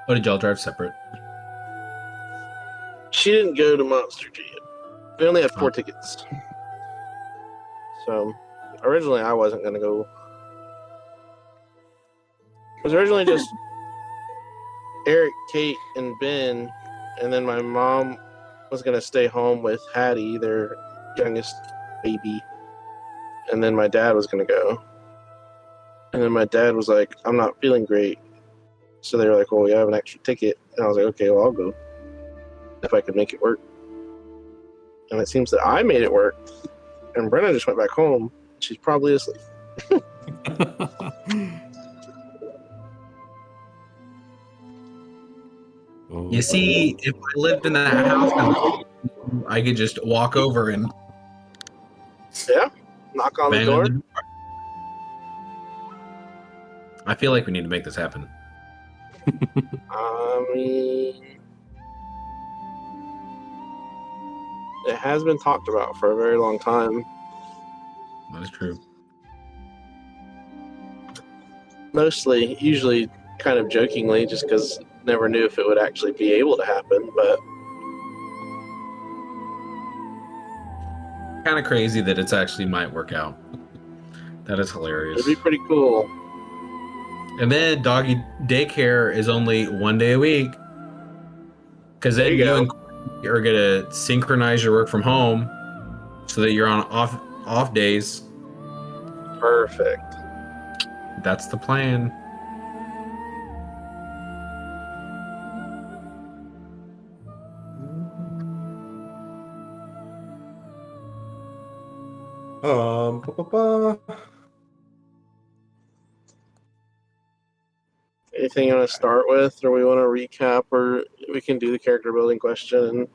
Oh, did y'all drive separate? She didn't go to Monster Jam. We only had 4 Oh. tickets. So, originally I wasn't going to go. It was originally just Eric, Kate, and Ben, and then my mom was going to stay home with Hattie, their youngest baby, and then my dad was going to go. And then my dad was like, I'm not feeling great. So they were like, well, we have an extra ticket. And I was like, okay, well, I'll go if I could make it work. And it seems that I made it work. And Brenna just went back home. She's probably asleep. You see, if I lived in that house, I could just walk over and Knock on bang the door. on the door. I feel like we need to make this happen. I mean, it has been talked about for a very long time. That is true. Usually kind of jokingly, just because never knew if it would actually be able to happen. But Kind of crazy that it's actually might work out. That is hilarious. it'd be pretty cool. And then doggy daycare is only 1 day a week. Because then There you you go. and Corey are going to synchronize your work from home so that you're on off days. Perfect. That's the plan. Anything you want to start with, or we want to recap, or we can do the character building question.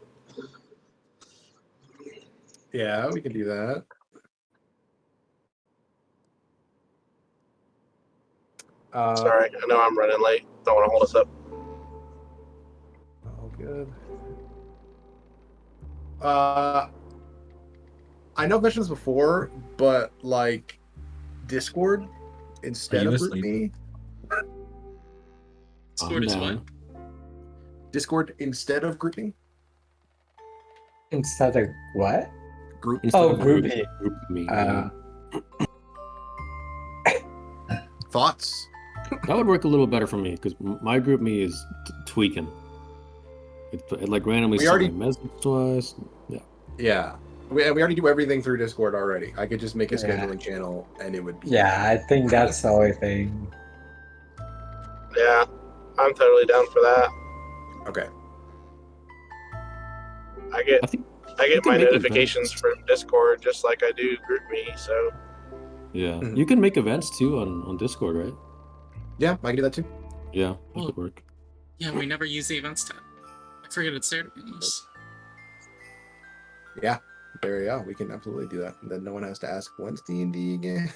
Yeah, we can do that. Sorry, I know I'm running late. Don't want to hold us up. All good. I know I've mentioned this before, but like Discord instead Are you of asleep? GroupMe. Discord is what? Discord instead of GroupMe. Instead of what? Group. Oh, GroupMe. Yeah. Thoughts? That would work a little better for me because my group me is tweaking. It like randomly We sent already- me a message to us. Yeah. Yeah. We already do everything through Discord already. I could just make a Yeah. scheduling channel and it would be. Yeah, I think that's the only thing. Yeah, I'm totally down for that. Okay. I get I think I get can my make notifications events. from Discord just like I do GroupMe. So yeah. Mhm. You can make events too on Discord, right? Yeah, I can do that too. Yeah, that Oh. could work. Yeah, we never use the events tab. I forget it's there. Yeah. There we go. We can absolutely do that. And then no one has to ask when's D&D again.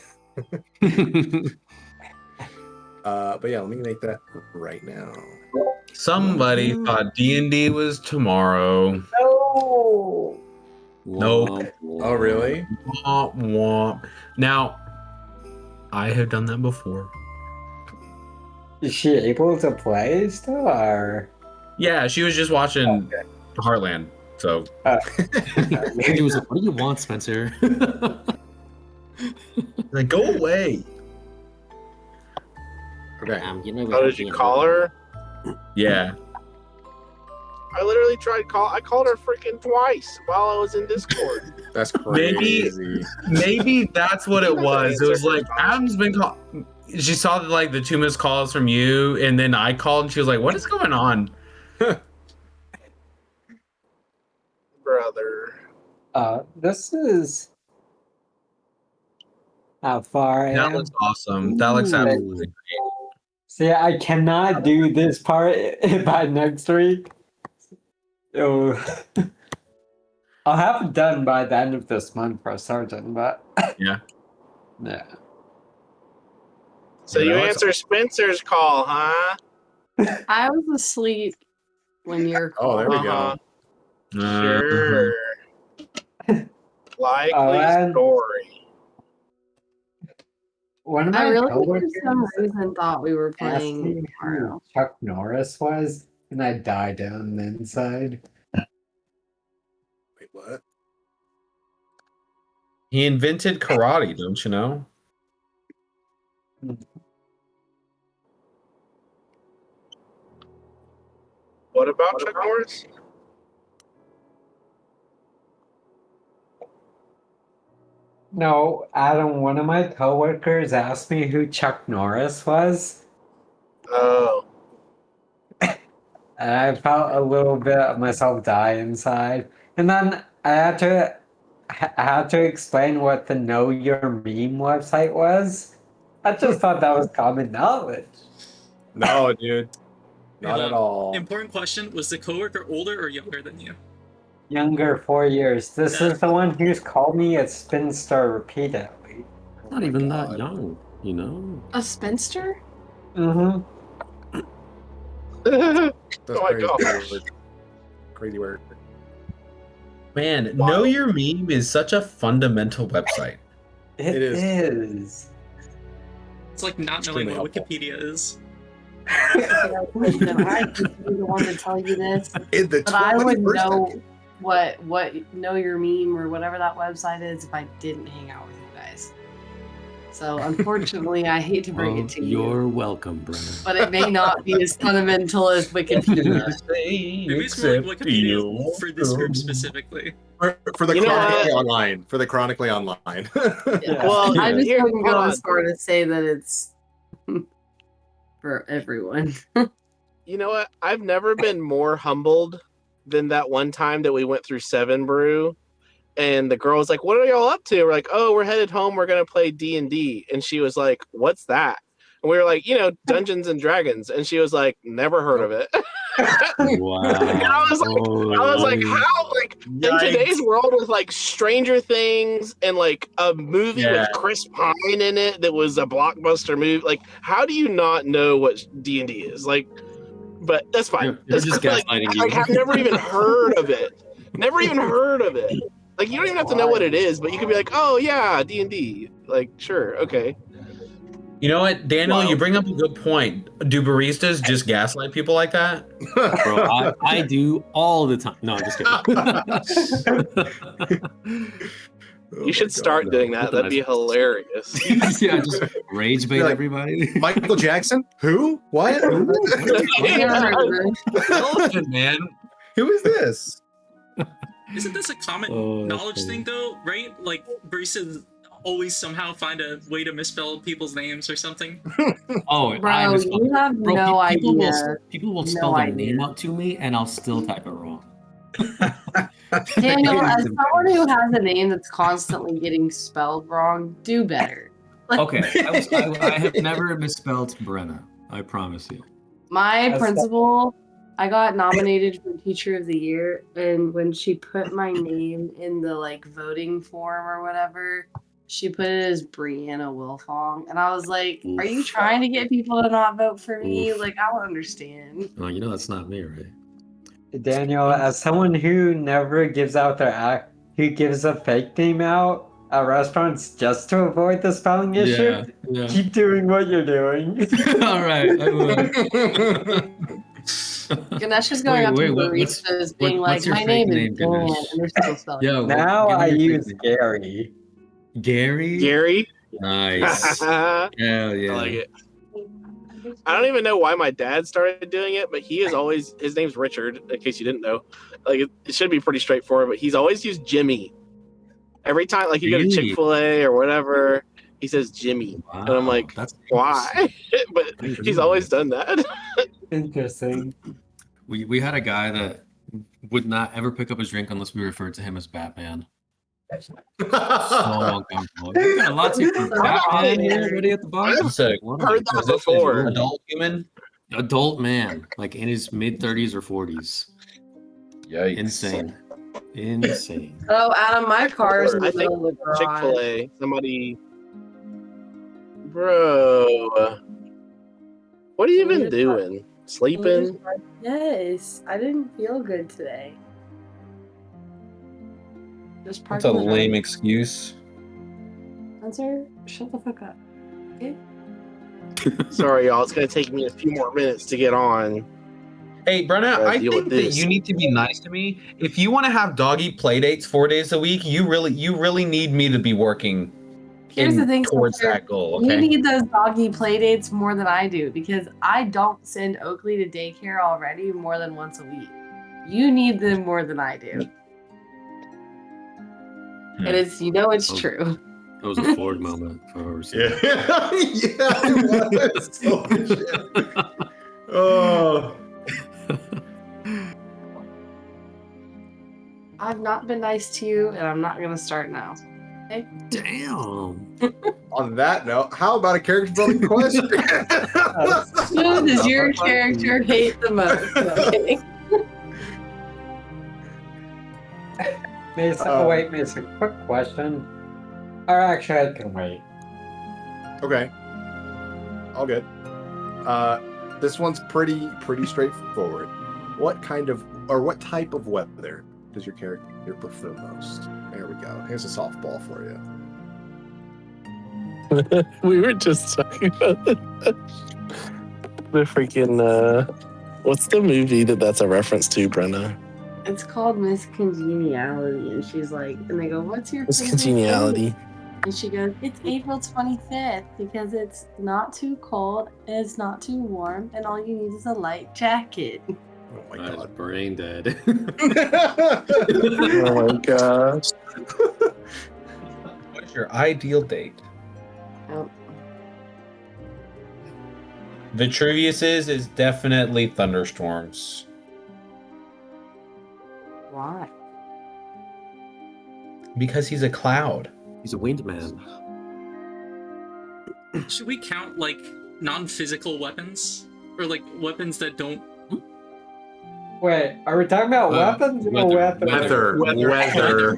But yeah, let me make that right now. Somebody thought D&D was tomorrow. No. Nope. Oh, really? Womp womp. Now, I have done that before. Is she able to play still, or? Yeah, she was just watching Heartland. So He was like, "What do you want, Spencer?" like, go away. Okay. how did you call her? Yeah. I literally I called her freaking twice while I was in Discord. That's Maybe- crazy. Maybe that's what it was. It was like Answer. Adam's been called. She saw like the 2 missed calls from you, and then I called, and she was like, "What is going on?" Brother. This is how far I That am. looks awesome. That looks Ooh. absolutely great. See, I cannot do this part by next week. So I'll have it done by the end of this month for certain, but Yeah. yeah. So Yeah, you that looks- answer Spencer's call, huh? I was asleep when you're. Oh, there we Uh-huh. go. Sure. Likely and- story. One of I my really, for coworkers some reason, thought we were asked playing me who Mario. Chuck Norris was, and I died down the inside. Wait, what? He invented karate, don't you know? What about Chuck Norris? No, Adam, one of my coworkers asked me who Chuck Norris was, Oh, and I felt a little bit of myself die inside. And then I had to explain what the Know Your Meme website was. I just thought that was common knowledge. No, dude. Not Hold at on. all. Important question: was the coworker older or younger than you? Younger 4 years. This is the one who's called me a spinster repeatedly. Not even that young, you know? A spinster? Mm-hmm. That's Oh my crazy gosh. word. Crazy word. Man, Wow. Know Your Meme is such a fundamental website. It It is. is. It's like not knowing Extremely what helpful. Wikipedia is. Listen, I could be the one to tell you this, In the but I would 21st know century. what Know Your Meme or whatever that website is if I didn't hang out with you guys. So unfortunately, I hate to bring Well, it to you, you're welcome, Brenna. but it may not be as fundamental as Wikipedia. Maybe it's more like Wikipedia for this group specifically. For the You know chronically what? online. For the chronically online. Yeah. Well, I just here, wouldn't hold go on. as far to say that it's for everyone. You know what? I've never been more humbled than that one time that we went through Seven Brew, and the girl was like, "What are y'all up to?" We're like, "Oh, we're headed home. We're gonna play D&D." And she was like, "What's that?" And we were like, Dungeons and Dragons. And she was like, "Never heard of it." Wow. I was like, how? Like in today's world with like Stranger Things and like a movie Yeah. with Chris Pine in it that was a blockbuster movie, like how do you not know what D&D is? Like, but that's fine. They're That's just like, gaslighting you. like I've never even heard of it. Never even heard of it. Like you don't even have to know what it is, but you could be like, oh yeah, D&D. Like sure, okay. You know what, Daniel, Wow. you bring up a good point. Do baristas just gaslight people like that? Bro, I do all the time. No, I'm just kidding. You should start doing that. That'd be hilarious. Yeah, just rage bait You're like, everybody. Michael Jackson? Who? What? Elephant man. Who is this? Isn't this a common Oh, that's knowledge funny. thing though, right? Like baristas always somehow find a way to misspell people's names or something. Oh, I Bro, misspelled you it. have Bro, no people idea. People will No spell their idea. name out to me, and I'll still type it wrong. Daniel, as someone who has a name that's constantly getting spelled wrong, do better. Okay, I have never misspelled Brenna. I promise you. My That's- principal, I got nominated for Teacher of the Year, and when she put my name in the like voting form or whatever, she put it as Brianna Wilfong, and I was like, "Are you Oof. trying to get people to not vote for me? Oof. Like, I don't understand." Oh, you know that's not me, right? Daniel, as someone who never gives out who gives a fake name out at restaurants just to avoid the spelling issue, Yeah. keep doing what you're doing. All right, I will. Ganesh is going up to baristas being like, what's your "My fake name is name, Dan," Ganesh? and they're still spelling. Yeah. Now give me I your fake use name. Gary. Gary. Gary. Nice. I Hell yeah. like it. I don't even know why my dad started doing it, but he is always, his name's Richard, in case you didn't know. Like it should be pretty straightforward, but he's always used Jimmy. Every time, like you go to Really? Chick-fil-A or whatever, he says Jimmy. Wow, And I'm like, that's why? But he's always done that. Interesting. We had a guy that would not ever pick up his drink unless we referred to him as Batman. So uncomfortable. You got a lot to Batman here, everybody at the bottom. What's that? Heard that before. Adult human? Adult man, like in his mid-30s or 40s. Yikes. Insane. Oh, Adam, my car is in the I think middle of the garage. Chick-fil-A, somebody, bro, what are you even doing? Sleeping? Yes, I didn't feel good today. Just park That's a in the lame driveway. excuse. Spencer, shut the fuck up. Okay. Sorry, y'all. It's gonna take me a few more minutes to get on. Hey, Brenna, Gotta I deal think with that this. you need to be nice to me. If you want to have doggy play dates 4 days a week, you really need me to be working Here's the thing, towards Spencer. that goal. You Okay. need those doggy play dates more than I do because I don't send Oakley to daycare already more than once a week. You need them more than I do. And it's it's true. That was a Ford moment for her. Yeah, yeah, it was. Holy shit. Oh, I've not been nice to you, and I'm not gonna start now. Okay? Damn. on that note, how about a character building question? Who does your character hate the most? No, I'm kidding. Mason, wait, Mason, quick question. Or actually, I can wait. Okay, all good. This one's pretty straightforward. What type of weather does your character prefer most? There we go. Here's a softball for you. We were just talking about the freaking what's the movie that's a reference to, Brenna? It's called Miss Congeniality, and she's like, and they go, "What's your Miss favorite Congeniality. date?" And she goes, "It's April 25th because it's not too cold and it's not too warm, and all you need is a light jacket." Oh my That is god. brain dead. Oh my gosh. What's your ideal date? Oh, Vitruvius's is definitely thunderstorms. why? Because he's a cloud. He's a wind man. Should we count like non-physical weapons or like weapons that don't? Wait, are we talking about weapons or weather? Weather.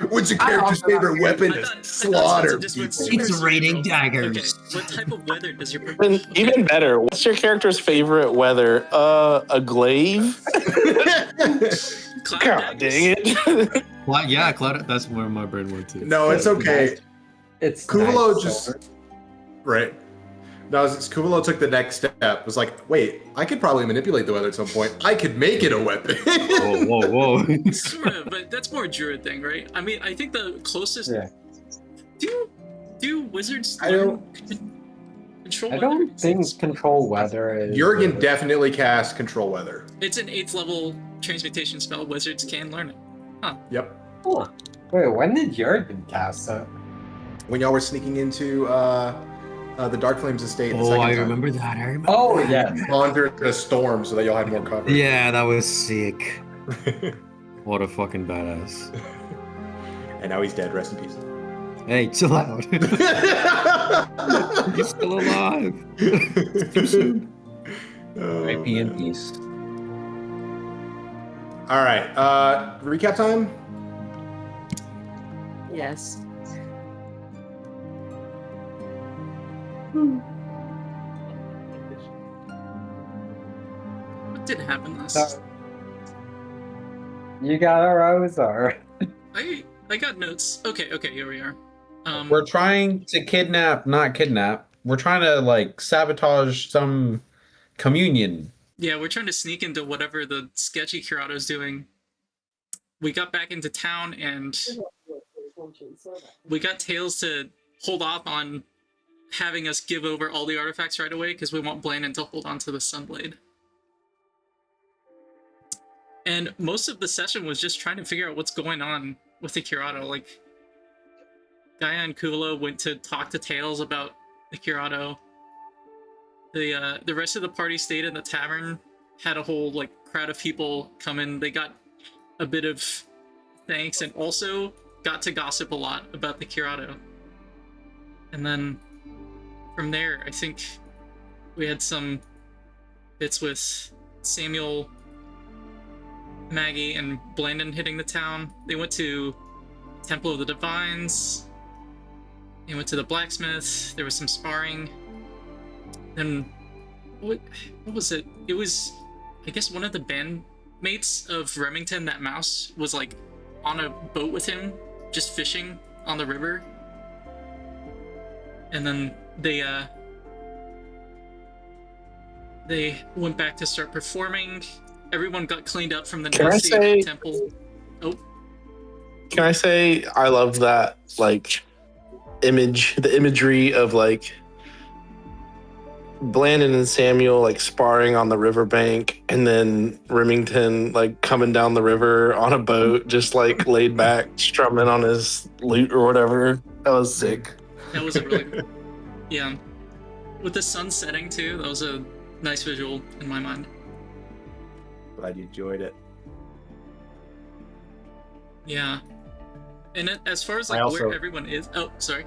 What's your character's favorite weapon? I To thought slaughter since it just went people. super It's raining cerebral. daggers. Okay, what type of weather does your Even better, what's your character's favorite weather? A glaive? Cloud God daggers? dang it. Well, yeah, Cloud. That's where my brain went to. No, it's okay. It's Kuuvalo nice, just so- right. No, Kuuvalo took the next step. Was like, wait, I could probably manipulate the weather at some point. I could make it a weapon. Whoa. Sort of, but that's more a druid thing, right? I mean, I think the closest. Yeah. Do wizards I learn control I weather? don't think control weather is. Jurgen definitely cast control weather. It's an 8th level transmutation spell. Wizards can learn it. Yep. Oh. Wait, when did Jurgen cast that? When y'all were sneaking into the Dark Flames estate. the Oh, second I time. remember that. I remember. Oh, yeah. Conjured a storm so that y'all had more cover. Yeah, that was sick. What a fucking badass. And now he's dead. Rest in peace. Hey, chill out. He's still alive. Too soon. IP in peace. All right. Recap time. Yes. What did happen last? So, you got a rose or? I got notes. Okay, here we are. We're trying to not kidnap. We're trying to like sabotage some communion. Yeah, we're trying to sneak into whatever the sketchy Curato's doing. We got back into town and we got Tails to hold off on having us give over all the artifacts right away because we want Blandon to hold on to the Sunblade. And most of the session was just trying to figure out what's going on with the Curato. Like, Gaia and Kuuvalo went to talk to Tails about the Curato. The rest of the party stayed in the tavern, had a whole like crowd of people come in. They got a bit of thanks and also got to gossip a lot about the Curato. And then from there, I think we had some bits with Samuel, Maggie, and Blandon hitting the town. They went to Temple of the Divines. They went to the blacksmith. There was some sparring. Then what was it? It was, I guess, one of the bandmates of Remington, that mouse, was like on a boat with him, just fishing on the river. and then they went back to start performing. Everyone got cleaned up from the Can I nasty say- temple. Oh, Can I say I love that like the imagery of like Blandon and Samuel like sparring on the riverbank, and then Remington like coming down the river on a boat, just like laid back, strumming on his lute or whatever. That was sick. that was a really yeah. With the sun setting too, that was a nice visual in my mind. Glad you enjoyed it. Yeah. And as far as I like also- where everyone is, oh sorry.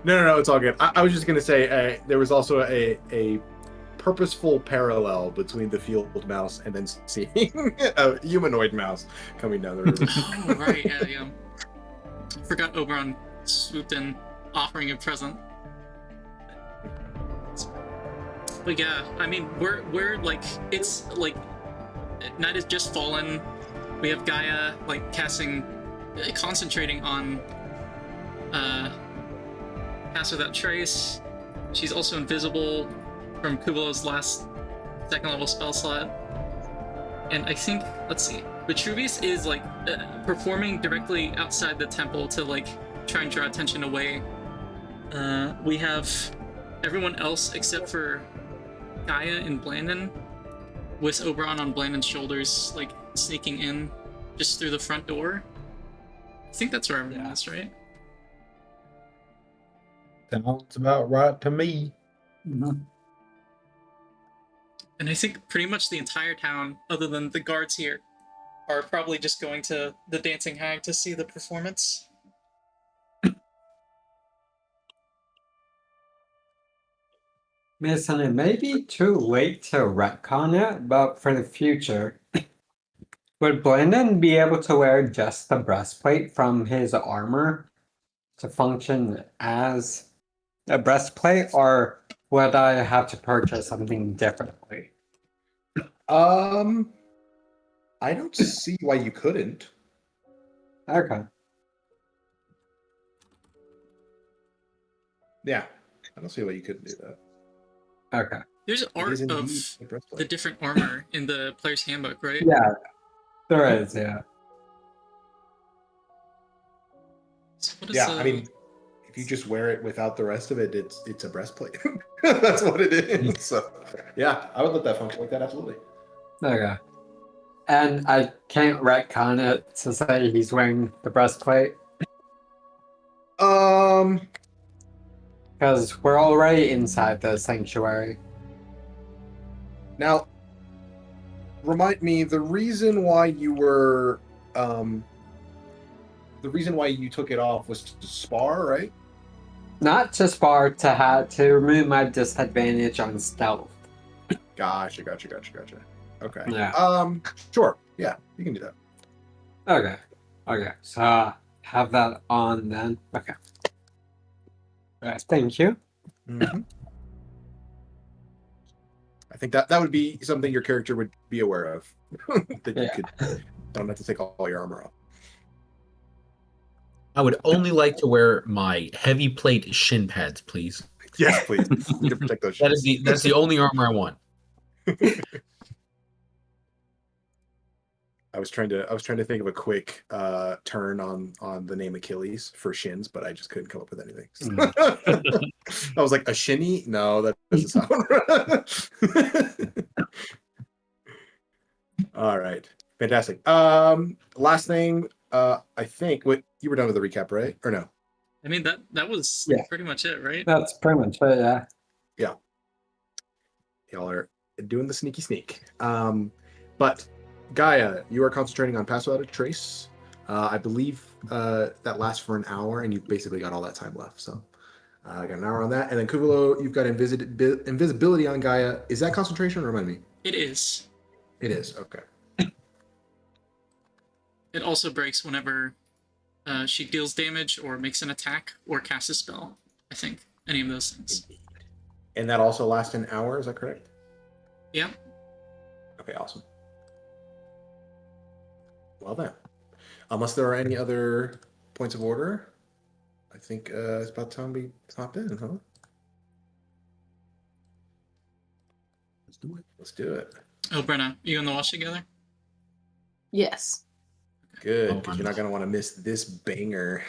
No, it's all good. I was just gonna say there was also a purposeful parallel between the field mouse and then seeing a humanoid mouse coming down the river. Oh right, yeah. Forgot Oberon swooped in, offering a present. But yeah, I mean, we're like, it's like, night has just fallen. We have Gaia like concentrating on Pass Without Trace. She's also invisible from Kuuvalo's last second level spell slot. And I think, let's see, Vitruvius is like performing directly outside the temple to like try and draw attention away. We have everyone else except for Gaia and Blandon, with Oberon on Blandon's shoulders, like sneaking in just through the front door. I think that's where everyone is, right? Sounds about right to me. Mhm. And I think pretty much the entire town, other than the guards here, are probably just going to the Dancing Hag to see the performance. Mason, it may be too late to retcon it, but for the future, would Blandon be able to wear just the breastplate from his armor to function as a breastplate, or would I have to purchase something differently? I don't see why you couldn't. Okay. Yeah, I don't see why you couldn't do that. Okay. There's It art is indeed of a breastplate. the different armor in the player's handbook, right? Yeah, there is, yeah. So what is Yeah, I mean, if you just wear it without the rest of it, it's a breastplate. That's what it is. So, yeah, I would let that function like that. Absolutely. Okay. And I can't retcon it to say he's wearing the breastplate, Um, because we're already inside the sanctuary. now, remind me the reason why you were the reason why you took it off was to spar, right? Not to spar, to remove my disadvantage on stealth. Gotcha. Okay. Yeah. Sure. Yeah, you can do that. Okay. So have that on then. Okay. Alright, thank you. Mhm. I think that would be something your character would be aware of. That you Yeah. could don't have to take all your armor off. I would only like to wear my heavy plate shin pads, please. Yes, please. You to protect those. That's the only armor I want. I was trying to think of a quick turn on the name Achilles for shins, but I just couldn't come up with anything. I was like, a shinny? No, that doesn't sound right. All right. Fantastic. Last thing, I think what you were done with the recap, right? Or no? I mean, that was Yeah. pretty much it, right? That's pretty much it, yeah. Y'all are doing the sneaky sneak. But Gaia, you are concentrating on Pass Without a Trace. I believe that lasts for an hour, and you've basically got all that time left. So I got an hour on that. And then Kuuvalo, you've got invisibility on Gaia. Is that concentration? Remind me. It is. It is. Okay. It also breaks whenever she deals damage or makes an attack or casts a spell. I think any of those things. And that also lasts an hour. Is that correct? Yeah. Okay. Awesome. Well then, unless there are any other points of order, I think it's about time we hop in, huh? Let's do it. Let's do it. Oh, Brenna, you gonna watch together? Yes. Good, Oh, because you're not gonna want to miss this banger.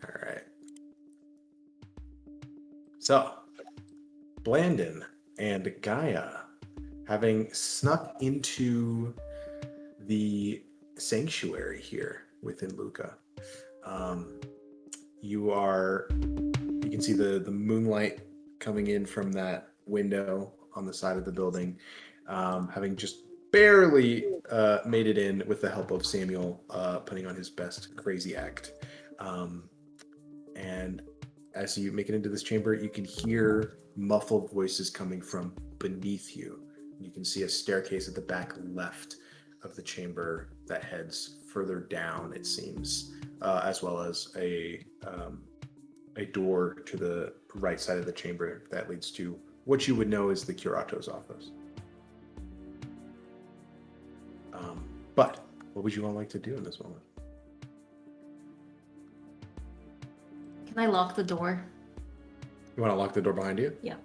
All right. So, Blandon and Gaia, having snuck into the sanctuary here within Luca, you can see the moonlight coming in from that window on the side of the building, having just barely made it in with the help of Samuel putting on his best crazy act. And as you make it into this chamber, you can hear muffled voices coming from beneath you. You can see a staircase at the back left of the chamber that heads further down, it seems, as well as a door to the right side of the chamber that leads to what you would know as the Curato's office. But what would you all like to do in this moment? Can I lock the door? You want to lock the door behind you? Yeah.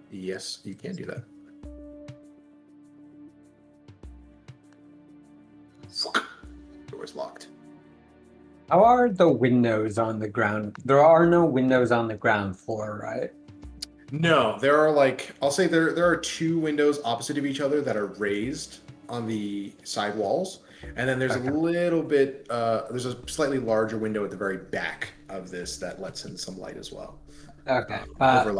Yes, you can do that. Door's locked. How are the windows on the ground? There are no windows on the ground floor, right? No, there are I'll say there are two windows opposite of each other that are raised on the side walls, and then there's Okay. a little bit there's a slightly larger window at the very back of this that lets in some light as well. Okay. Over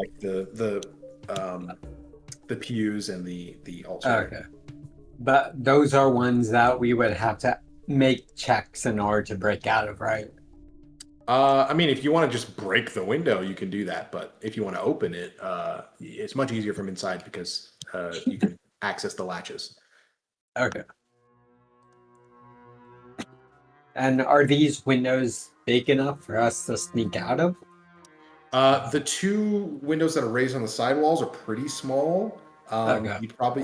the pews and the altar. Okay. But those are ones that we would have to make checks in order to break out of, right? I mean, if you want to just break the window, you can do that. But if you want to open it, it's much easier from inside because you can access the latches. Okay. And are these windows big enough for us to sneak out of? The two windows that are raised on the side walls are pretty small. Okay.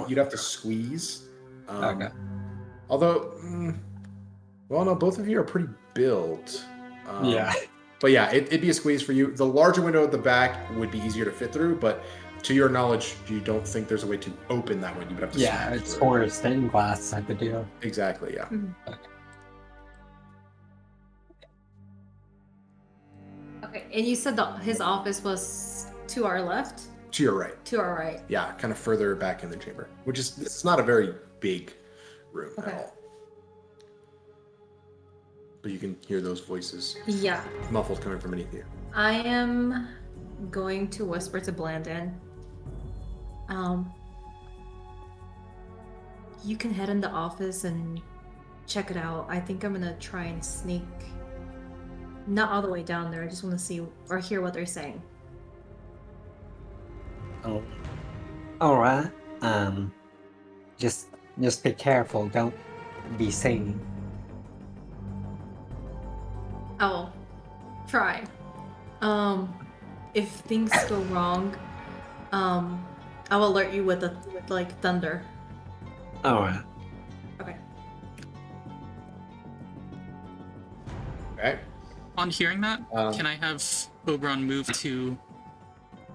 You'd have to squeeze. Okay. Although, well, no, both of you are pretty built. Yeah. But yeah, it'd be a squeeze for you. The larger window at the back would be easier to fit through, but to your knowledge, you don't think there's a way to open that one. You would have to. Yeah, smash it's through. for a stained glass type of deal. Exactly. Yeah. Okay, and you said that his office was to our left? To your right. To our right. Yeah, kind of further back in the chamber, which is it's not a very big room Okay. at all. But you can hear those voices Yeah. muffled coming from beneath you. I am going to whisper to Blandon. You can head in the office and check it out. I think I'm gonna try and sneak not all the way down there. I just want to see or hear what they're saying. Oh. All right. Just be careful. Don't be seen. I'll try. If things go wrong, I'll alert you with thunder. All right. Okay. Okay. On hearing that, Um, can I have Oberon move to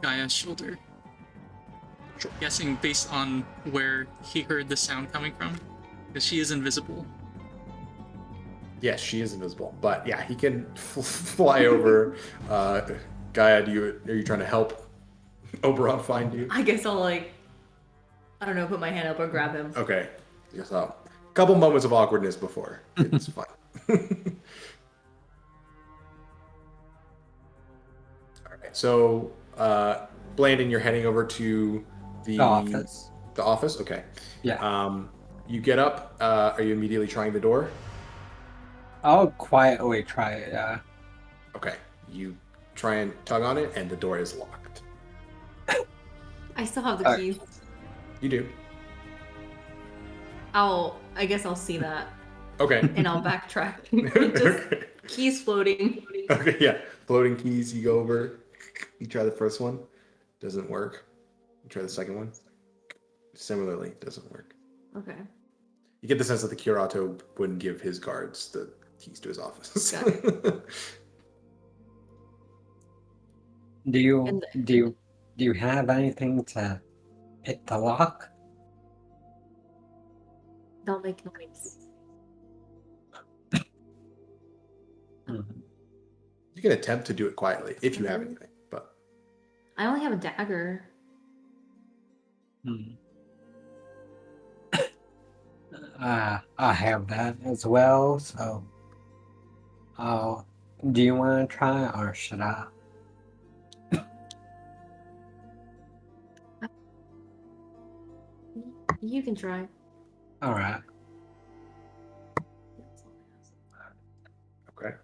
Gaia's shoulder? Sure. Guessing based on where he heard the sound coming from, because she is invisible. Yes, she is invisible, but yeah, he can fly over. Gaia, are you trying to help Oberon find you? I guess I'll I don't know, put my hand up or grab him. Okay. Yes, a couple moments of awkwardness before it's fun. All right. So, Blandon, you're heading over to the Office. The office. Okay. Yeah. You get up. Are you immediately trying the door? I'll quietly try it. Yeah. Okay. You try and tug on it, and the door is locked. I still have the keys. You do. I guess I'll see that Okay. and I'll backtrack. Just keys floating. Okay, yeah. Floating keys, you go over. You try the first one. Doesn't work. You try the second one. Similarly, doesn't work. Okay. You get the sense that the Curato wouldn't give his guards the keys to his office. Got Do you And- do you have anything to pick the lock? Don't make noise. Mhm. You can attempt to do it quietly if you have Mhm. anything, but I only have a dagger. Hmm. I have that as well. So, oh, do you want to try or should I? You can try. All right. okay.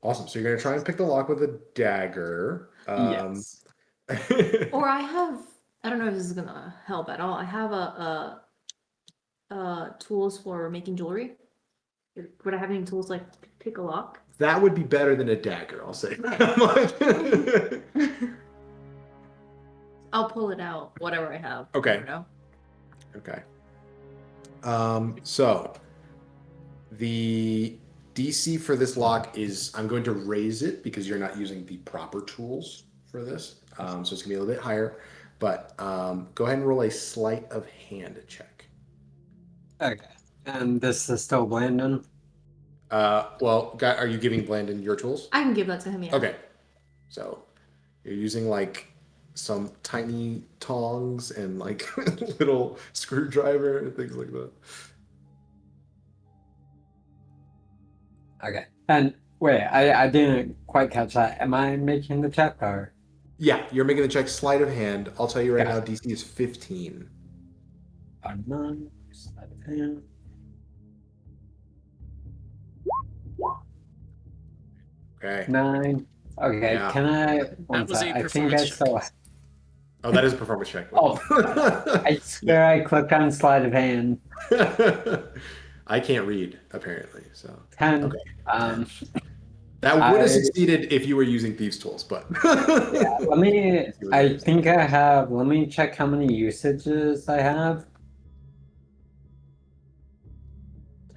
Awesome. So you're gonna try and pick the lock with a dagger. Yes. Or I have. I don't know if this is gonna help at all. I have tools for making jewelry. Would I have any tools like pick a lock? That would be better than a dagger, I'll say that much. I'll pull it out. Whatever I have. Okay. I don't know. Okay. So the DC for this lock is I'm going to raise it because you're not using the proper tools for this. So it's gonna be a little bit higher. But go ahead and roll a sleight of hand check. Okay. And this is still Blandon. Well, are you giving Blandon your tools? I can give that to him. Yeah. Okay. So you're using like some tiny tongs and like little screwdriver and things like that. Okay. And wait, I didn't quite catch that. Am I making the check or? Yeah, you're making the check sleight of hand. I'll tell you right Got now, DC is 15. None, sleight of hand. Okay. 9. Okay, Yeah. can I? One That was sec, a I think I performance still. Oh, that is a performance check. Oh, I swear I clicked on sleight of hand. I can't read apparently, so 10. Okay. Um, that would have I- succeeded if you were using thieves' tools, but yeah, let me. I think I have. Let me check how many usages I have.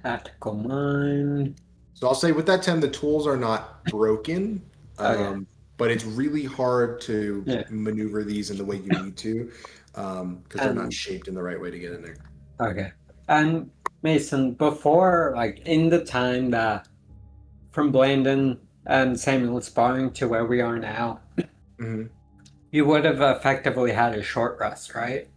Tactical mind. So I'll say with that 10, the tools are not broken, Okay. but it's really hard to Yeah. maneuver these in the way you need to because they're not And- shaped in the right way to get in there. Okay. And Mason, before, like, in the time that from Blandon and Samuel sparring to where we are now, Mhm. you would have effectively had a short rest, right?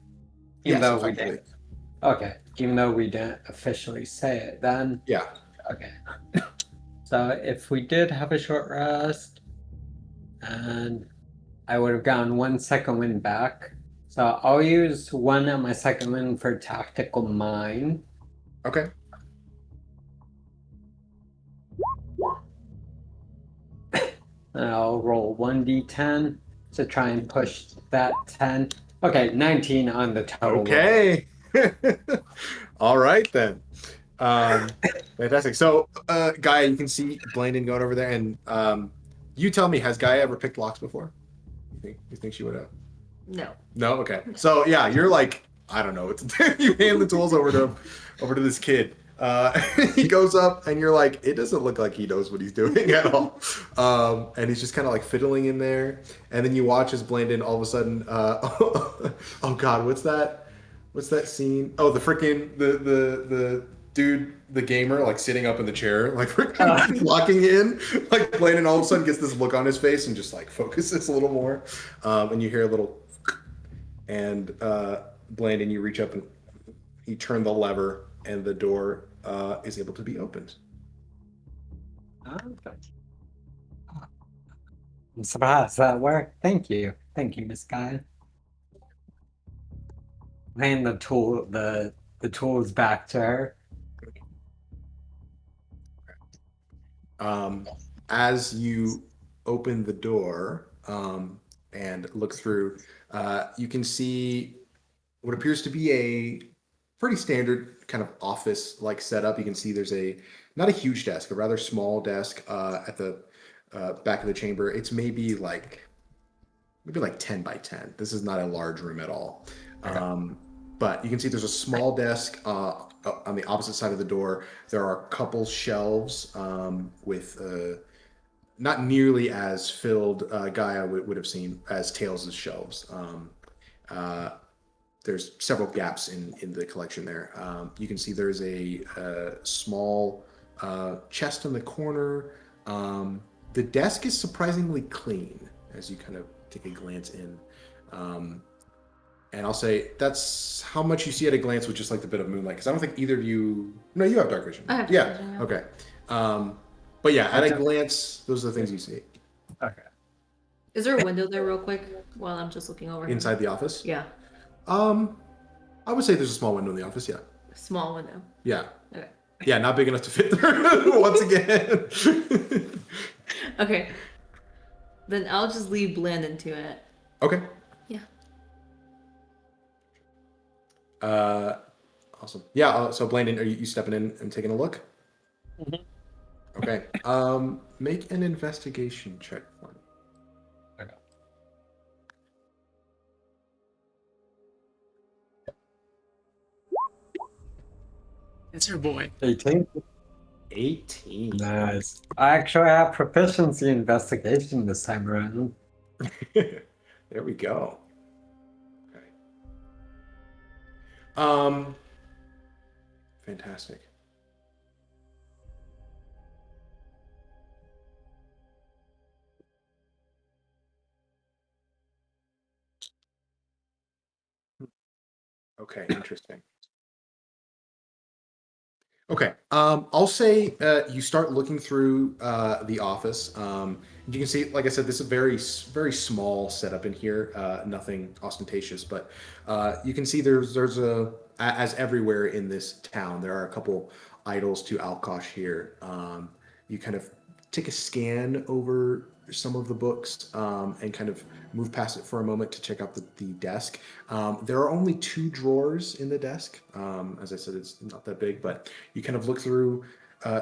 Even Yes, though we effectively. didn't. Okay. Even though we didn't officially say it then. Yeah. Okay. So if we did have a short rest, and I would have gotten 1 second wind back. So I'll use one of my second wind for tactical mind. Okay. And I'll roll 1d10 to try and push that 10. Okay, 19 on the total. roll. Okay. All right then. Fantastic. So, Gaia, you can see Blandon going over there, and you tell me, has Gaia ever picked locks before? You think she would have? No. No. Okay. So yeah, you're like, I don't know. It's, you hand the tools over to this kid. He goes up, and you're like, it doesn't look like he knows what he's doing at all. And he's just kind of like fiddling in there, and then you watch as Blandon all of a sudden, oh God, what's that? What's that scene? Oh, the freaking the dude, the gamer, like sitting up in the chair, like freaking locking in. Like Blandon all of a sudden gets this look on his face and just like focuses a little more. And you hear a little, and Blandon, you reach up and you turn the lever, and the door is able to be opened. Okay. I'm surprised that worked. Thank you. Thank you, Miss Gaia. Hand the tools back to her. As you open the door and look through, you can see what appears to be a pretty standard kind of office-like setup. You can see there's not a huge desk, a rather small desk at the back of the chamber. It's maybe like 10 by 10. This is not a large room at all. Okay. But you can see there's a small desk on the opposite side of the door. There are a couple shelves with not nearly as filled Gaia would have seen as Tails' shelves. There's several gaps in the collection there. You can see there's a small chest in the corner. The desk is surprisingly clean as you kind of take a glance in. And I'll say that's how much you see at a glance with just like the bit of moonlight. Because I don't think either of you. No, you have dark vision. I have dark Yeah. vision, yeah. Okay. But yeah, at a glance, those are the things you see Okay. Is there a window there, real quick, while I'm just looking over here? inside the office. Yeah, I would say there's a small window in the office. Yeah. small window. Yeah. Okay. Yeah, not big enough to fit through once again. Okay. Then I'll just leave Blandon to it. Okay. Yeah. Awesome. Yeah. So, Blandon, are you stepping in and taking a look? Mhm. Okay. Make an investigation check for me. It's her boy. 18. 18. Nice. I actually have proficiency investigation this time around. There we go. Okay. Fantastic. Okay, interesting. Okay, I'll say you start looking through the office. You can see, like I said, this is a very small setup in here. Nothing ostentatious, but you can see there's as everywhere in this town, there are a couple idols to Alkosh here. You kind of take a scan over some of the books and kind of move past it for a moment to check out the desk. There are only 2 drawers in the desk. As I said, it's not that big, but you kind of look through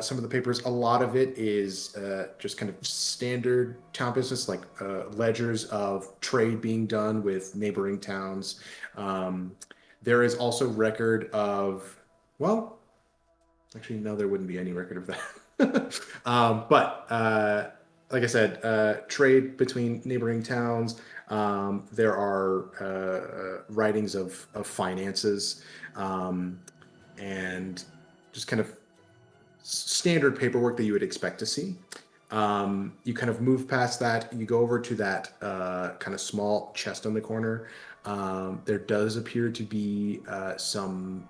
some of the papers. A lot of it is just kind of standard town business, like ledgers of trade being done with neighboring towns. There is also record of, well, actually, no, there wouldn't be any record of that. But like I said, trade between neighboring towns. There are writings of finances and just kind of standard paperwork that you would expect to see. You kind of move past that. You go over to that kind of small chest on the corner. There does appear to be some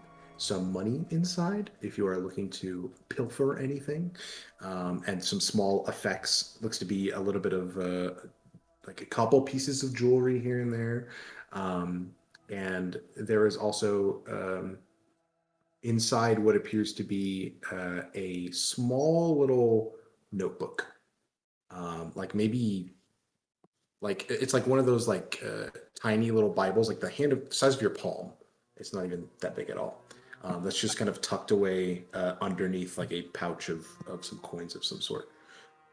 money inside if you are looking to pilfer anything, and some small effects. Looks to be a little bit of like a couple pieces of jewelry here and there, and there is also inside what appears to be a small little notebook, like maybe like it's like one of those like tiny little Bibles, like the size of your palm. It's not even that big at all. That's just kind of tucked away underneath like a pouch of some coins of some sort.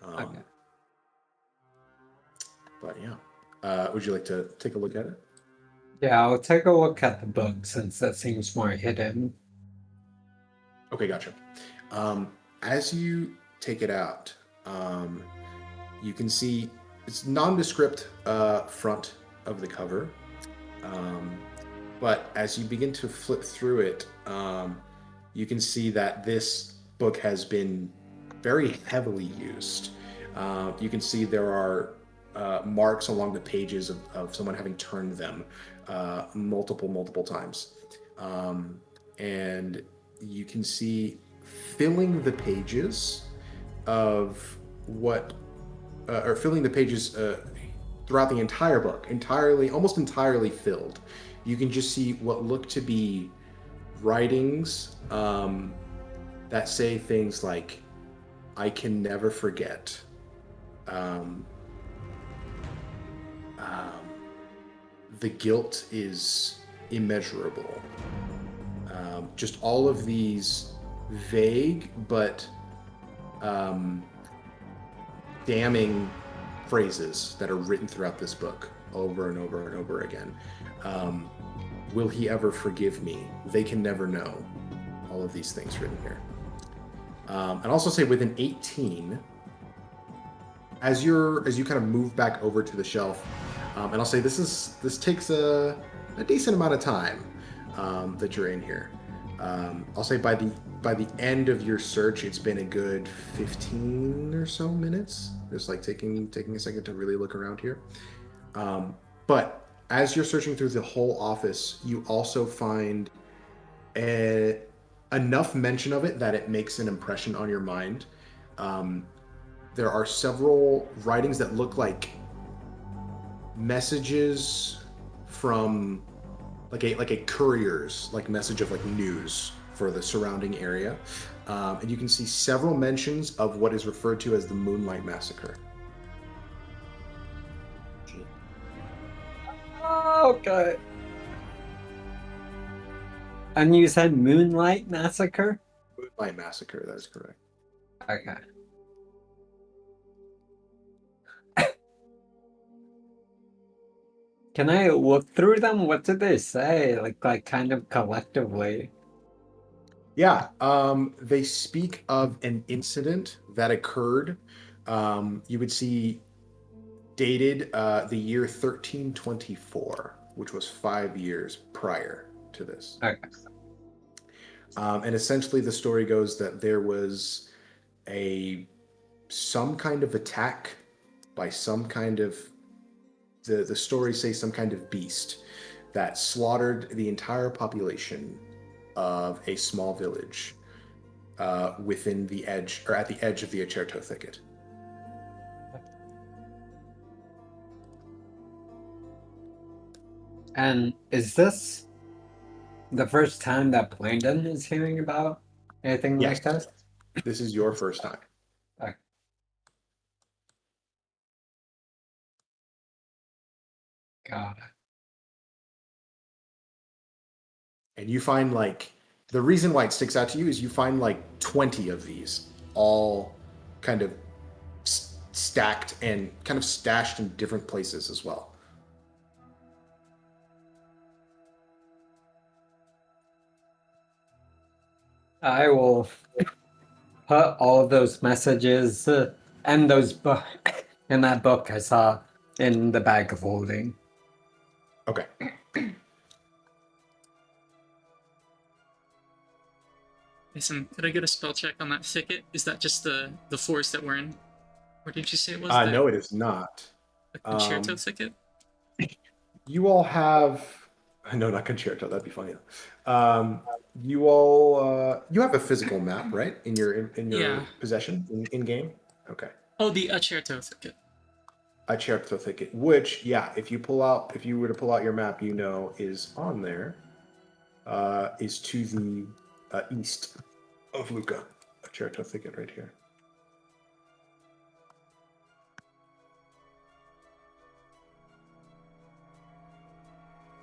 Okay. But yeah, would you like to take a look at it? Yeah, I'll take a look at the book since that seems more hidden. Okay, gotcha. As you take it out, you can see it's nondescript front of the cover. But as you begin to flip through it, you can see that this book has been very heavily used. You can see there are marks along the pages of someone having turned them multiple times. And you can see filling the pages of or filling the pages throughout the entire book, almost entirely filled. You can just see what look to be writings that say things like, "I can never forget." The guilt is immeasurable. Just all of these vague but damning phrases that are written throughout this book over and over and over again. Will he ever forgive me? They can never know. All of these things written here. And also say with an 18, as you kind of move back over to the shelf, and I'll say this takes a decent amount of time that you're in here. I'll say by the end of your search, it's been a good 15 or so minutes. Just like taking a second to really look around here. But as you're searching through the whole office, you also find enough mention of it that it makes an impression on your mind. There are several writings that look like messages from like a courier's message of news for the surrounding area, and you can see several mentions of what is referred to as the Moonlight Massacre. Okay. And you said Moonlight Massacre? Moonlight Massacre, that is correct. Okay. Can I look through them? What did they say? Like kind of collectively. Yeah, they speak of an incident that occurred. You would see dated the year 1324, which was 5 years prior to this. Okay. And essentially, the story goes that there was some kind of attack by some kind of the stories say some kind of beast that slaughtered the entire population of a small village within the edge or at the edge of the Acerto thicket. And is this the first time that Blandon is hearing about anything like this? This is your first time. Okay. Got it. And you find the reason why it sticks out to you is you find 20 of these all kind of stacked and kind of stashed in different places as well. I will put all of those messages and those in that book I saw in the bag of holding. Okay. Listen, could I get a spell check on that thicket? Is that just the forest that we're in? Where did you say it was? No, it is not. The concerto thicket? You all have... No, not concerto. That'd be funny. You all... you have a physical map, right? In your possession? In game? Okay. Oh, the Acerto thicket. Acerto thicket, which, if you were to pull out your map, is on there, is to the east of Lucca. Acerto thicket right here.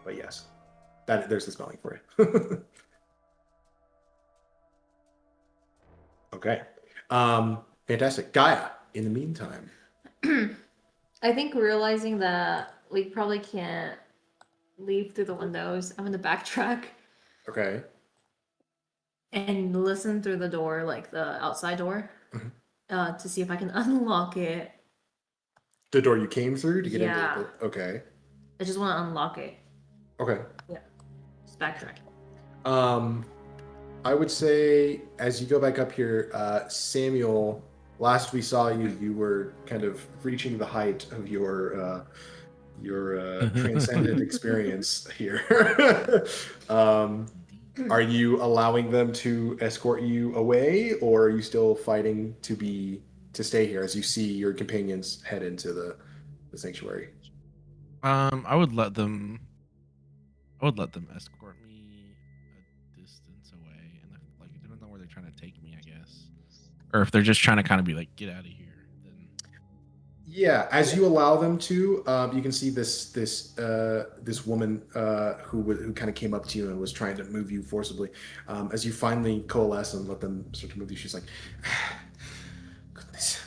But yes, there's the spelling for you. Okay. Fantastic. Gaia, in the meantime. I think realizing that we probably can't leave through the windows, I'm gonna backtrack Okay. and listen through the door, like the outside door, to see if I can unlock it. The door you came through to get Yeah. into the... Okay. I just want to unlock it. Okay. Just backtrack. I would say as you go back up here, Samuel, last we saw you, you were kind of reaching the height of your transcendent experience here. Are you allowing them to escort you away, or are you still fighting to stay here as you see your companions head into the sanctuary? I would let them escort me a distance away, and like I don't know where they're trying to take me, I guess, or if they're just trying to kind of be like, get out of here. Then yeah, as you allow them to, you can see this woman who kind of came up to you and was trying to move you forcibly. As you finally coalesce and let them start to move you, she's like, "Goodness,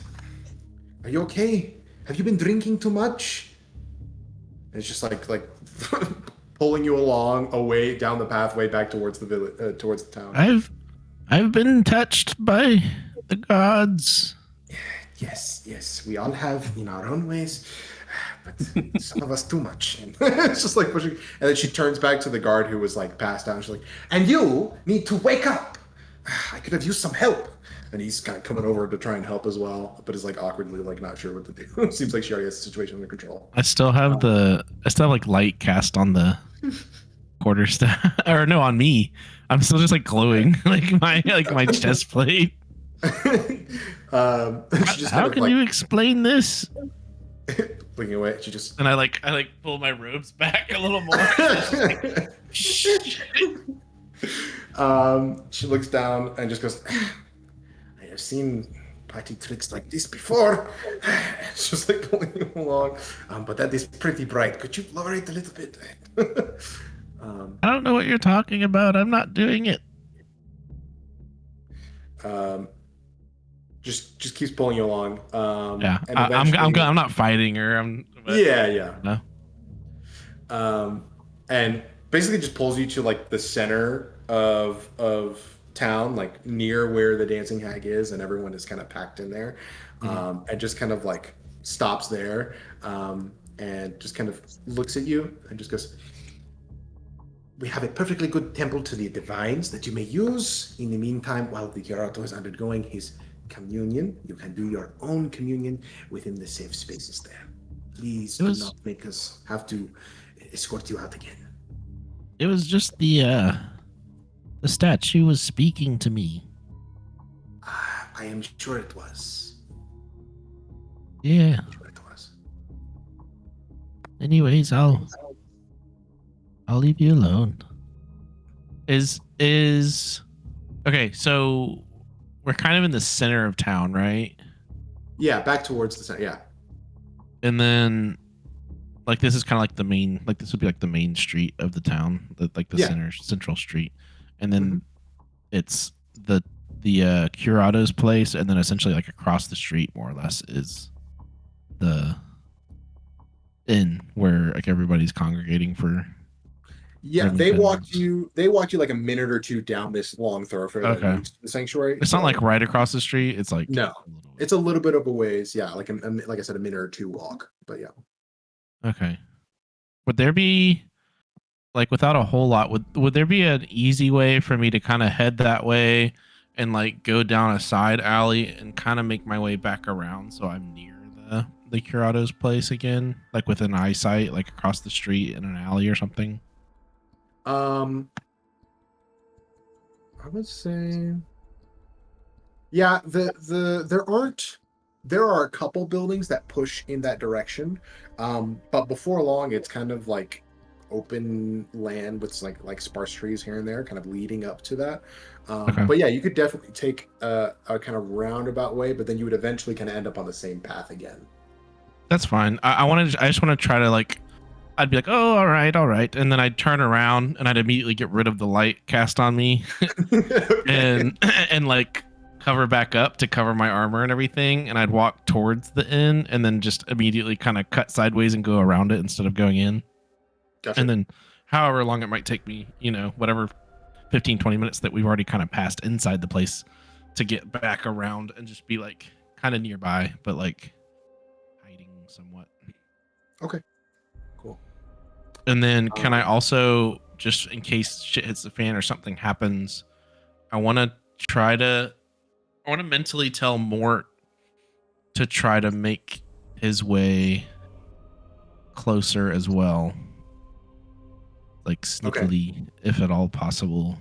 are you okay? Have you been drinking too much?" And it's just like pulling you along away down the pathway back towards the village, towards the town. I've been touched by the gods. Yes, we all have in our own ways, but some of us too much. And it's just like pushing. And then she turns back to the guard who was like passed out. And she's like, "And you need to wake up. I could have used some help." And he's kind of coming over to try and help as well, but is like awkwardly like not sure what to do. Seems like she already has the situation under control. I still have like light cast on the quarterstaff, or no, on me. I'm still just like glowing, like my chest plate. She just How can you explain this? looking away? She just And I pull my robes back a little more. she looks down and just goes, "I have seen party tricks like this before." It's just like pulling you along. But that is pretty bright. Could you lower it a little bit? I don't know what you're talking about. I'm not doing it. Just keeps pulling you along. Yeah, and I'm not fighting her. Yeah. No. And basically just pulls you to like the center of town, like near where the dancing hag is, and everyone is kind of packed in there, and just kind of like stops there, and just kind of looks at you and just goes, "We have a perfectly good temple to the divines that you may use. In the meantime, while the curato is undergoing his communion, you can do your own communion within the safe spaces there. Please do not make us have to escort you out again." It was just the statue was speaking to me. I am sure it was. Yeah. I'm sure it was. Anyways, I'll leave you alone. Is okay, so we're kind of in the center of town, right? Yeah, back towards the center. Yeah. And then like this is kind of like the main, like this would be like the main street of the town, like the central street. And then it's the curato's place, and then essentially like across the street more or less is the inn where like everybody's congregating for. Yeah, they walked you like a minute or two down this long thoroughfare that leads to the sanctuary. It's not like right across the street. It's like no, it's a little bit of a ways. Yeah, like like I said, a minute or two walk. But yeah. Okay. Would there be like without a whole lot? Would there be an easy way for me to kind of head that way and like go down a side alley and kind of make my way back around so I'm near the curato's place again, like within eyesight, like across the street in an alley or something? I would say, yeah, there are a couple buildings that push in that direction, but before long it's kind of like open land with like sparse trees here and there, kind of leading up to that. But yeah, you could definitely take a kind of roundabout way, but then you would eventually kind of end up on the same path again. That's fine. I just want to try to like. I'd be like, oh, all right, and then I'd turn around and I'd immediately get rid of the light cast on me, and like cover back up to cover my armor and everything, and I'd walk towards the inn and then just immediately kind of cut sideways and go around it instead of going in. Gotcha. And then however long it might take me, whatever 15-20 minutes that we've already kind of passed inside the place to get back around and just be like kind of nearby, but like hiding somewhat. Okay. Cool. And then can I also, just in case shit hits the fan or something happens, I want to mentally tell Mort to try to make his way closer as well. Like sneakily, if at all possible.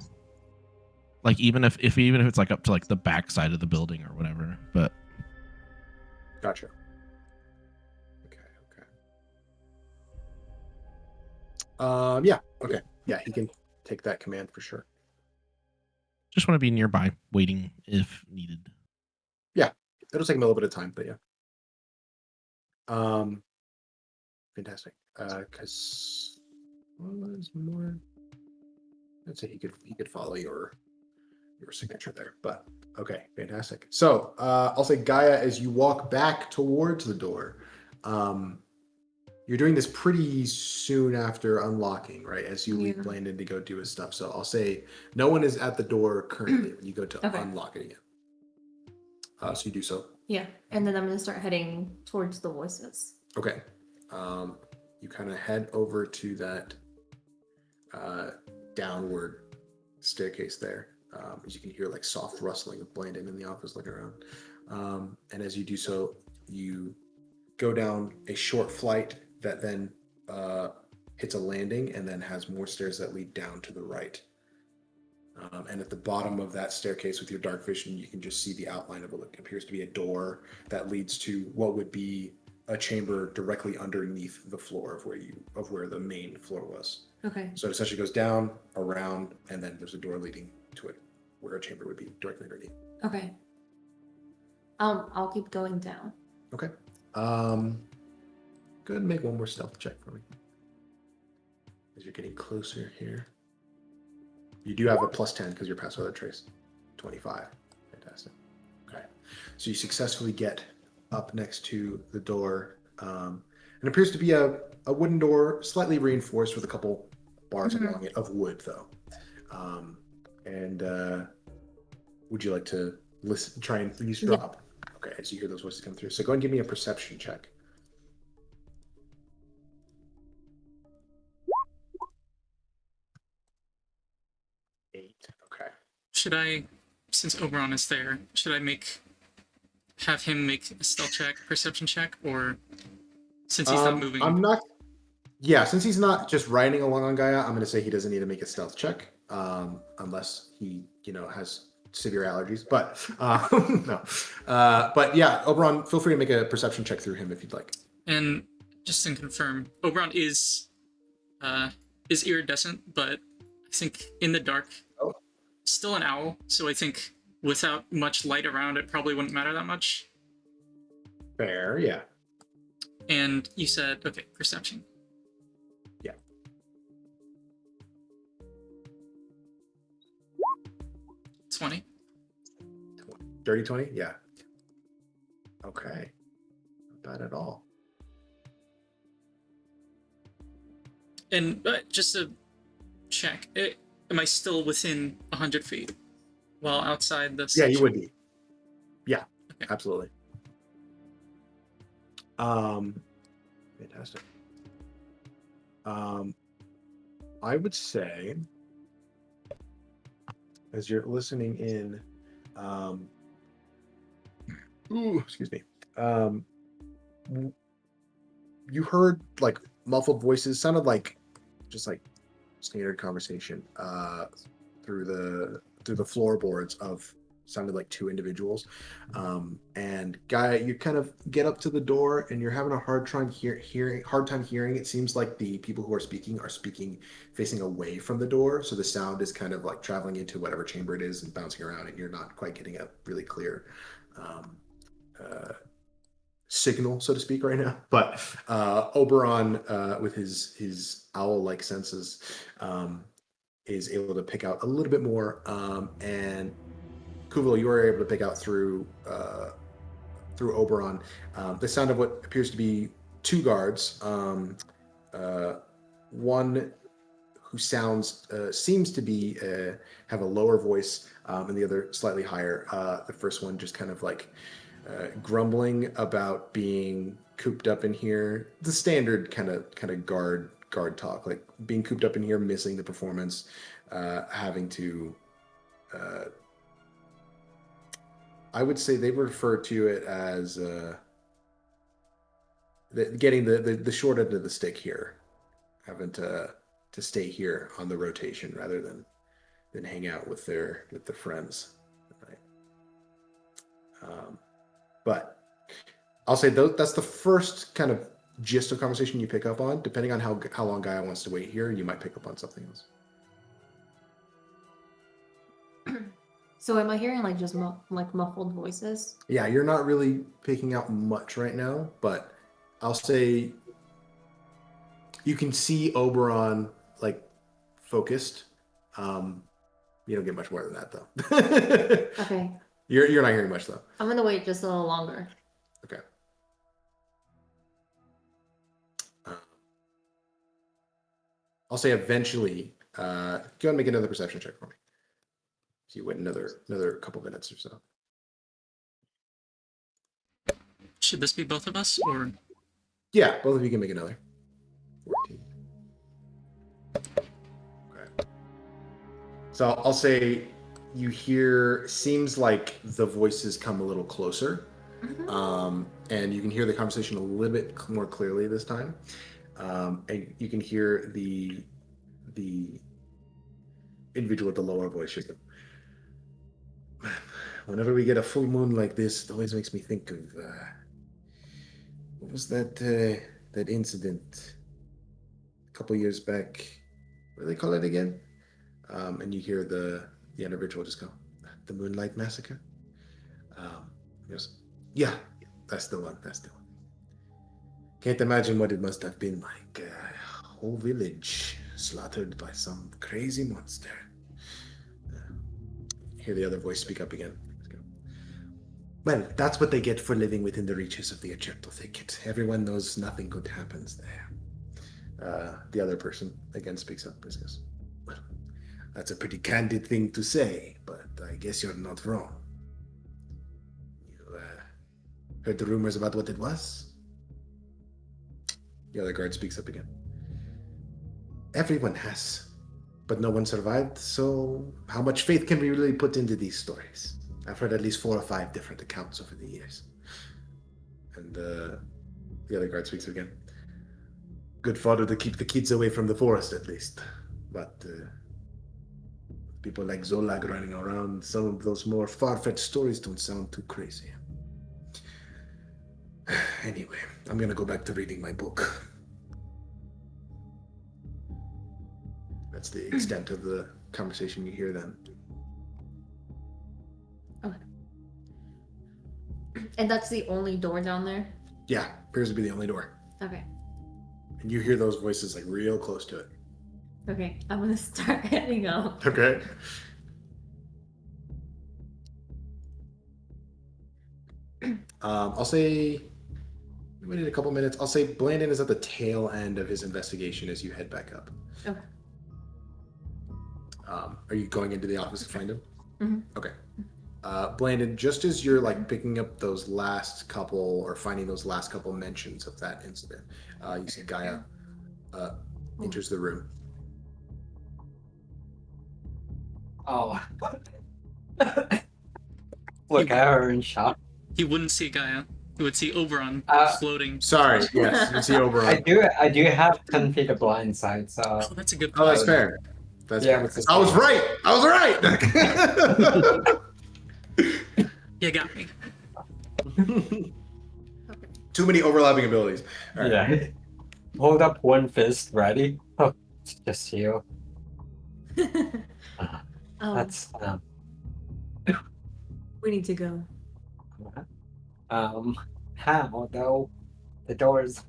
Like even if it's like up to like the back side of the building or whatever. But gotcha. Yeah. Okay. Yeah, he can take that command for sure. Just want to be nearby, waiting if needed. Yeah, it'll take him a little bit of time, but yeah. Fantastic. Because was more. I'd say he could follow your signature there, but okay, fantastic. So I'll say Gaia, as you walk back towards the door, you're you're doing this pretty soon after unlocking, right? As you leave Yeah. Blandon to go do his stuff. So I'll say no one is at the door currently when you go to Okay. unlock it again. So you do so. Yeah, and then I'm gonna start heading towards the voices. Okay. You kind of head over to that downward staircase there. As you can hear like soft rustling of Blandon in the office looking around. And as you do so, you go down a short flight that then hits a landing and then has more stairs that lead down to the right. And at the bottom of that staircase with your dark vision, you can just see the outline of what appears to be a door that leads to what would be a chamber directly underneath the floor of where the main floor was. Okay. So it essentially goes down, around, and then there's a door leading to it where a chamber would be directly underneath. Okay. I'll keep going down. Okay. Go ahead and make one more stealth check for me. As you're getting closer here. You do have a +10 because you're past weather trace. 25. Fantastic. Okay. So you successfully get up next to the door. It appears to be a wooden door, slightly reinforced with a couple bars along it, of wood though. Would you like to listen, try and eavesdrop? Yeah. Okay, as you hear those voices come through. So go ahead and give me a perception check. 8. Okay. Should I, since Oberon is there, should I have him make a stealth check, perception check, or since he's not moving? I'm not. Yeah, since he's not just riding along on Gaia, I'm going to say he doesn't need to make a stealth check, unless he, has severe allergies. But no. But yeah, Oberon, feel free to make a perception check through him if you'd like. And just to confirm, Oberon is iridescent, but I think in the dark, still an owl. So I think without much light around, it probably wouldn't matter that much. Fair, yeah. And you said, okay, perception. Yeah. $20. Dirty 20? Yeah. Okay. Not bad at all. And just to check, am I still within 100 feet while outside the station? Yeah, you would be. Yeah, okay. Absolutely. Fantastic. I would say, as you're listening in, excuse me. You heard like muffled voices, sounded like just like standard conversation through the floorboards of sounded like two individuals. And Gaia, you kind of get up to the door and you're having a hard time hearing. It seems like the people who are speaking facing away from the door, so the sound is kind of like traveling into whatever chamber it is and bouncing around, and you're not quite getting a really clear signal, so to speak, right now. But Oberon, with his owl-like senses, is able to pick out a little bit more, and Kuuvalo, you are able to pick out through Oberon the sound of what appears to be two guards. One who seems to be have a lower voice, and the other slightly higher. The first one just kind of like grumbling about being cooped up in here. The standard kind of guard talk, like being cooped up in here, missing the performance, having to. I would say they refer to it as getting the short end of the stick here, having to stay here on the rotation rather than hang out with the friends. Right? But I'll say that's the first kind of gist of conversation you pick up on. Depending on how long Gaia wants to wait here, you might pick up on something else. So am I hearing like just like muffled voices? Yeah, you're not really picking out much right now, but I'll say you can see Oberon like focused. You don't get much more than that though. Okay. You're not hearing much though. I'm gonna wait just a little longer. Okay. I'll say eventually. Go ahead and make another perception check for me. So you wait another couple minutes or so. Should this be both of us, or? Yeah, both of you can make another. 14. Okay. So I'll say you hear, seems like the voices come a little closer. And you can hear the conversation a little bit more clearly this time. And you can hear the individual with the lower voice. Whenever we get a full moon like this, it always makes me think of what was that incident a couple years back? What do they call it again? And you hear the individual just go, "The Moonlight Massacre." He goes, "Yeah, that's the one. That's the one." Can't imagine what it must have been like. A whole village slaughtered by some crazy monster. Hear the other voice speak up again. Well, that's what they get for living within the reaches of the Acerto thicket. Everyone knows nothing good happens there. The other person again speaks up. He goes, "Well, that's a pretty candid thing to say, but I guess you're not wrong. You heard the rumors about what it was?" The other guard speaks up again. "Everyone has, but no one survived, so how much faith can we really put into these stories? I've heard at least 4 or 5 different accounts over the years." And the other guard speaks again. "Good fodder to keep the kids away from the forest, at least. But people like Zolag running around, some of those more far-fetched stories don't sound too crazy. Anyway, I'm gonna go back to reading my book." That's the extent of the conversation you hear then. Okay. And that's the only door down there? Yeah, appears to be the only door. Okay. And you hear those voices like real close to it. Okay, I'm gonna start heading out. Okay. I'll say we waited a couple minutes. I'll say Blandon is at the tail end of his investigation as you head back up. Okay. Are you going into the office to find him? Mm-hmm. Okay. Blandon, just as you're like picking up those last couple or finding those last couple mentions of that incident, you see Gaia enters the room. Oh. Look at her in shock. He wouldn't see Gaia. He would see Oberon floating. Sorry, yes, you see Oberon. I do have 10 feet of blind sight, so. Oh, that's a good Oh, point. that's fair. That's Yeah, fair. I was right. I was right. You got me. Too many overlapping abilities. All right. Yeah. Hold up one fist, ready? Oh, it's just you. That's We need to go. how though? The door's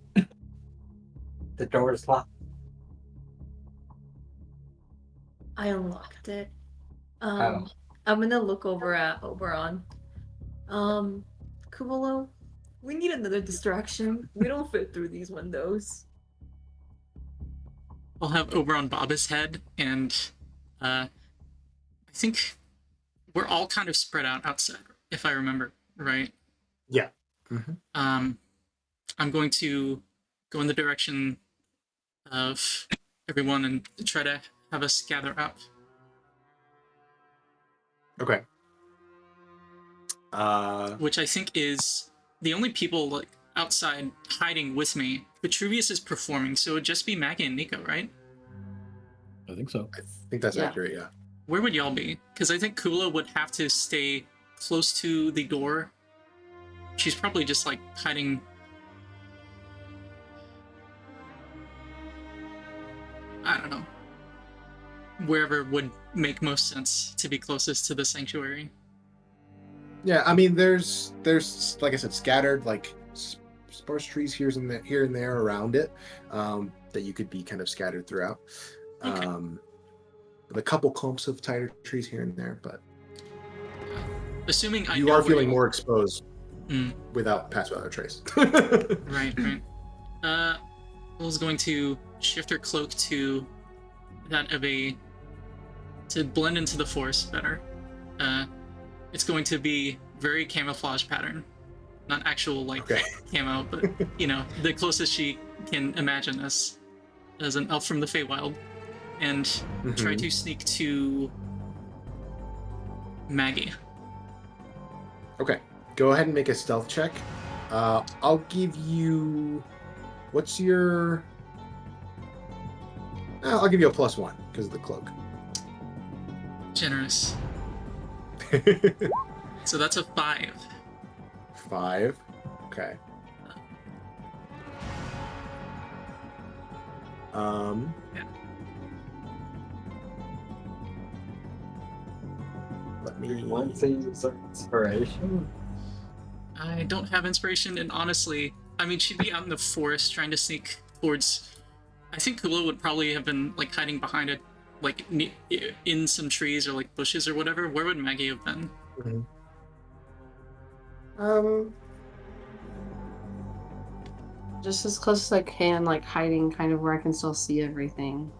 locked. I unlocked it. Oh. I'm gonna look over at Oberon. Kuuvalo, we need another distraction. We don't fit through these windows. I'll have Oberon bob his head, and I think we're all kind of spread out outside, if I remember right. Yeah. Mm-hmm. I'm going to go in the direction of everyone and try to have us gather up. Okay. Which I think is the only people like outside hiding with me. Vitruvius is performing, so it would just be Maggie and Nico, right? I think so. I think that's accurate, yeah. Where would y'all be? Because I think Kuuvalo would have to stay close to the door. She's probably just like hiding. I don't know. Wherever would make most sense to be closest to the sanctuary. Yeah, I mean, there's like I said, scattered like sparse trees here and there around it that you could be kind of scattered throughout. Okay. A couple clumps of tighter trees here and there, but assuming I you know are where feeling more exposed without a trace. Right. Lil's going to shift her cloak to that of a to blend into the forest better. It's going to be very camouflage pattern, not actual like camo, but you know, the closest she can imagine as an elf from the Feywild, and try to sneak to Maggie. Okay, go ahead and make a stealth check. I'll give you. What's your? I'll give you a +1 because of the cloak. Generous. So that's a 5. 5. Okay. Yeah. Let me. Want to use inspiration? I don't have inspiration, and honestly, I mean, she'd be out in the forest trying to sneak towards. I think Kuuvalo would probably have been like hiding behind it, like in some trees or like bushes or whatever. Where would Maggie have been? Just as close as I can, like hiding kind of where I can still see everything.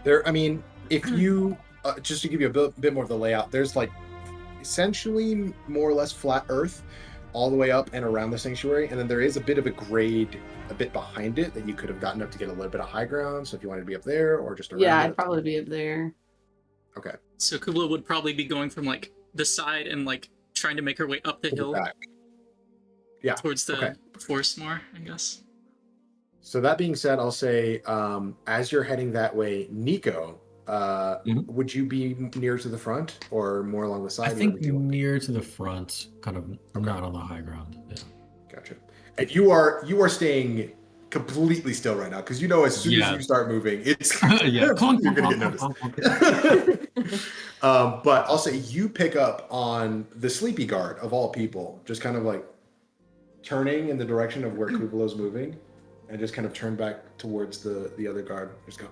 There, I mean, if you just to give you a bit more of the layout, there's like essentially more or less flat earth all the way up and around the sanctuary, and then there is a bit of a grade a bit behind it that you could have gotten up to get a little bit of high ground. So if you wanted to be up there or just around Yeah, it, I'd probably be up there. Okay. So Kuuvalo would probably be going from like the side and like trying to make her way up the hill. Back. Yeah. Towards the forest more, I guess. So that being said, I'll say as you're heading that way, Nico, would you be near to the front or more along the side? I think near to the front, kind of not on the high ground. Yeah. Gotcha. And you are staying completely still right now because you know as soon as you start moving, it's you're gonna get noticed. But I'll say you pick up on the sleepy guard of all people, just kind of like turning in the direction of where Kuuvalo's moving, and just kind of turn back towards the other guard. Just go.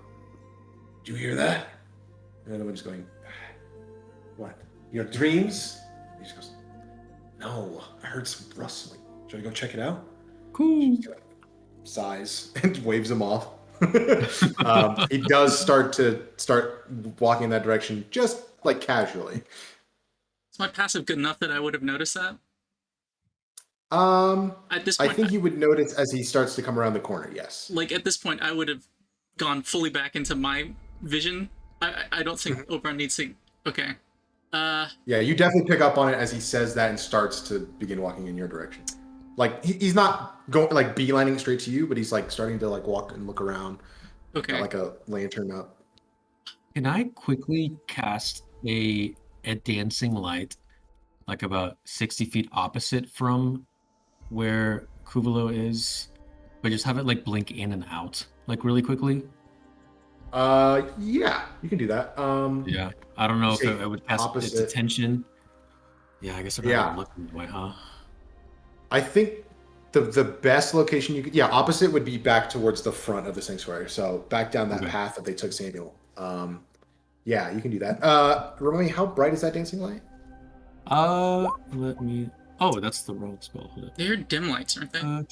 Do you hear that? And I'm just going. What? Your dreams? He just goes. No, I heard some rustling. Should I go check it out? Cool. Sighs and waves him off. He does start walking in that direction, just like casually. Is my passive good enough that I would have noticed that? At this I point, think you would notice as he starts to come around the corner. Yes. Like at this point, I would have gone fully back into my vision. I don't think Oberon needs to. Okay. Yeah, you definitely pick up on it as he says that and starts to begin walking in your direction. Like he's not going like beelining straight to you, but he's like starting to like walk and look around. Okay. Got, like a lantern up. Can I quickly cast a dancing light, like about 60 feet opposite from where Kuuvalo is, but just have it like blink in and out, like really quickly? Yeah, you can do that. Yeah, I don't know if it would cast its opposite. attention. Yeah, I guess I'm not looking that way, huh? I think the best location you could, opposite would be back towards the front of the sanctuary. So back down that path that they took Samuel. Yeah, you can do that. Remind me, how bright is that dancing light? Let me. Oh, that's the wrong spell. They're dim lights, aren't they?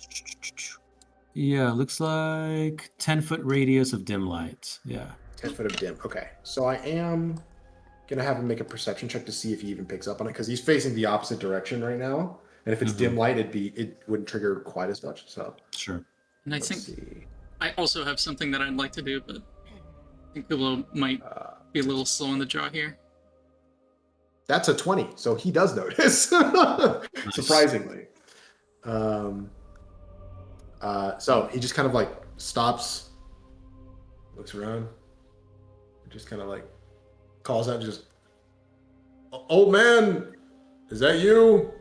Yeah, looks like 10-foot radius of dim light. Yeah. 10 foot of dim. Okay, so I am gonna have him make a perception check to see if he even picks up on it because he's facing the opposite direction right now. And if it's dim light, it wouldn't trigger quite as much. So sure. And I think I also have something that I'd like to do, but I think Kuuvalo might be a little slow on the draw here. That's a 20, so he does notice. Surprisingly. So he just kind of like stops, looks around, just kind of like calls out, just, "Old man, is that you?"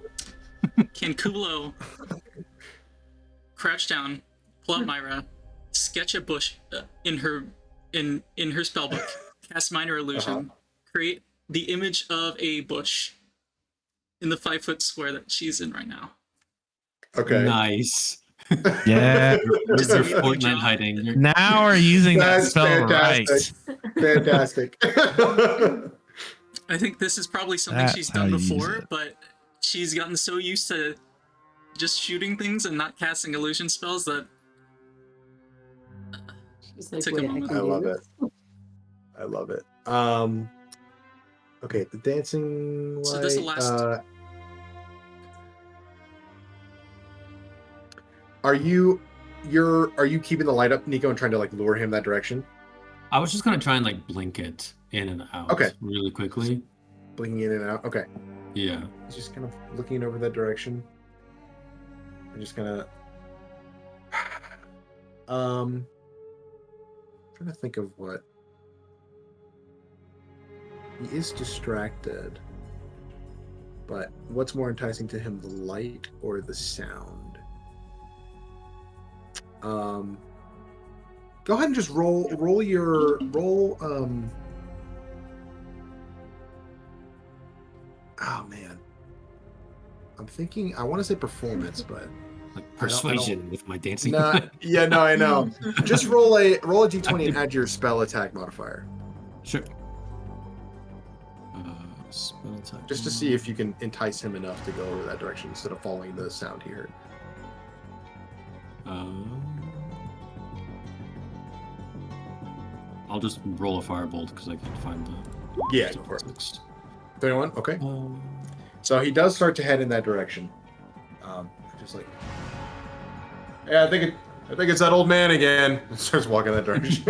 Can Kuuvalo crouch down, pull out Myra, sketch a bush in her spellbook, cast minor illusion, create the image of a bush in the 5-foot square that she's in right now? Okay. Nice. Yeah. They're Fortnite hiding. Now we're using that That's spell fantastic. right. Fantastic. I think this is probably something That's she's how done you use before, it. but she's gotten so used to just shooting things and not casting illusion spells that Just like, Took a wait, I moment. can I do love this? I love it. Okay, the dancing light. So this will last. Are you keeping the light up, Nico, and trying to like lure him that direction? I was just gonna try and like blink it in and out Okay. really quickly. Blinking in and out. Okay. Yeah. He's just kind of looking over that direction. I'm just gonna trying to think of what. He is distracted. But what's more enticing to him, the light or the sound? Go ahead and just roll. Oh man, I'm thinking. I want to say performance, but Like persuasion with my dancing. yeah, no, I know. Just roll a d20 and add your spell attack modifier, Sure. Spell attack. just to see if you can entice him enough to go over that direction instead of following the sound he heard. I'll just roll a firebolt because I can't find the. Yeah, go for it. 31. Okay. Um, So he does start to head in that direction. Just like, yeah, I think it's that old man again. Starts walking that direction.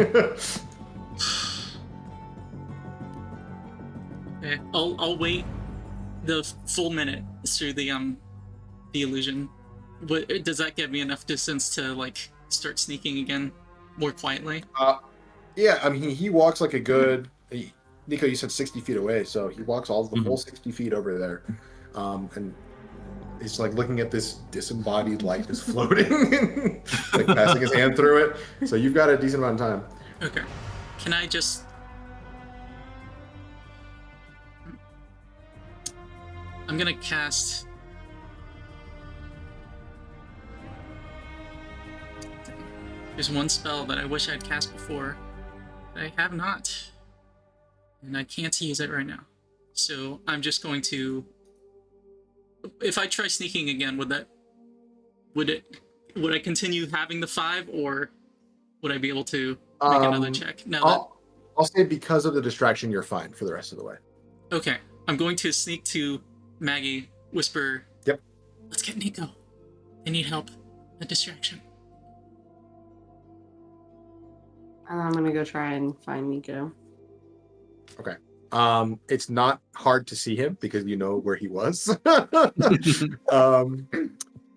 Okay, I'll wait the full minute through the illusion. But does that give me enough distance to like start sneaking again more quietly? Yeah, I mean, he walks like a good. Nico, you said 60 feet away, so he walks all the full 60 feet over there, and he's like looking at this disembodied light just floating, like passing his hand through it. So you've got a decent amount of time. Okay. Can I just... I'm gonna cast... There's one spell that I wish I'd cast before that I have not. And I can't use it right now. So I'm just going to... If I try sneaking again, would I continue having the 5, or would I be able to make another check? Now I'll say because of the distraction, you're fine for the rest of the way. Okay. I'm going to sneak to Maggie, whisper, Yep. Let's get Nico. They need help. A distraction. And I'm gonna go try and find Nico. Okay. It's not hard to see him because you know where he was.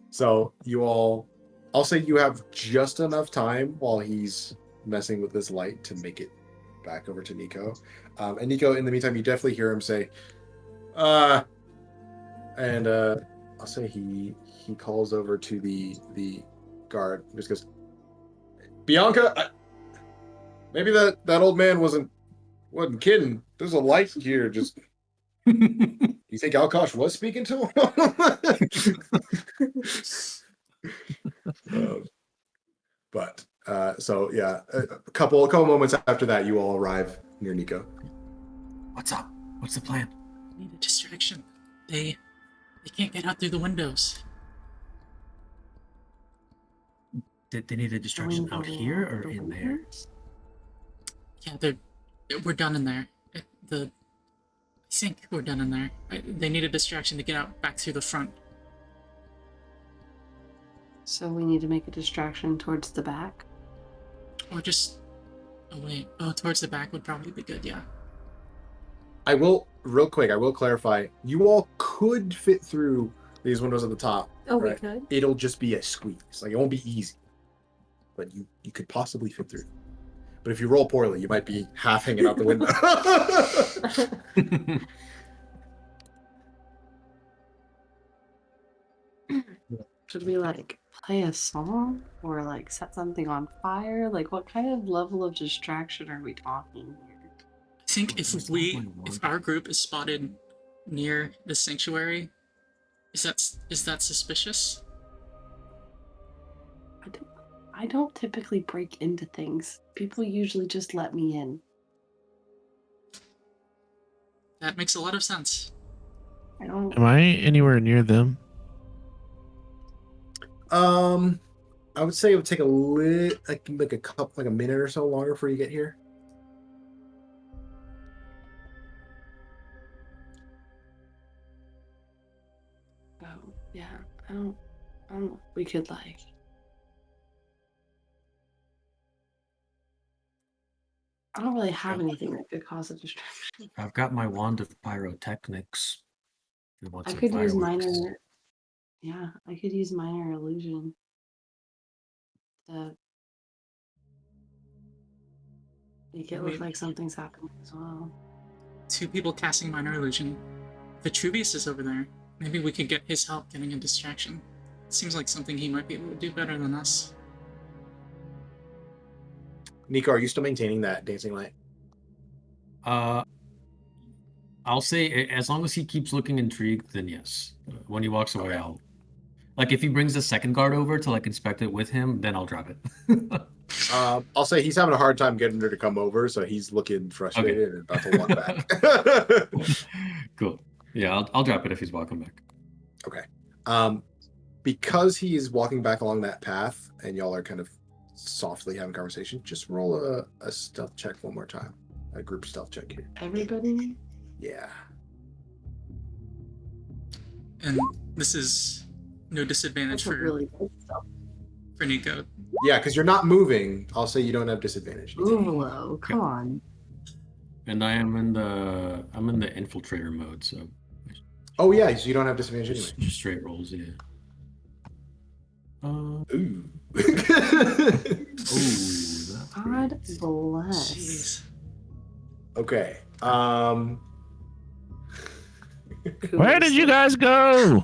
So you all, I'll say you have just enough time while he's messing with this light to make it back over to Nico. And Nico, in the meantime, you definitely hear him say, I'll say he calls over to the guard. Just goes, Bianca, maybe that old man wasn't kidding. There's a light here. Just, you think Alkosh was speaking to him? So yeah, a couple moments after that, you all arrive near Nico. What's up? What's the plan? Need a distraction. They can't get out through the windows. Did they need a distraction out here or in there? Yeah, we're done in there. I think we're done in there. They need a distraction to get out back through the front. So we need to make a distraction towards the back. Or just... Oh, wait. Oh, towards the back would probably be good, yeah. I will clarify. You all could fit through these windows at the top. Oh, right? we could? It'll just be a squeeze. Like, it won't be easy. But you could possibly fit through. But if you roll poorly, you might be half hanging out the window. Should we like play a song or like set something on fire? Like, what kind of level of distraction are we talking here? I think if our group is spotted near the sanctuary, is that suspicious? I don't typically break into things. People usually just let me in. That makes a lot of sense. I don't. Am I anywhere near them? I would say it would take a like a minute or so longer for you to get here. Oh, yeah. I don't know. We could like. I don't really have anything that could cause a distraction. I've got my wand of pyrotechnics. If you want I some could use fireworks. minor. Yeah, I could use minor illusion to make it look like something's happening as well. 2 people casting minor illusion. Vitruvius is over there. Maybe we could get his help getting a distraction. Seems like something he might be able to do better than us. Nico, are you still maintaining that dancing light? I'll say as long as he keeps looking intrigued, then yes. When he walks away, Okay. I'll like if he brings the second guard over to like inspect it with him, then I'll drop it. I'll say he's having a hard time getting her to come over, so he's looking frustrated and about to walk back. Cool. Yeah, I'll drop it if he's walking back. Okay. Because he is walking back along that path and y'all are kind of softly having conversation, just roll a stealth check one more time. A group stealth check here. Everybody? Yeah. And this is no disadvantage That's for, really good stuff. for Nico. Yeah, because you're not moving. I'll say you don't have disadvantage. Kuuvalo, come on. And I'm in the infiltrator mode, so Oh yeah, so you don't have disadvantage anyway. just straight rolls, yeah. Ooh. Ooh, that's God great. bless. Jeez. Okay. Where did you guys go?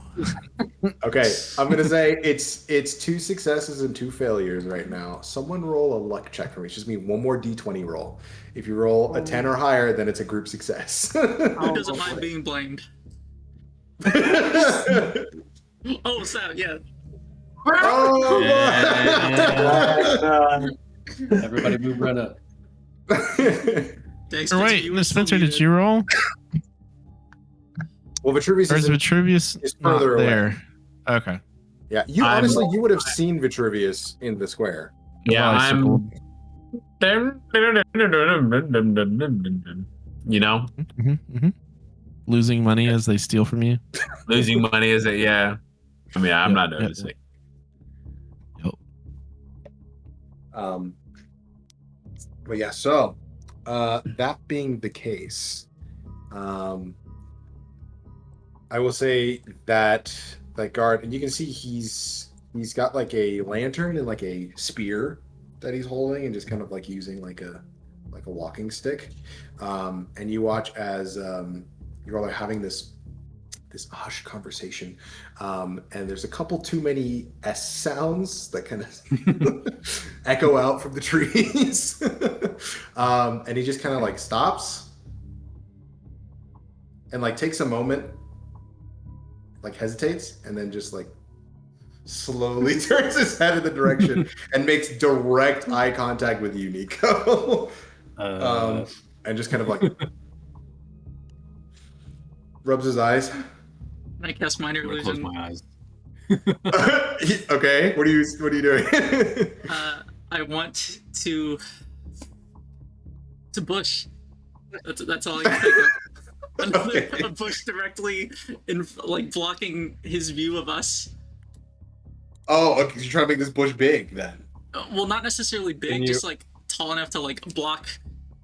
Okay, I'm gonna say it's 2 successes and 2 failures right now. Someone roll a luck check for me. It's just me one more d20 roll. If you roll a 10 or higher, then it's a group success. Who doesn't mind being blamed? Oh, so yeah. Oh, Everybody move right up. Thanks, Or wait, Miss Spencer, did you roll? Well, Vitruvius Or is Vitruvius is not further away. there? Okay. Yeah, you honestly you would have seen Vitruvius in the square. Yeah, Probably I'm. You know, Losing money as they steal from you. losing money is it? Yeah. I mean, I'm not noticing. But yeah, so that being the case, I will say that guard, and you can see he's got like a lantern and like a spear that he's holding, and just kind of like using like a walking stick. And you watch as you're all having this hushed conversation, and there's a couple too many S sounds that kind of echo out from the trees. And he just kind of like stops and like takes a moment, like hesitates, and then just like slowly turns his head in the direction and makes direct eye contact with you, Nico. And just kind of like rubs his eyes. I cast minor I'm gonna close illusion. my eyes. Okay, what are you doing? I want to bush. That's all I can think of. Another Okay. a bush directly in like blocking his view of us. Oh, okay, you're trying to make this bush big then. Well, not necessarily big, Can you- just like tall enough to like block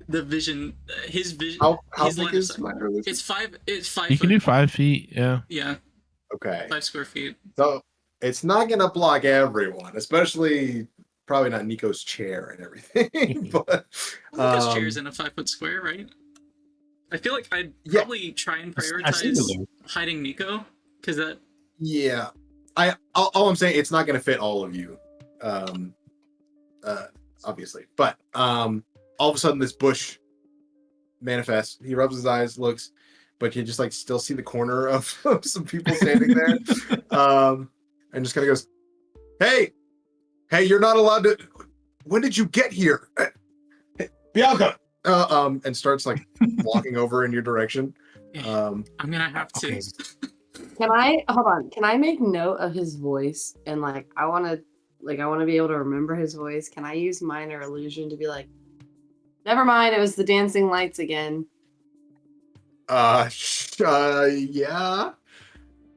the vision. His vision. How his big line of is sight. minor illusion? It's 5. It's 5 You foot. can do 5 feet. Yeah. Yeah, Okay. 5 square feet. So it's not gonna block everyone, especially probably not Nico's chair and everything. But Because chair's in a 5 foot square, right? I feel like I'd Yeah. probably try and I see prioritize the hiding Nico, because that. yeah, all I'm saying, it's not gonna fit all of you, obviously. But all of a sudden, this bush manifests. He rubs his eyes, looks, but you just like still see the corner of some people standing there, and just kind of goes, "Hey, you're not allowed to. When did you get here, hey, Bianca?" And starts like walking over in your direction. I'm gonna have to. Okay. Can I hold on? Can I make note of his voice and like I want to like I want to be able to remember his voice. Can I use minor illusion to be like, never mind, it was the dancing lights again? Yeah.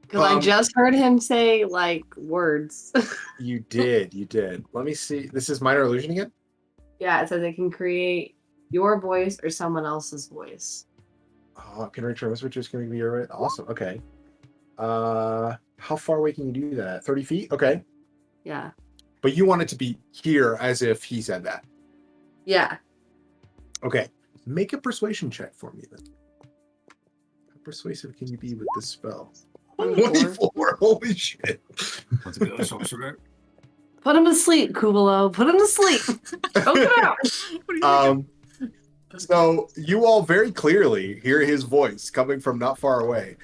Because I just heard him say like words. You did. Let me see. This is minor illusion again? Yeah, it says it can create your voice or someone else's voice. Oh, can reach which is going to be your awesome. Okay. How far away can you do that? 30 feet? Okay. Yeah. But you want it to be here as if he said that. Yeah. Okay. Make a persuasion check for me then. How persuasive can you be with this spell? 24. Holy shit. Let's go, sorcerer. Put him to sleep, Kuuvalo. Put him to sleep. Choke him out. What are you thinking? So you all very clearly hear his voice coming from not far away,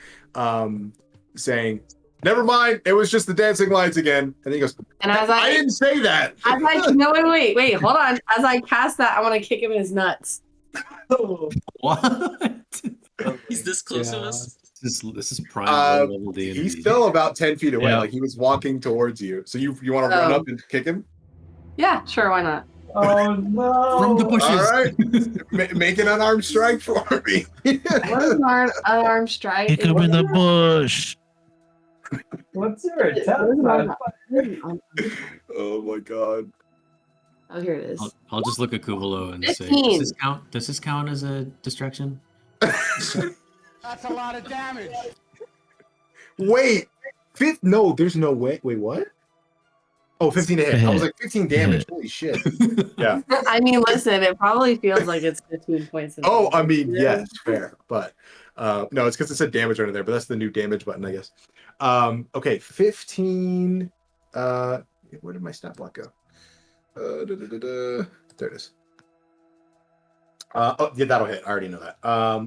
saying, "Never mind, it was just the dancing lights again." And then he goes, And as I didn't say that. As I no wait, hold on. As I cast that, I want to kick him in his nuts. What? He's this close to us. This is prime level D&D. He's still about 10 feet away. Yeah. Like he was walking towards you. So you want to run up and kick him? Yeah, sure, why not? Oh no! From the bushes. All right. Make an unarmed strike for me. What is an unarmed strike? Kick him in the bush. What's your attack? Oh my god. Oh, here it is. I'll just look at Kuuvalo and say, 15. does this count as a distraction? That's a lot of damage. Wait. No, there's no way. Wait, what? Oh, 15 to hit. I was like 15 damage. Holy shit. Yeah. I mean, listen, it probably feels like it's 15 points. Oh, I mean, yes, fair. But no, it's because it said damage under there, but that's the new damage button, I guess. Okay, 15. Where did my stat block go? There it is. Oh, yeah, that'll hit. I already know that.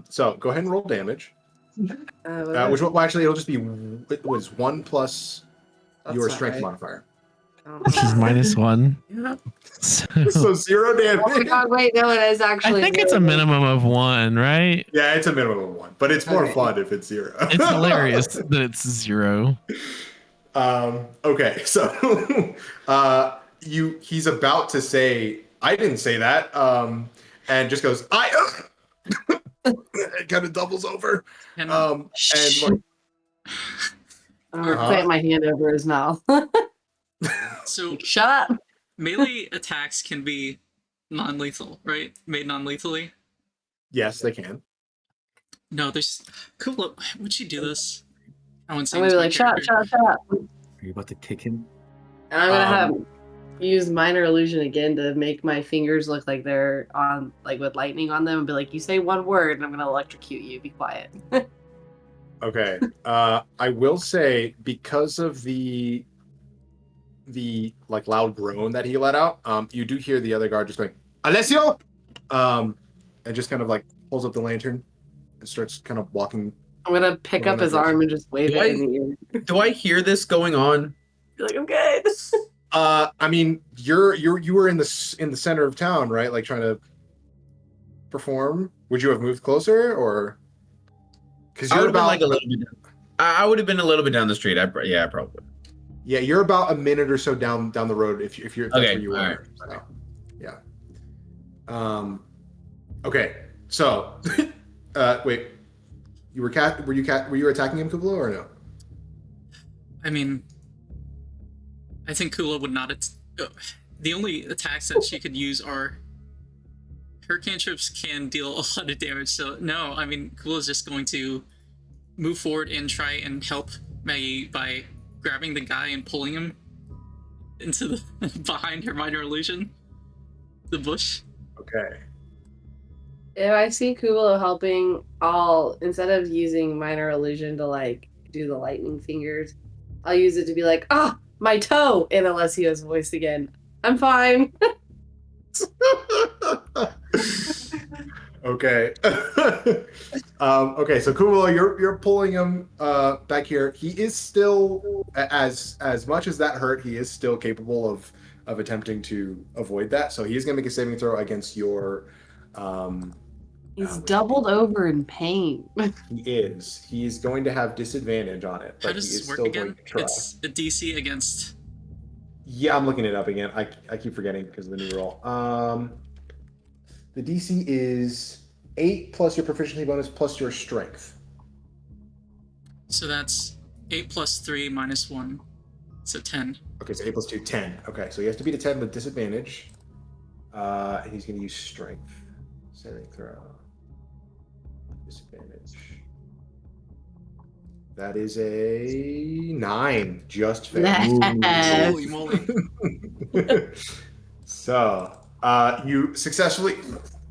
So go ahead and roll damage. Which well, actually it'll just be it was 1 plus your strength modifier. Which is -1. Yeah. So 0 damage. Oh my god, wait, no, it is actually. I think it's a minimum of 1, right? Yeah, it's a minimum of 1, but it's more Okay. fun if it's 0. It's hilarious that it's 0. Okay, so he's about to say, I didn't say that, and just goes, it kind of doubles over. And I'm gonna plant my hand over his mouth. so Shut up. melee attacks can be non-lethal, right? Made non-lethally. Yes, they can. No, there's cool. Would you do this? I wouldn't say I'm gonna be like, shut up, shut up, shut up. Are you about to kick him? And I'm gonna have use minor illusion again to make my fingers look like they're on, like with lightning on them, and be like, you say one word, and I'm gonna electrocute you. Be quiet. Okay. I will say, because of the like loud groan that he let out, you do hear the other guard just going, Alessio! And just kind of like pulls up the lantern and starts kind of walking. I'm gonna pick up his arm and just wave it in the ear. Do I hear this going on? Be like, I'm good. I mean, you were in the center of town, right? Like trying to perform. Would you have moved closer, or because you're about like a little bit? I would have been a little bit down the street. Yeah, probably. Yeah, you're about a minute or so down the road if you're that's okay. where you were. Right. So, yeah. Okay. So, wait. Were you attacking him, Kuuvalo, or no? I mean, I think Kula would not. The only attacks that she could use are her cantrips can deal a lot of damage. So no, I mean Kula's just going to move forward and try and help Maggie by grabbing the guy and pulling him into the behind her minor illusion, the bush. Okay. If I see Kuuvalo helping, I'll, instead of using minor illusion to like do the lightning fingers, I'll use it to be like, my toe in Alessio's voice again. I'm fine. Okay. Okay, so Kuuvalo, you're pulling him back here. He is still, as much as that hurt, he is still capable of attempting to avoid that. So he is going to make a saving throw against your. He's doubled over in pain. He is. He's going to have disadvantage on it. How does this work again? It's a DC against Yeah, I'm looking it up again. I keep forgetting because of the new roll. The DC is 8 plus your proficiency bonus plus your strength. So that's 8 plus 3 minus 1. So 10. Okay, so 8 plus 2, 10. Okay, so he has to beat a 10 with disadvantage. And he's going to use strength. Saving throw. Disadvantage. That is a 9. Just fair. Yes. Holy moly. So, you successfully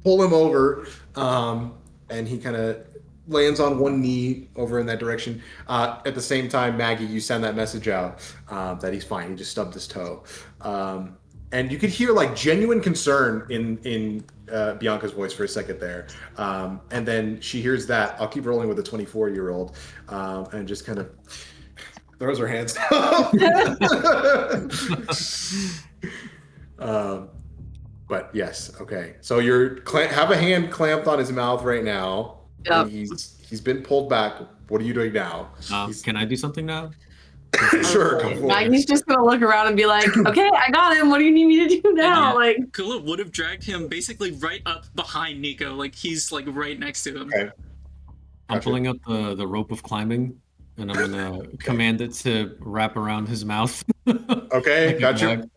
pull him over, and he kind of lands on one knee over in that direction. At the same time, Maggie, you send that message out that he's fine. He just stubbed his toe. And you could hear like genuine concern in Bianca's voice for a second there. And then she hears that. I'll keep rolling with a 24-year-old and just kind of throws her hands down. But yes, okay. So you're have a hand clamped on his mouth right now. Yep. He's been pulled back. What are you doing now? Can I do something now? Sure, go for it. Maggie's just gonna look around and be like, "Okay, I got him. What do you need me to do now?" Like, Kula would have dragged him basically right up behind Nico. Like, he's like right next to him. Okay. I'm Gotcha. pulling out the rope of climbing, and I'm gonna command it to wrap around his mouth. Okay, Like a gotcha. bag.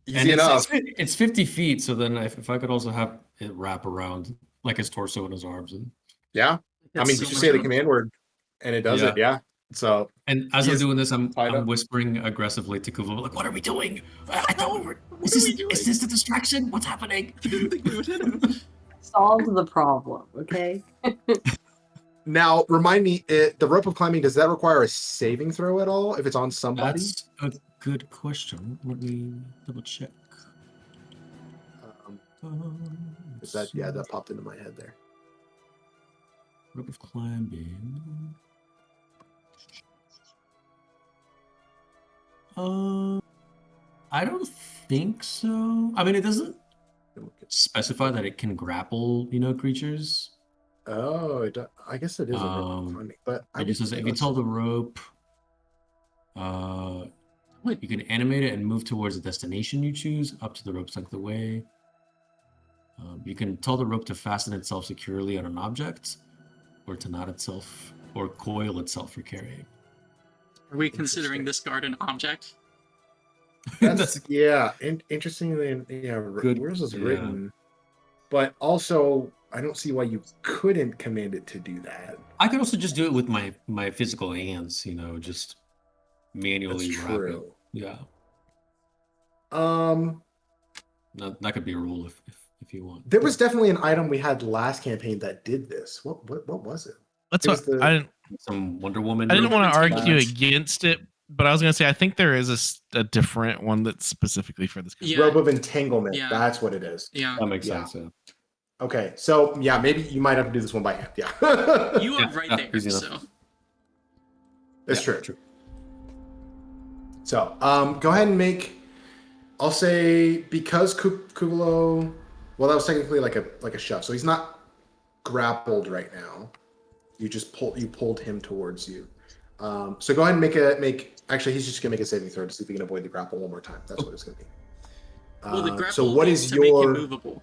Easy And enough. it's 50 feet, so then if I could also have it wrap around like his torso and his arms, and Yeah. That's you so just much say the fun. command word, and it does Yeah. it. Yeah. So as He I'm is doing this, I'm tied up. whispering aggressively to Kuuvalo, like, "What are we doing? I thought we were. What are we doing? Is this the distraction? What's happening?" I didn't think we would hit him. solve the problem, okay? now, remind me, the rope of climbing, does that require a saving throw at all if it's on somebody? That's a good question. Let me double check. Is that that popped into my head there. Rope of climbing. I don't think so. I mean, it doesn't specify that it can grapple, creatures. Oh, I guess it is a rope of climbing, but It just says if you tell the rope, you can animate it and move towards the destination you choose, up to the rope's length away. You can tell the rope to fasten itself securely on an object, or to knot itself, or coil itself for carrying. Are we considering this guard an object? That's interestingly, Good, where's this yeah. written? But also, I don't see why you couldn't command it to do that. I could also just do it with my physical hands, just manually That's wrap it. true. Yeah, Um, that could be a rule if you want. there was definitely an item we had last campaign that did this. What was it? That's It was what the- I didn't. Some Wonder Woman. I didn't rope want to and argue slash. against it, but I was gonna say I think there is a different one that's specifically for this. Yeah. Rope of entanglement. Yeah. That's what it is. Yeah. That makes Yeah. sense. Yeah. Okay, so maybe you might have to do this one by hand. Yeah, You are Yeah, right yeah, there, easy so. enough. it's Yeah, true. So, go ahead and make. I'll say because Kuuvalo. Well, that was technically like a shove, so he's not grappled right now. You just pulled him towards you. So go ahead and make. Actually, he's just gonna make a saving throw to see if he can avoid the grapple one more time. That's what it's gonna be. Well, the grapple so what needs is to make him your movable.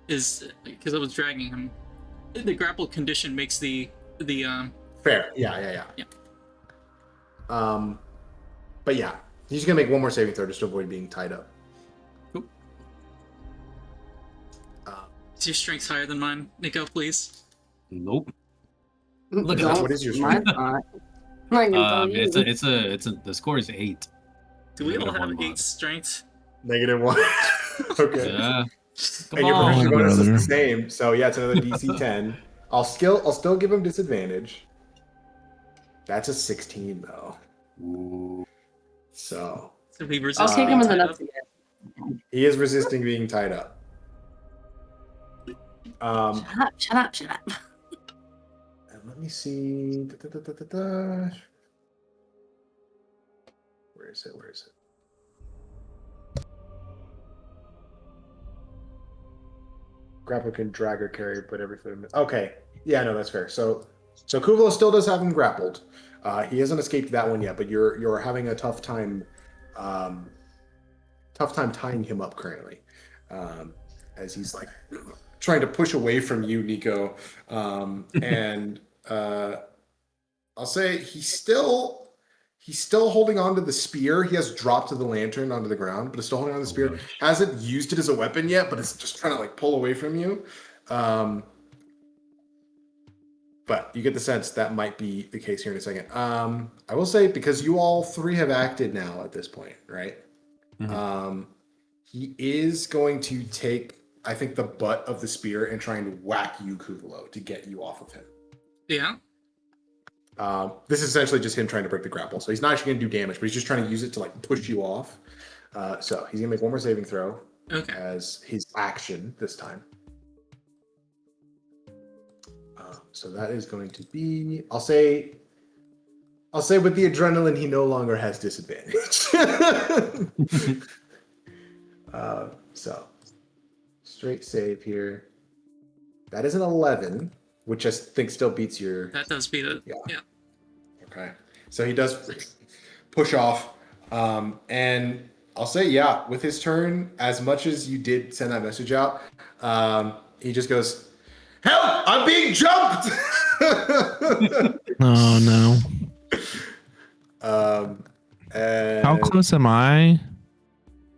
Is because I was dragging him. The grapple condition makes the fair? Yeah. Yeah. But yeah, he's gonna make one more saving throw just to avoid being tied up. Cool. is your strength higher than mine, Nico, please? Nope. Look at Don't- that. What is your mine's strength? not. I can tell you. It's a the score is 8. Do we all Negative have one 8 mod. strength? -1. Okay. Yeah. Come And your on. proficiency bonus is brother. the same, so yeah, it's another DC 10. I'll still give him disadvantage. That's a 16 though. Ooh. So So he I'll resists kick him in the being tied nuts up. again. he is resisting being tied up. Shut up. And let me see. Where is it? Grapple can drag or carry, but every foot. Okay, yeah, no, that's fair. So Kuuvalo still does have him grappled. He hasn't escaped that one yet, but you're having a tough time tough time tying him up currently, as he's like trying to push away from you, Nico. And I'll say he's still holding on to the spear. He has dropped the lantern onto the ground, but is still holding on to the spear. gosh. Hasn't used it as a weapon yet, but it's just trying to like pull away from you. But you get the sense that might be the case here in a second. I will say, because you all three have acted now at this point, right? He is going to take, I think, the butt of the spear and try and whack you, Kuuvalo, to get you off of him. Yeah. This is essentially just him trying to break the grapple. So he's not actually going to do damage, but he's just trying to use it to like push you off. So he's going to make one more saving throw as his action this time. So that is going to be, I'll say with the adrenaline, he no longer has disadvantage. So straight save here. That is an 11, which I think still beats your. That does beat it. Yeah. Okay. So he does push off. And I'll say, yeah, with his turn, as much as you did send that message out, he just goes, "Help! I'm being jumped!" Oh no. And How close am I?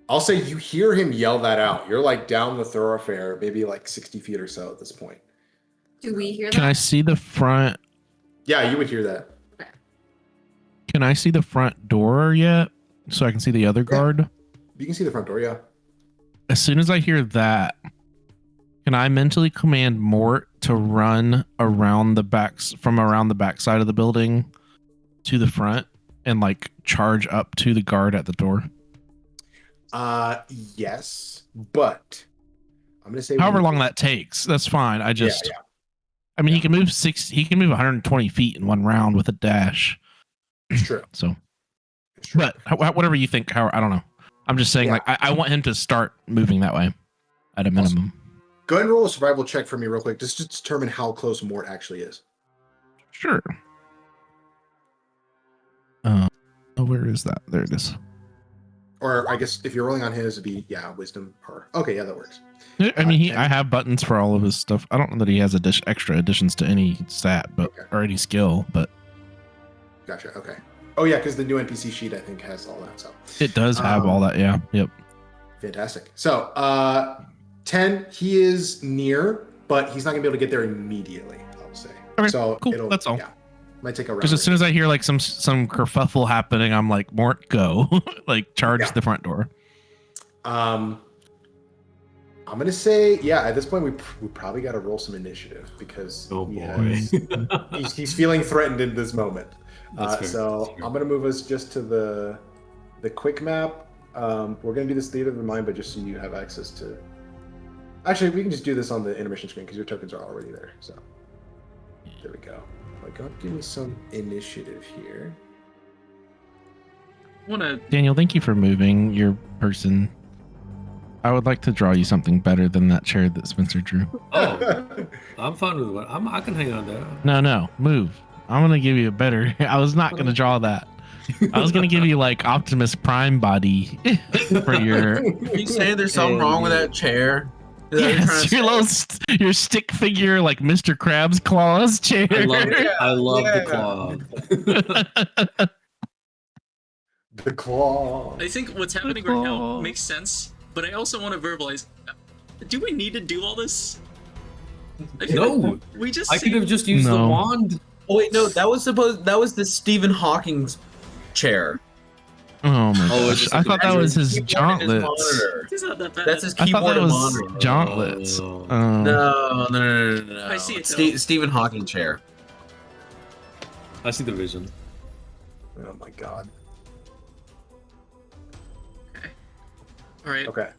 I'll say you hear him yell that out. You're like down the thoroughfare, maybe like 60 feet or so at this point. Do we hear Can that? I see the front? Yeah, you would hear that. Can I see the front door yet? So I can see the other guard? You can see the front door, yeah. As soon as I hear that, can I mentally command Mort to run around the around the back side of the building to the front and like charge up to the guard at the door? Yes, but I'm gonna say however long that takes, that's fine. I just, I mean, he can move 120 feet in one round with a dash. It's true. So, but whatever you think, I don't know. I'm just saying, like, I want him to start moving that way at a minimum. Go ahead and roll a survival check for me real quick, just to determine how close Mort actually is. Sure. Where is that? There it is. Or I guess if you're rolling on his, it'd be wisdom or okay, yeah, that works. Yeah, I mean, I have buttons for all of his stuff. I don't know that he has extra additions to any stat, but or any skill, but Gotcha. Okay. Oh yeah, because the new NPC sheet I think has all that. So it does have all that. Yeah. Yep. Fantastic. So 10, he is near, but he's not gonna be able to get there immediately. I'll say. Okay, so cool. That's all. Yeah, might take a round. Because as soon as I hear like some kerfuffle happening, I'm like, Mort, go, like charge the front door. I'm gonna say, at this point we probably got to roll some initiative because he's feeling threatened in this moment. So I'm gonna move us just to the quick map. We're gonna do this theater of the mind, but just so you have access to. Actually, we can just do this on the intermission screen because your tokens are already there. So there we go. Give me some initiative here. Daniel, thank you for moving your person. I would like to draw you something better than that chair that Spencer drew. Oh, I'm fine with what I can hang on there. No, move. I'm gonna give you a better. I was not gonna draw that. I was gonna give you like Optimus Prime body for your. Are you saying there's something wrong with that chair? Yes, your stick figure, like Mr. Krabs' claws chair. I love the claw. The claw. I think what's happening right now makes sense, but I also want to verbalize. Do we need to do all this? No, we just. I could have just used the wand. Oh wait, no, that was the Stephen Hawking's chair. Oh my gosh! I thought that was his gauntlets. It's not that bad. That's his I thought keyboard that and was monitor. gauntlets. No. I see it. Stephen Hawking chair. I see the vision. Oh my god. Okay. All right. Okay.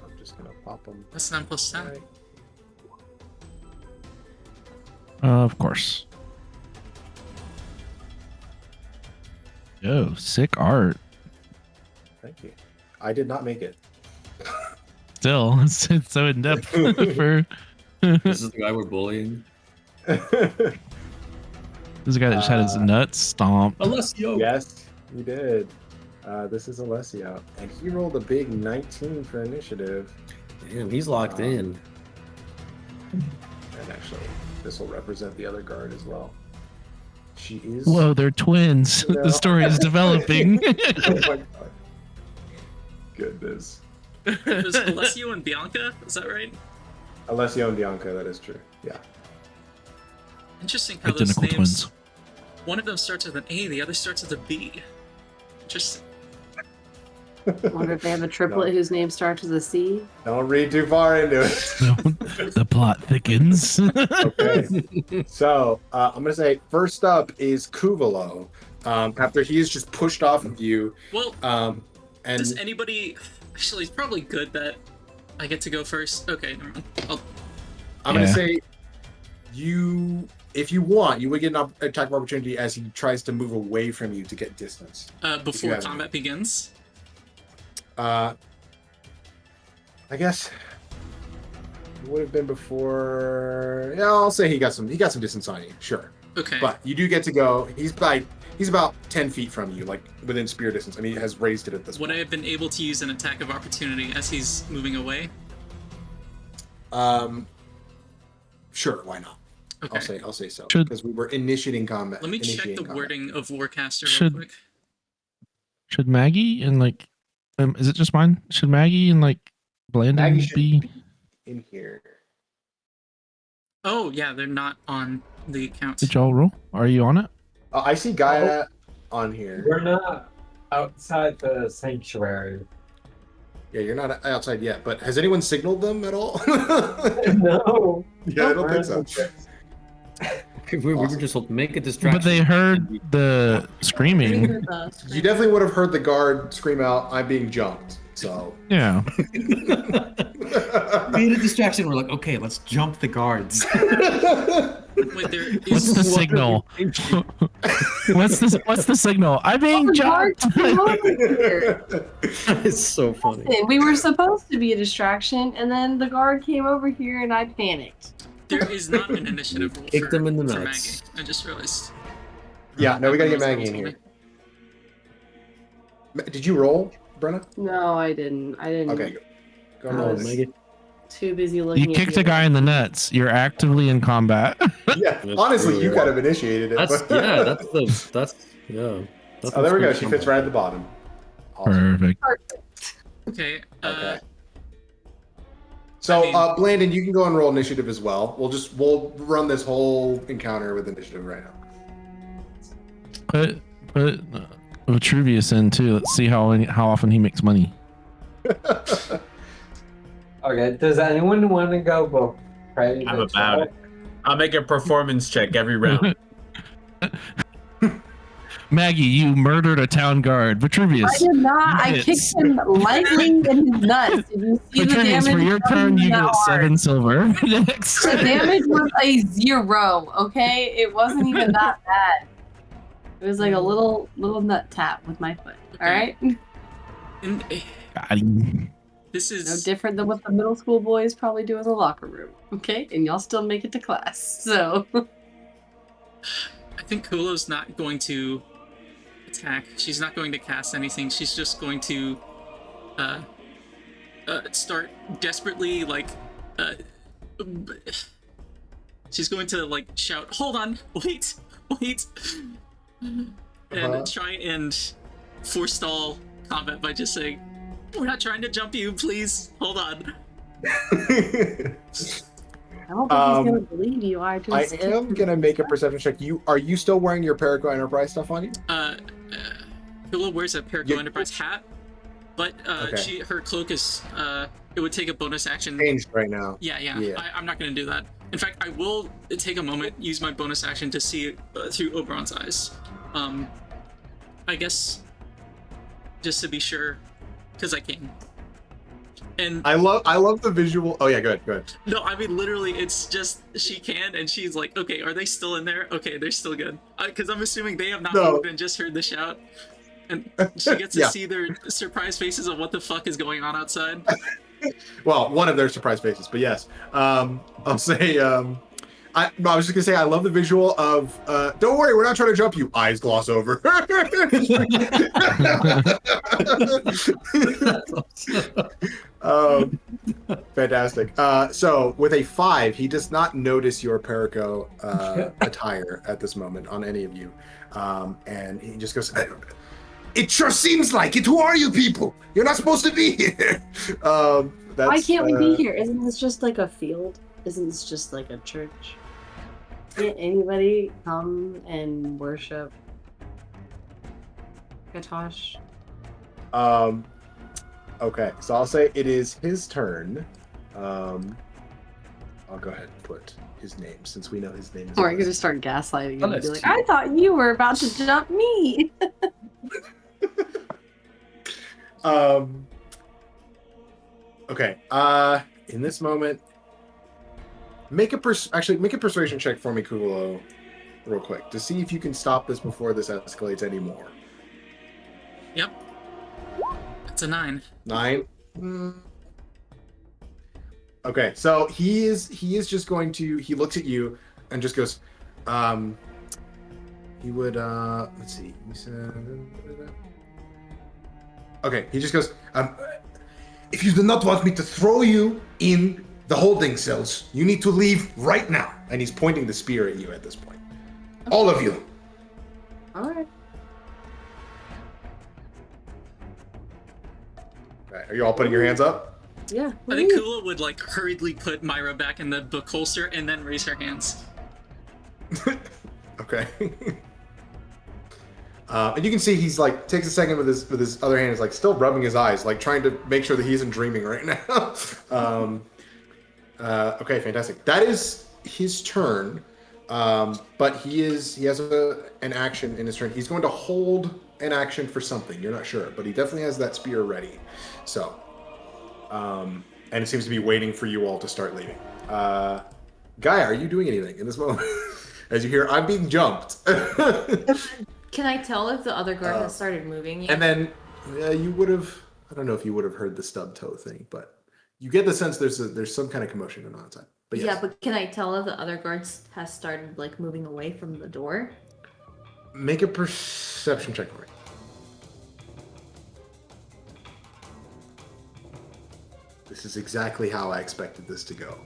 I'm just gonna pop them. That's 9 plus 10. Right. Of course. Yo, sick art. Thank you. I did not make it. Still, it's so in depth. For This is the guy we're bullying. this guy that just had his nuts stomped. Alessio. Yes, you did. This is Alessio, and he rolled a big 19 for initiative. Damn, he's locked in. And actually, this will represent the other guard as well. She is. Whoa, they're twins. No. The story is developing. Oh my god. Goodness. It was Alessio and Bianca, is that right? Alessio and Bianca, that is true. Yeah. Interesting how those Identical names. twins. One of them starts with an A, the other starts with a B. Interesting. I wonder if they have a triplet whose name starts with a C. Don't read too far into it. The plot thickens. Okay. So I'm gonna say first up is Kuuvalo. After he is just pushed off of you. Well, and does anybody? Actually, it's probably good that I get to go first. Okay, never mind. I'm gonna say you, if you want, you would get an attack of opportunity as he tries to move away from you to get distance. Before combat begins. I guess it would have been before. Yeah, I'll say he got some distance on you. Sure. Okay. But you do get to go. He's about 10 feet from you, like within spear distance, and he has raised it at this point. Would I have been able to use an attack of opportunity as he's moving away? Sure. Why not? Okay. I'll say so because we were initiating combat. Let me check the wording of Warcaster Should- real quick. Should Maggie and like, is it just mine? Should Maggie and like Blandon Maggie should be in here? Oh yeah, they're not on the account. Did y'all roll? Are you on it? I see Gaia on here. We're not outside the sanctuary. Yeah, you're not outside yet. But has anyone signaled them at all? No. Yeah, I don't think so. We were just told to make a distraction. But they heard the screaming. You definitely would have heard the guard scream out, "I'm being jumped." So Yeah. Made a distraction. We're like, okay, let's jump the guards. Wait, there What's is the signal? What's the signal? I'm being jumped. It's so funny. We were supposed to be a distraction, and then the guard came over here, and I panicked. there is not an initiative roll Kick them in the for nuts. Maggie. I just realized. yeah, no, we gotta get That Maggie was in here. funny. Did you roll, Brenna? No, I didn't. Okay, go I roll. was Maggie. too busy looking. You at kicked the a guy in the nuts. You're actively in combat. Yeah, That's honestly, true, you yeah. kind of initiated it. That's but- yeah. That's yeah. That's Oh, there we go. what's She good. fits right at the bottom. Awesome. Perfect. Okay. Okay. So, I mean- Blandon, you can go and roll initiative as well. We'll run this whole encounter with initiative right now. Put Vitruvius in too. Let's see how often he makes money. Okay, does anyone want to go both? Right? I'm about it. I'll make a performance check every round. Maggie, you murdered a town guard. Vitruvius. I did not. I Yes. kicked him lightly in his nuts. Did you see the Vitruvius, damage? for your turn, you get 7 silver. Next. The damage was a 0. Okay, it wasn't even that bad. It was like a little nut tap with my foot. All right, And, Got him. this no is different than what the middle school boys probably do in the locker room. Okay, and y'all still make it to class. So I think Kulo's not going to attack. She's not going to cast anything. She's just going to start desperately she's going to like shout, "Hold on, wait," and try and forestall combat by just saying, "We're not trying to jump you, please. Hold on." I don't think he's gonna believe you. I I am gonna make a perception check. Are you still wearing your Paraco Enterprise stuff on you? Kulo wears a Paraco Enterprise hat, but Okay. her cloak is it would take a bonus action. Changed right now. Yeah. Yeah. I'm not going to do that. In fact, I will take a moment, use my bonus action to see through Oberon's eyes. I guess just to be sure, because I can. And I love the visual. Oh yeah, go ahead. no, I mean literally, it's just she can, and she's like, okay, are they still in there? Okay, they're still good. Because I'm assuming they have not moved and just heard the shout, and she gets to Yeah. see their surprised faces of what the fuck is going on outside. Well, one of their surprise faces, but yes. I'll say I was just gonna say I love the visual of don't worry, we're not trying to jump you. Eyes gloss over. Fantastic. So with a 5, he does not notice your Perico attire at this moment on any of you, and he just goes, "It sure seems like it. Who are you people? You're not supposed to be here." Why can't we be here? Isn't this just like a field? Isn't this just like a church? Can't anybody come and worship Katosh? Okay, so I'll say it is his turn. I'll go ahead and put his name since we know his name is. Or I could just start gaslighting him and be like, cute. I thought you were about to jump me. Okay. In this moment, make a persuasion check for me, Kuuvalo, real quick, to see if you can stop this before this escalates anymore. Yep. It's a 9. 9. Okay, so he is just going to. He looks at you and just goes. He would. Let's see. He said. Okay, he just goes. If you do not want me to throw you in the holding cells, you need to leave right now. And he's pointing the spear at you at this point. All of you. All right. Okay, are you all putting your hands up? Yeah. I think Kula would like hurriedly put Myra back in the book holster and then raise her hands. Okay. And you can see he's like takes a second with his other hand, is like still rubbing his eyes, like trying to make sure that he isn't dreaming right now. Okay, fantastic. That is his turn, but he has an action in his turn. He's going to hold an action for something. You're not sure, but he definitely has that spear ready. So, and it seems to be waiting for you all to start leaving. Gaia, are you doing anything in this moment? As you hear, I'm being jumped. Can I tell if the other guard has started moving yet? And then you would have, I don't know if you would have heard the stub toe thing, but you get the sense there's some kind of commotion going on outside. But yes. Yeah, but can I tell if the other guards has started like moving away from the door? Make a perception check for me. This is exactly how I expected this to go.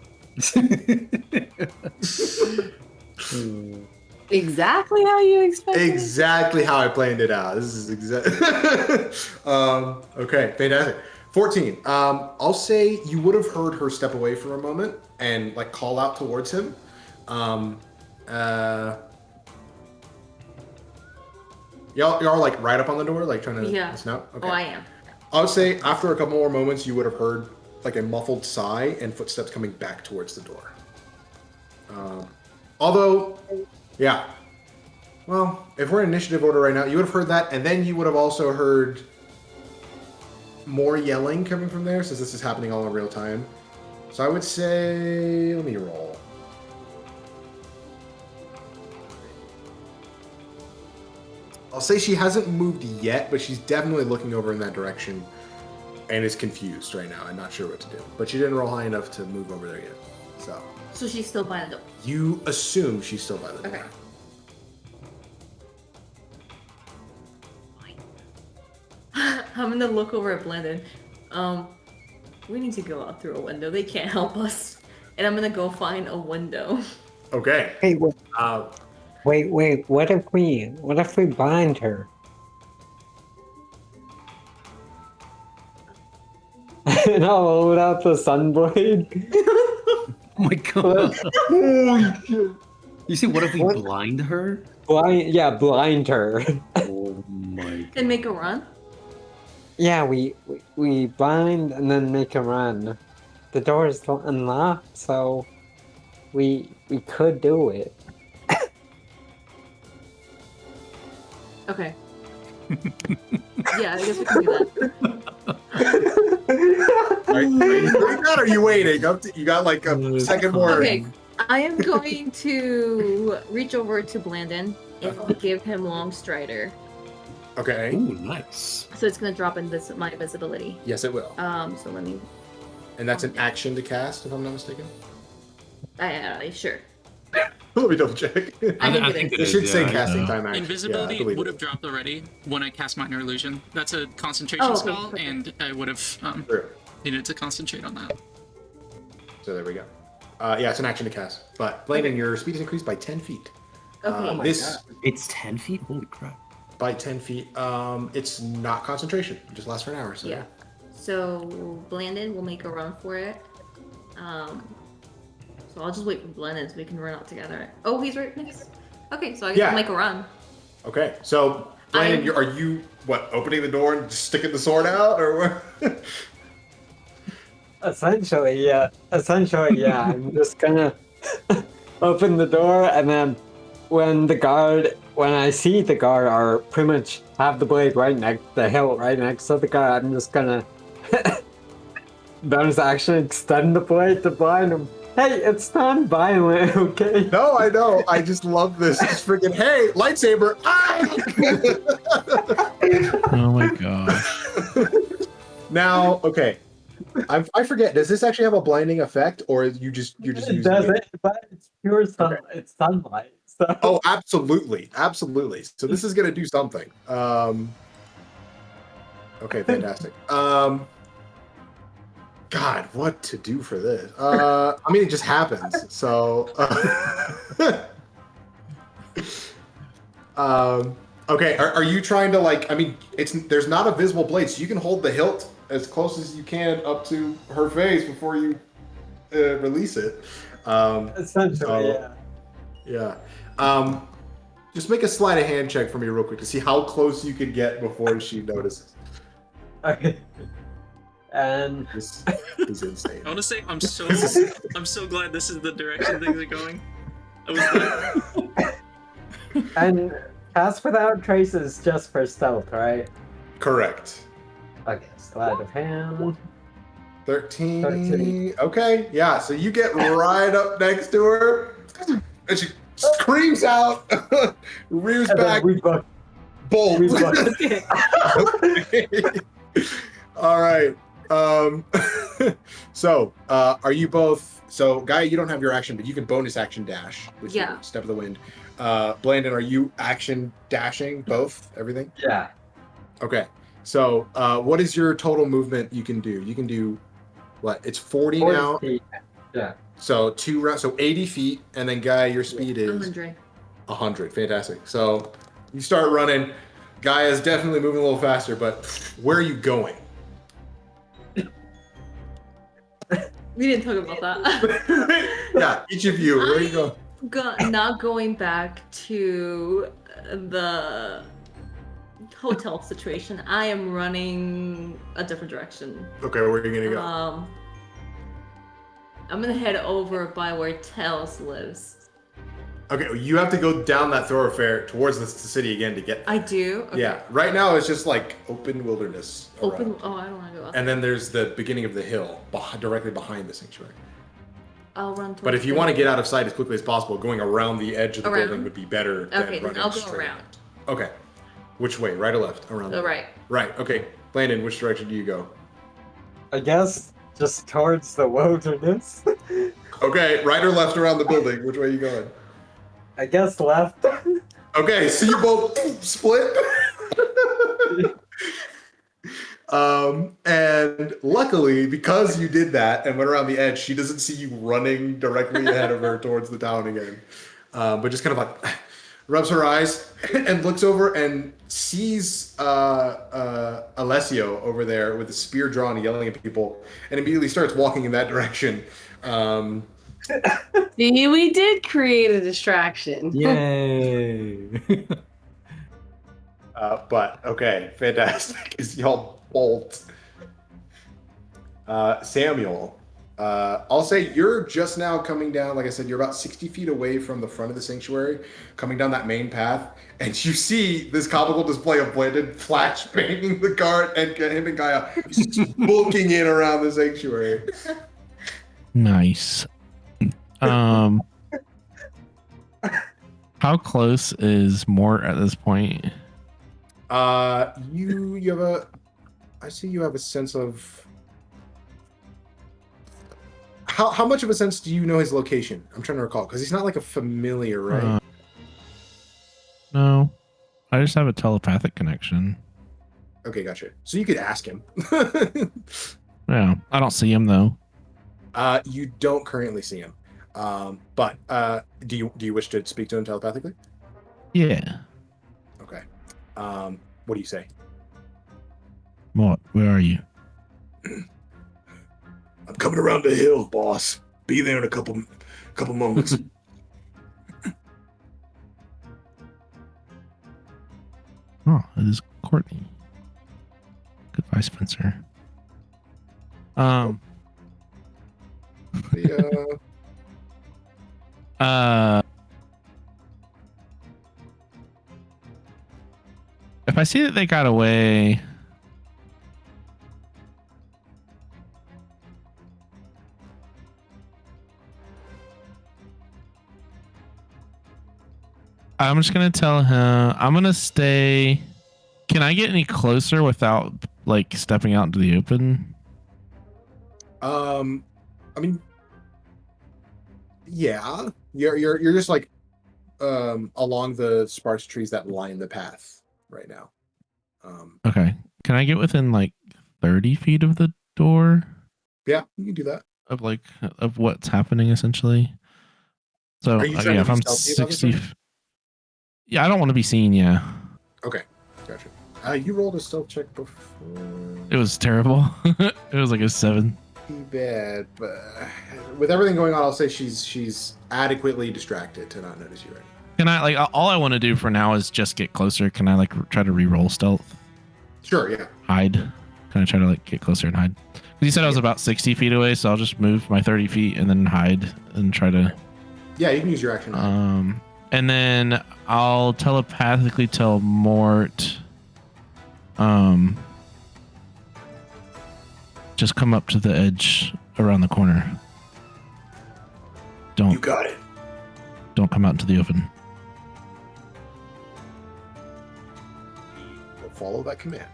Exactly how you expected. Exactly how I planned it out. This is exactly. Okay, fantastic. 14. I'll say you would have heard her step away for a moment and like call out towards him. Y'all are like right up on the door, like trying to listen out. Okay. Oh, I am. I would say after a couple more moments, you would have heard like a muffled sigh and footsteps coming back towards the door. Although, yeah. Well, if we're in initiative order right now, you would have heard that, and then you would have also heard more yelling coming from there, since this is happening all in real time. So I would say, let me roll. I'll say she hasn't moved yet, but she's definitely looking over in that direction and is confused right now and not sure what to do. But she didn't roll high enough to move over there yet. So she's still by the door. You assume she's still by the door. Okay. I'm gonna look over at Blandon. We need to go out through a window. They can't help us. And I'm gonna go find a window. Okay. Hey, wait. What if we bind her? And I'll hold out the sunblade. Oh my god. You see, what if we blind her? Blind her. Oh my god. And make a run? Yeah, we blind and then make a run. The door is unlocked, so we could do it. Okay. Yeah, I guess we can do that. Are you doing that or are you waiting? You got like a second more. Okay, I am going to reach over to Blandon and give him Long Strider. Okay. Ooh, nice. So it's gonna drop in my visibility. Yes, it will. So let me. And that's an action to cast, if I'm not mistaken. Sure. Let me double check. I think It should say yeah, casting so. time action. Invisibility yeah, I believe would it. have dropped already when I cast Minor Illusion. That's a concentration okay, spell, perfect. and I would have True. needed to concentrate on that. So there we go. Yeah, it's an action to cast. But Blandon, your speed is increased by 10 feet. Okay. This It's 10 feet? Holy crap. by 10 feet. It's not concentration. It just lasts for an hour. So Yeah. So Blandon will make a run for it. So I'll just wait for Blandon so we can run out together. Oh, he's right next. Okay, so I guess Yeah. I'll make a run. Okay. So Blandon, are you what? Opening the door and just sticking the sword out, or what? Essentially, yeah. I'm just gonna open the door, and then when I see the guard are pretty much have the blade the hilt right next to the guard, I'm just gonna bonus action extend the blade to blind him. Hey, it's non-violent, okay? No, I know. I just love this. It's freaking hey, lightsaber! Ah! Oh my gosh. Now, okay. I forget. Does this actually have a blinding effect, or you're just It using doesn't, it? but it's pure sun. It's sunlight. So. Oh, absolutely. So this is gonna do something. Okay, fantastic. God, what to do for this? I mean, it just happens. So, okay. Are you trying to like? I mean, there's not a visible blade, so you can hold the hilt as close as you can up to her face before you release it. Essentially, yeah. Just make a sleight of hand check for me real quick to see how close you can get before she notices. Okay. And This is insane. I want to say I'm so glad this is the direction things are going. I was and cast without traces just for stealth, right? Correct. Okay, sleight of hand. 13. Okay, yeah. So you get right up next to her, and she screams out, rears And then back, we both. bolt. We both. All right. So, are you both? So, Gaia, you don't have your action, but you can bonus action dash with Yeah. your step of the wind. Blandon, are you action dashing both? Everything? Yeah. Okay. So, what is your total movement you can do? You can do what? It's 40 now. Feet. Yeah. So 2 rounds. So 80 feet, and then Gaia, your speed is 100. 100. Fantastic. So you start running. Gaia's definitely moving a little faster, but where are you going? We didn't talk about that. Yeah, each of you. Where are you going? Not going back to the hotel situation. I am running a different direction. Okay, where are you gonna go? I'm gonna head over by where Tails lives. Okay, you have to go down that thoroughfare towards the city again to get. I do. Okay. Yeah, right now it's just like open wilderness. Open. around. Oh, I don't want to go. And then there's the beginning of the hill, directly behind the sanctuary. I'll run. But if you want to get out of sight as quickly as possible, going around the edge of the Around? building would be better than Okay, then running I'll go straight. around. Okay. Which way? Right or left? Around. The right. Right. Okay. Blandon, which direction do you go? I guess just towards the wilderness. Okay. Right or left around the building? Which way are you going? I guess left. Okay. So you both split. And luckily, because you did that and went around the edge, she doesn't see you running directly ahead of her towards the town again. But just kind of like rubs her eyes and looks over and sees Alessio over there with a spear drawn, yelling at people, and immediately starts walking in that direction. See, we did create a distraction. Yay. But okay, fantastic. As y'all bolt. Samuel, I'll say you're just now coming down. Like I said, you're about 60 feet away from the front of the sanctuary, coming down that main path, and you see this comical display of Blandon flash banging the cart and him and Gaia booking in around the sanctuary. Nice. How close is Mort at this point? You have a. I see you have a sense of. how much of a sense do you know his location? I'm trying to recall because he's not like a familiar, right? No, I just have a telepathic connection. Okay, gotcha. So you could ask him. Yeah, I don't see him though. You don't currently see him. But do you wish to speak to him telepathically? Yeah. Okay. What do you say? What? Where are you? I'm coming around the hill, boss. Be there in a couple moments. Oh, it is Courtney. Goodbye, Spencer. If I see that they got away, I'm just gonna tell him I'm gonna stay. Can I get any closer without like stepping out into the open? I mean, yeah, you're just like along the sparse trees that line the path right now. Okay. Can I get within like 30 feet of the door Yeah, you can do that. of what's happening essentially? So Are you trying yeah, to if be I'm stealthy about this 60, yeah, I don't want to be seen. Yeah, Okay, gotcha. You rolled a stealth check before. it was terrible. It was like a 7. Pretty bad, but with everything going on, I'll say she's adequately distracted to not notice you right now. Can I like all I want to do for now is just get closer? Can I like try to re-roll stealth? Sure, yeah. Hide. Can I try to like get closer and hide? Because you said I was about 60 feet away, so I'll just move my 30 feet and then hide and try to. Yeah, you can use your action. And then I'll telepathically tell Mort, just come up to the edge around the corner. You got it. Don't come out into the open. We'll follow that command.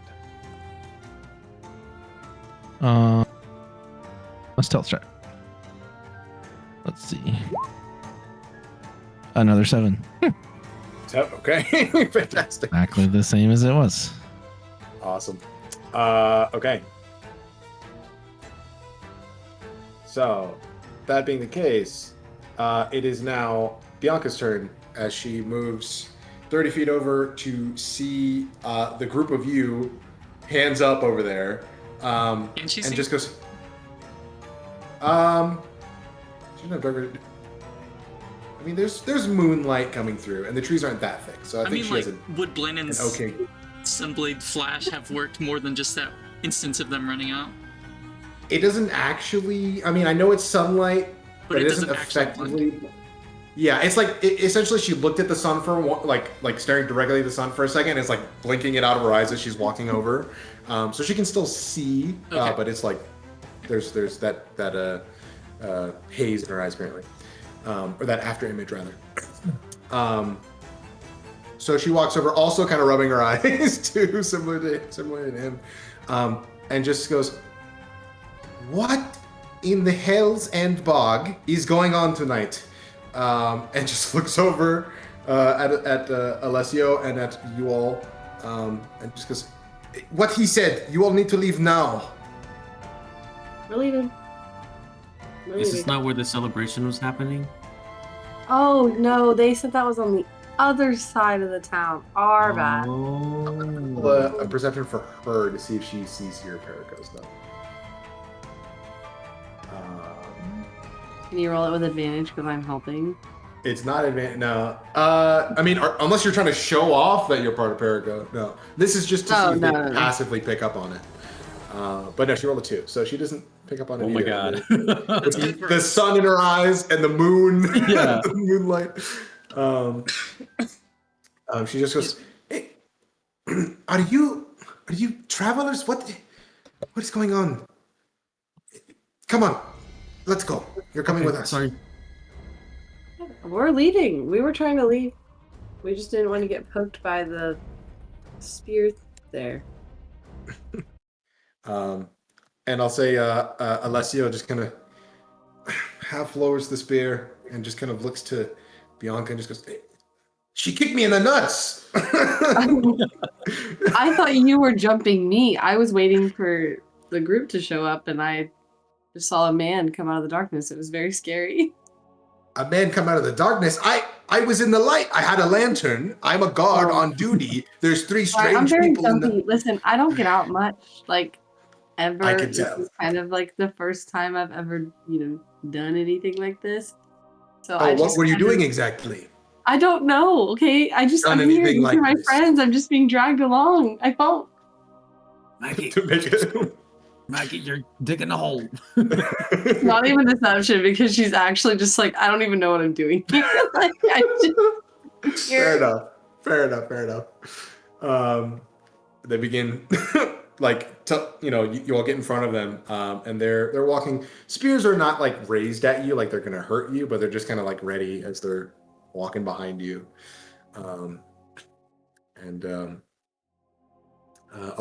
A stealth check. Let's see. Another 7. Okay, fantastic. Exactly the same as it was. Awesome. Okay. So, that being the case, it is now Bianca's turn as she moves 30 feet over to see the group of you, hands up over there, and just goes. She doesn't have dark vision. I mean, there's moonlight coming through, and the trees aren't that thick, so I think mean, she like, has would Blandon's okay. Sunblade Flash have worked more than just that instance of them running out? It doesn't actually. I mean, I know it's sunlight, but it doesn't effectively. Yeah, it's like essentially she looked at the sun for like staring directly at the sun for a second. It's like blinking it out of her eyes as she's walking over, so she can still see, but it's like there's that haze in her eyes currently, or that after image rather. So she walks over, also kind of rubbing her eyes too, similar to him, and just goes, "What in the hell's end bog is going on tonight?" And just looks over at Alessio and at you all, and just goes, "What he said, you all need to leave now." We're leaving. Is this not where the celebration was happening? Oh no, they said that was on the other side of the town. Our bad. A perception for her to see if she sees your Paracos though. Can you roll it with advantage because I'm helping? It's not advantage. No. I mean, unless you're trying to show off that you're part of Parago. No. This is just to see if they passively pick up on it. But no, she rolled a 2, so she doesn't pick up on it. Oh my either. god. The sun in her eyes and the moon, Yeah. the moonlight. She just goes, "Hey, are you travelers? What is going on? Come on, let's go. You're coming with us." Sorry. We're leaving. We were trying to leave. We just didn't want to get poked by the spear there. And I'll say, Alessio just kind of, half lowers the spear and just kind of looks to Bianca and just goes, hey, she kicked me in the nuts. I thought you were jumping me. I was waiting for the group to show up, and I just saw a man come out of the darkness. It was very scary. A man come out of the darkness. I was in the light. I had a lantern. I'm a guard on duty. There's three strange I'm very people jumpy. in the... Listen, I don't get out much, like, ever. I can This tell. is kind of like the first time I've ever, done anything like this. So what were you doing exactly? I don't know. Okay, I'm here. anything These like are my this. friends. I'm just being dragged along. I don't. Maggie, To make it... Maggie, you're digging a hole. It's not even deception because she's actually just like, I don't even know what I'm doing. Like, Fair enough. They begin you all get in front of them, and they're walking. Spears are not like raised at you like they're gonna hurt you, but they're just kind of like ready as they're walking behind you. I'll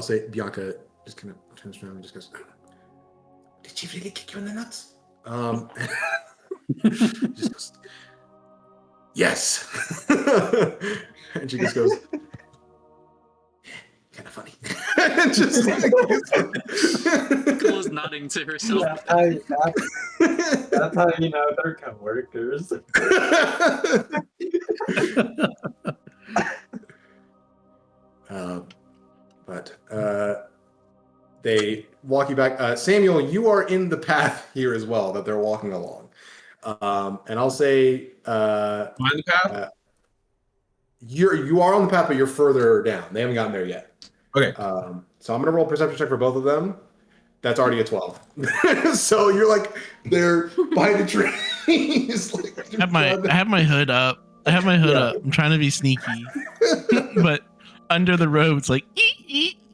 say Bianca just kind of turns around and just goes, "Did she really kick you in the nuts?" Just goes, "Yes." And she just goes, kind of funny. Just Cool is nodding to herself. That's how you know they're coworkers. They walk you back. Samuel, you are in the path here as well that they're walking along. And I'll say, Find the path. You are on the path, but you're further down. They haven't gotten there yet. Okay. So I'm gonna roll a perception check for both of them. That's already a 12. So you're like they're behind the trees. Like, I have my hood up. I'm trying to be sneaky, but under the robe, it's like.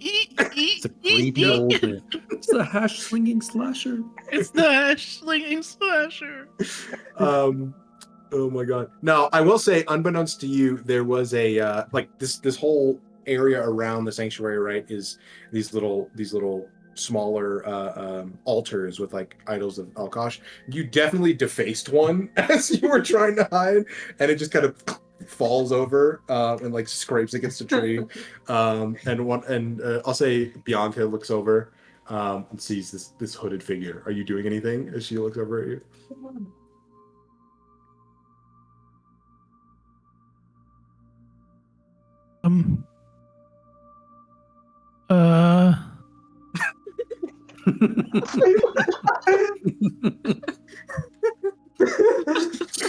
It's a creepy old man. It's the hash slinging slasher. It's the hash slinging slasher. Oh my god. Now I will say, unbeknownst to you, there was a this whole area around the sanctuary, right, is these little smaller altars with like idols of Alkosh. You definitely defaced one as you were trying to hide, and it just kind of falls over and like scrapes against a tree. And I'll say Bianca looks over and sees this hooded figure. Are you doing anything as she looks over at you?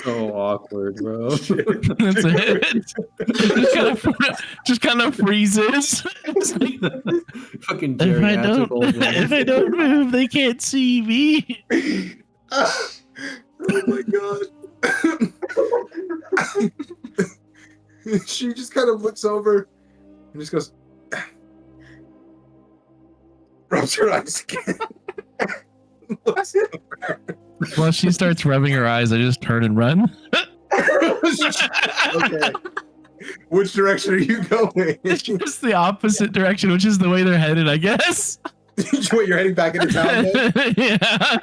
So awkward, bro. That's it. Just kind of freezes. It's like, Fucking if I don't move, they can't see me. Oh my god. She just kind of looks over and just goes, rubs her eyes again. Well, she starts rubbing her eyes. I just turn and run. Okay. Which direction are you going? It's just the opposite direction, which is the way they're headed, I guess. Wait, you're heading back into town then? Yeah.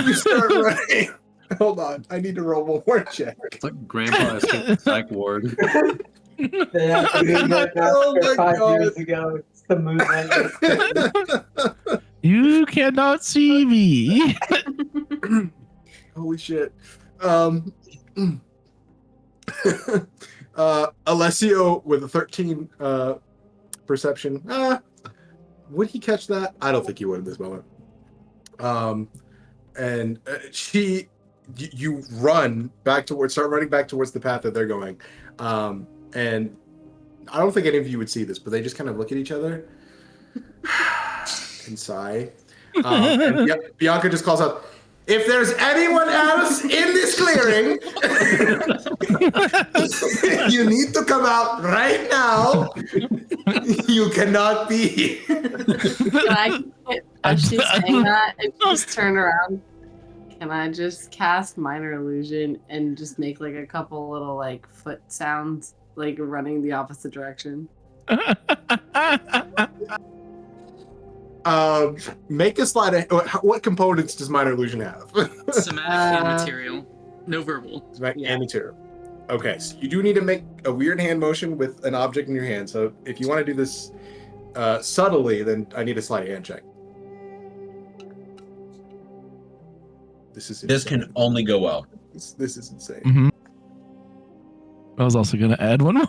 You start running. Hold on. I need to roll one more check. It's like Grandpa escaped the psych ward. Yeah, Oh my 5 God. years ago. It's the movement. You cannot see me. Holy shit. Alessio with a 13 perception. Would he catch that? I don't think he would at this moment. And you run back towards, start running back towards the path that they're going. And I don't think any of you would see this, but they just kind of look at each other and sigh. And Bianca just calls out, "If there's anyone else in this clearing, you need to come out right now. You cannot be here." As she's saying that, and she's turned around, can I just cast Minor Illusion and just make like a couple little like foot sounds, like running the opposite direction? Make a slide. What components does minor illusion have? Somatic and material. No verbal. Somatic and material. Okay, so you do need to make a weird hand motion with an object in your hand. So if you want to do this subtly, then I need a sleight of hand check. This can only go well. This is insane. Mm-hmm. I was also going to add one more.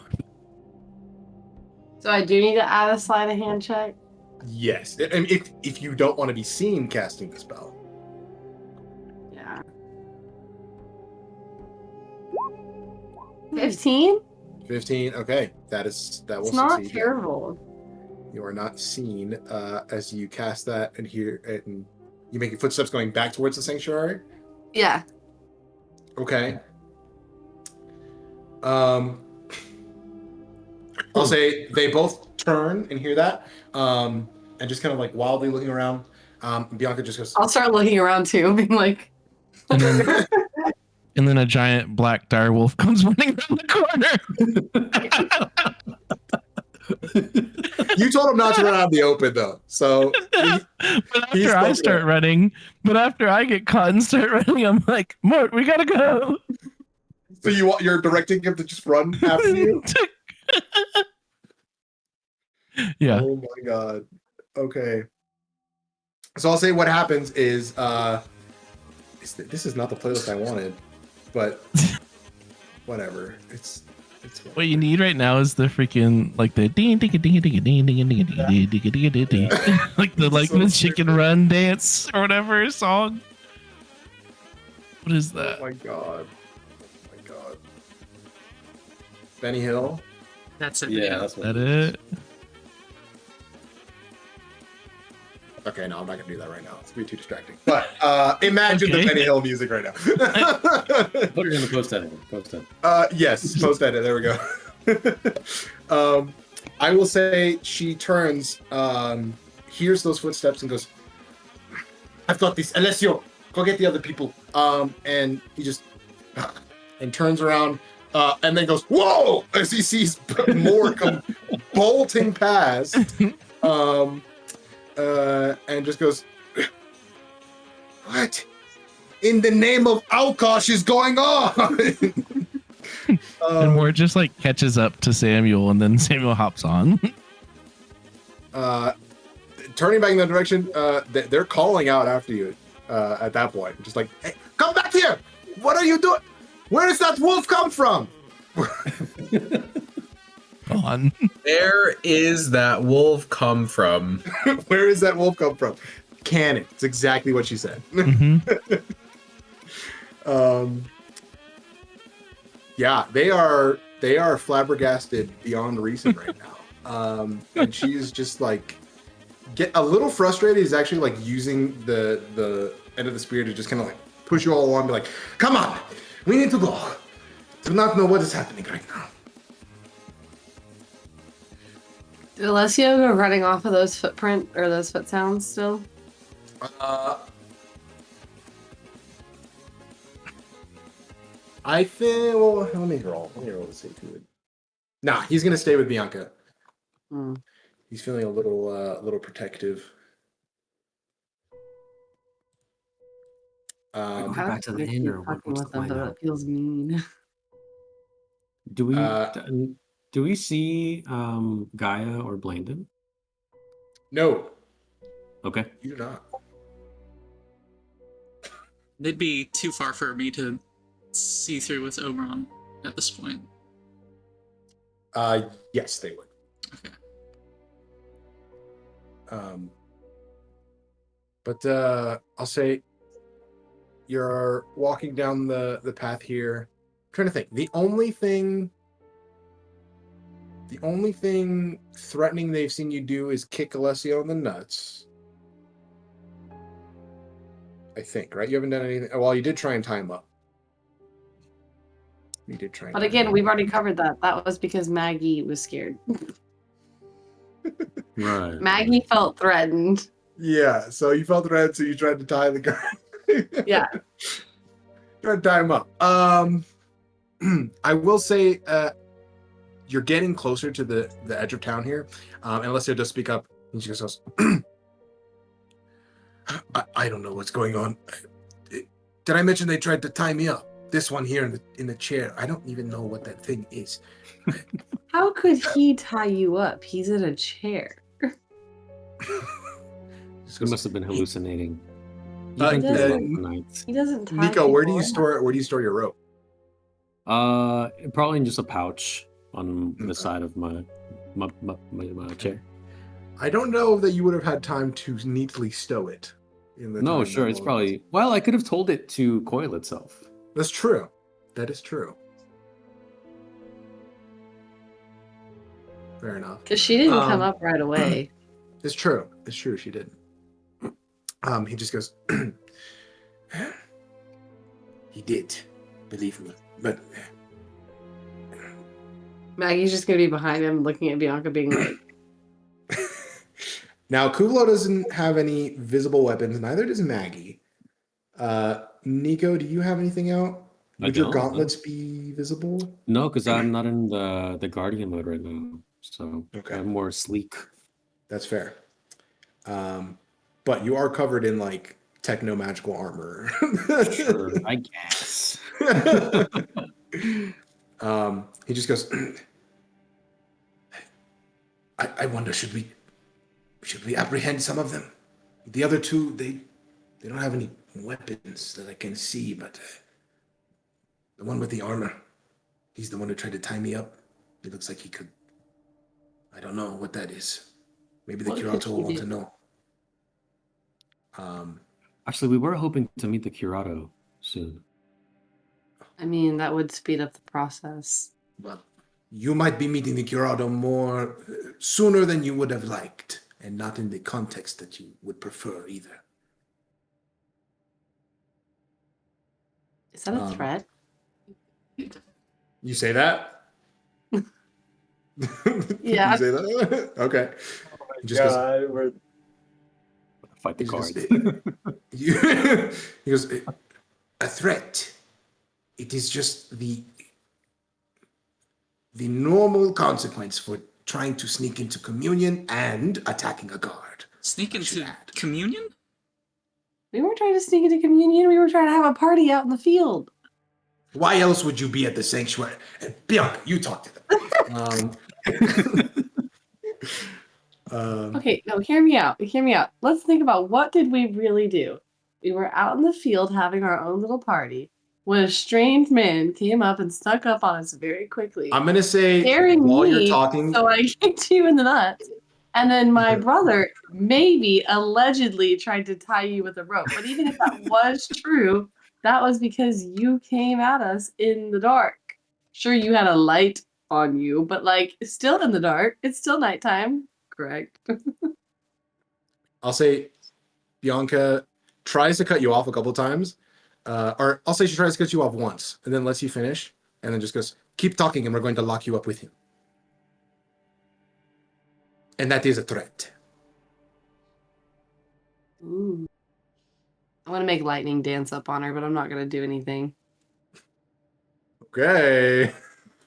So I do need to add a sleight of hand check. Yes, and if you don't want to be seen casting the spell. Yeah. 15? 15. Okay, that will It's not succeed. terrible. You are not seen as you cast that and and you make your footsteps going back towards the sanctuary. Yeah. Okay. I'll say they both turn and hear that, and just kind of like wildly looking around. Bianca just goes. I'll start looking around too, being like. And then a giant black dire wolf comes running around the corner. You told him not to run out in the open, though. So. But after I get caught and start running, I'm like, Mort, we gotta go. So you're directing him to just run after you? Yeah. Oh my god. Okay. So I'll say what happens is this is not the playlist I wanted, but whatever. It's What you need right now is the freaking like the ding ding ding ding ding ding ding ding ding ding ding ding like the chicken run dance or whatever song. What is that? Oh my god. Benny Hill. That's it. Yeah, that's what That it? Okay, no, I'm not gonna do that right now. It's gonna be too distracting. But imagine the Benny Hill music right now. Put it in the post edit. Yes, post edit. There we go. I will say she turns, hears those footsteps and goes, "I've got this. Alessio, go get the other people." And he just and turns around. And then goes, "Whoa!" as he sees more come bolting past, and just goes, "What in the name of Alkosh is going on?" And Mort just like catches up to Samuel, and then Samuel hops on. Turning back in that direction, they're calling out after you. At that point, just like, "Hey, come back here! What are you doing? Where does that wolf come from?" On. Where is that wolf come from? Where does that wolf come from? Cannon. It's exactly what she said. Mm-hmm. Yeah, they are flabbergasted beyond reason right now. And she's just like get a little frustrated. He's actually like using the end of the spear to just kind of like push you all along, be like, "Come on, we need to go. Do not know what is happening right now." Did Alessio go running off of those footprint or those foot sounds still? I think. Well, let me roll. To see if he would. Nah, he's gonna stay with Bianca. He's feeling a little protective. Go back to the inn, or what's the plan now? That feels mean. Do we see Gaia or Blandon? No. Okay. You do not. They'd be too far for me to see through with Oberon at this point. Yes, they would. Okay. But I'll say you're walking down the path here. I'm trying to think. The only thing threatening they've seen you do is kick Alessio in the nuts. I think, right? You haven't done anything. Well, you did try and tie him up. You did try. But again, we've already covered that. That was because Maggie was scared. Right. Maggie felt threatened. Yeah, so you felt threatened, so you tried to tie the guy. Yeah. Tried to tie him up. I will say you're getting closer to the edge of town here. And Alessio does speak up, and she goes, I don't know what's going on. Did I mention they tried to tie me up? This one here in the chair. I don't even know what that thing is. How could he tie you up? He's in a chair. You must have been hallucinating. Uh, You've been through a lot uh, of nights. He doesn't tie Nico, where do you people store your rope? Probably in just a pouch on the Okay. side of my chair. I don't know that you would have had time to neatly stow it. In the No, time sure, that it's will- probably. Well, I could have told it to coil itself. That's true. That is true. Fair enough. Because she didn't come Um, up right away. It's true. It's true. She didn't. He just goes. He did, believe me. But Maggie's just gonna be behind him, looking at Bianca, being like, now Kuuvalo doesn't have any visible weapons. Neither does Maggie. Nico, do you have anything out? I Would your don't, no. gauntlets be visible? No, because I'm not in the guardian mode right now, so Okay. I'm more sleek. That's fair. But you are covered in like techno magical armor. Sure, I guess. He just goes. I wonder, should we apprehend some of them? The other two, they don't have any weapons that I can see, but the one with the armor, he's the one who tried to tie me up. It looks like he could. I don't know what that is. Maybe the What could Curato will he want do? to know. Actually, we were hoping to meet the Curato soon. I mean, that would speed up the process. Well, you might be meeting the Curato more sooner than you would have liked, and not in the context that you would prefer either. Is that a threat? You say that? Yeah. You say that? Okay. He just goes, Fight the he just guard. goes, he goes, a threat. It is just the normal consequence for trying to sneak into communion and attacking a guard. Sneak I should into add. communion? We weren't trying to sneak into communion. We were trying to have a party out in the field. Why else would you be at the sanctuary? Bianca, you talk to them. Okay, no, hear me out. Hear me out. Let's think about what did we really do? We were out in the field having our own little party when a strange man came up and snuck up on us very quickly, I'm gonna say scaring while me, you're talking. so I kicked you in the nuts. And then my brother maybe allegedly tried to tie you with a rope. But even if that was true, that was because you came at us in the dark. Sure, you had a light on you, but like still in the dark. It's still nighttime, correct? I'll say Bianca tries to cut you off a couple times, or I'll say she tries to cut you off once and then lets you finish, and then just goes, "Keep talking, and we're going to lock you up with him." And that is a threat. Ooh. I want to make lightning dance up on her, but I'm not going to do anything. Okay.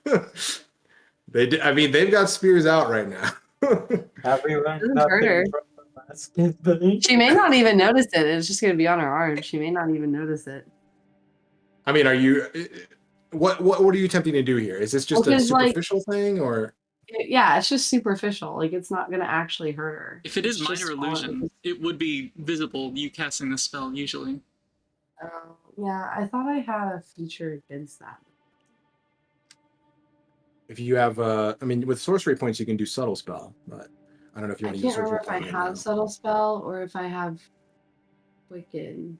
I mean, they've got spears out right now. Everyone Doesn't hurt her. She may not even notice it. It's just going to be on her arm. She may not even notice it. I mean, are you? What are you attempting to do here? Is this just a Because, like, superficial thing, or? Yeah, it's just superficial. Like, it's not going to actually hurt her. If it is It's just minor fun. illusion, it would be visible, you casting the spell, usually. Yeah, I thought I had a feature against that. If you have, I mean, with sorcery points, you can do subtle spell, but I don't know if you I want to use can't sorcery remember if I point right now. have subtle spell or if I have Wicked.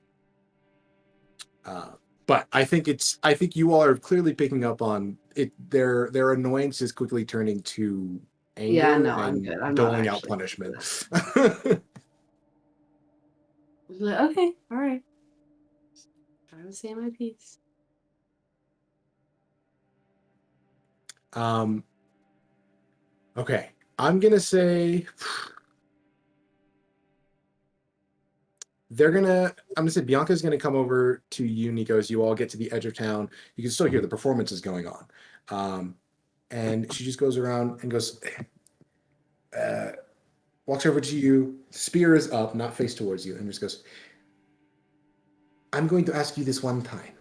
But I think you all are clearly picking up on it. Their annoyance is quickly turning to anger Yeah, no, I'm and good. I'm not doling out actually punishment. Like, okay, all right. Trying to say my piece. Okay, I'm gonna say I'm gonna say Bianca's gonna come over to you, Nico, as you all get to the edge of town. You can still hear the performances going on. And she just goes around and goes, walks over to you, spear is up, not face towards you, and just goes, I'm going to ask you this one time,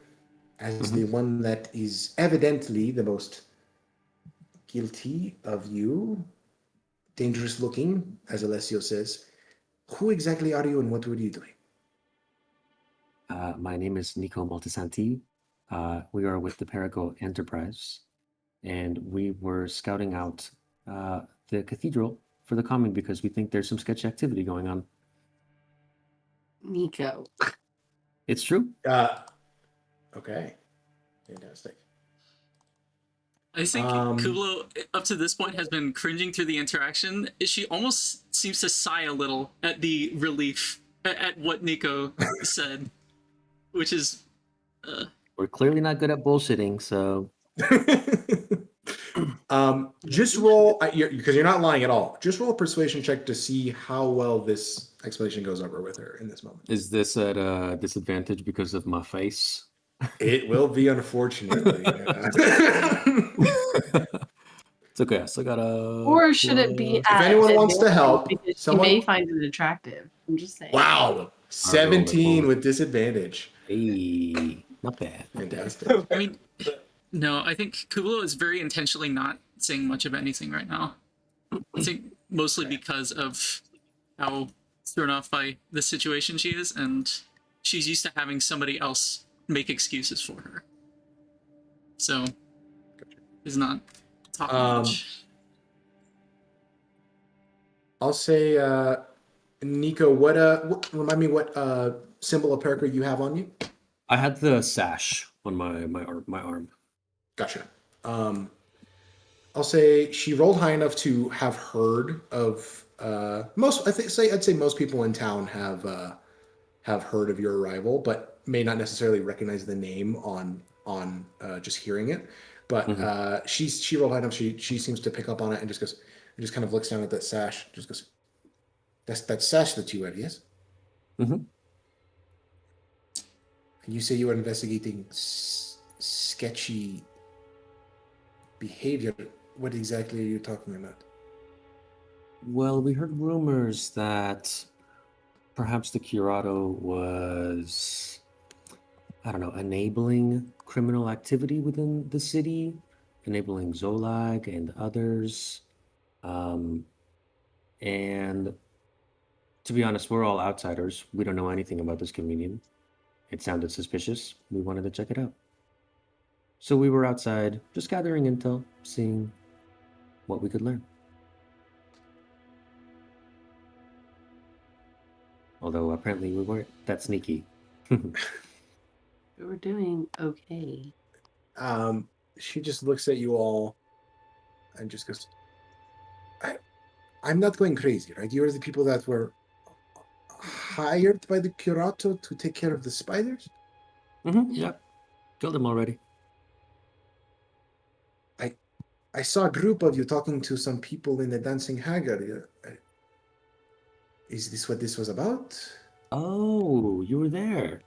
as the one that is evidently the most guilty of you, dangerous looking, as Alessio says. Who exactly are you and what were you doing? My name is Nico Maltesanti. We are with the Perigo Enterprise, and we were scouting out the cathedral for the commune because we think there's some sketchy activity going on. Nico. It's true. Okay. Fantastic. I think Kuuvalo, up to this point, has been cringing through the interaction. She almost seems to sigh a little at the relief at what Nico said, which is. We're clearly not good at bullshitting, so. Just roll, because you're not lying at all. Just roll a persuasion check to see how well this explanation goes over with her in this moment. Is this at a disadvantage because of my face? It will be, unfortunately. It's okay. I still got a. Or should it be? If anyone wants to help, because someone she may find it attractive. I'm just saying. Wow, 17 with disadvantage. Hey, not bad. Fantastic. I mean, no, I think Kuuvalo is very intentionally not saying much of anything right now. I think mostly because of how thrown off by the situation she is, and she's used to having somebody else make excuses for her. So, is not talking much. I'll say, Nico, what remind me what symbol of Perico you have on you? I had the sash on my arm. Gotcha. I'll say she rolled high enough to have heard of I'd say most people in town have heard of your arrival, but may not necessarily recognize the name on just hearing it. But she rolled high enough. She seems to pick up on it and just kind of looks down at that sash. Just goes, "That's that sash that you wear, yes?" Mm-hmm. And you say you are investigating sketchy behavior. What exactly are you talking about? Well, we heard rumors that perhaps the Curato was, I don't know, enabling criminal activity within the city, enabling Zolag and others. And to be honest, we're all outsiders. We don't know anything about this communion. It sounded suspicious. We wanted to check it out. So we were outside, just gathering intel, seeing what we could learn. Although apparently we weren't that sneaky. We were doing okay. She just looks at you all and just goes, I'm not going crazy, right? You're the people that were hired by the Curato to take care of the spiders? Mm-hmm. Yeah. Killed them already. I saw a group of you talking to some people in the Dancing Haggard. Is this what this was about? Oh, you were there.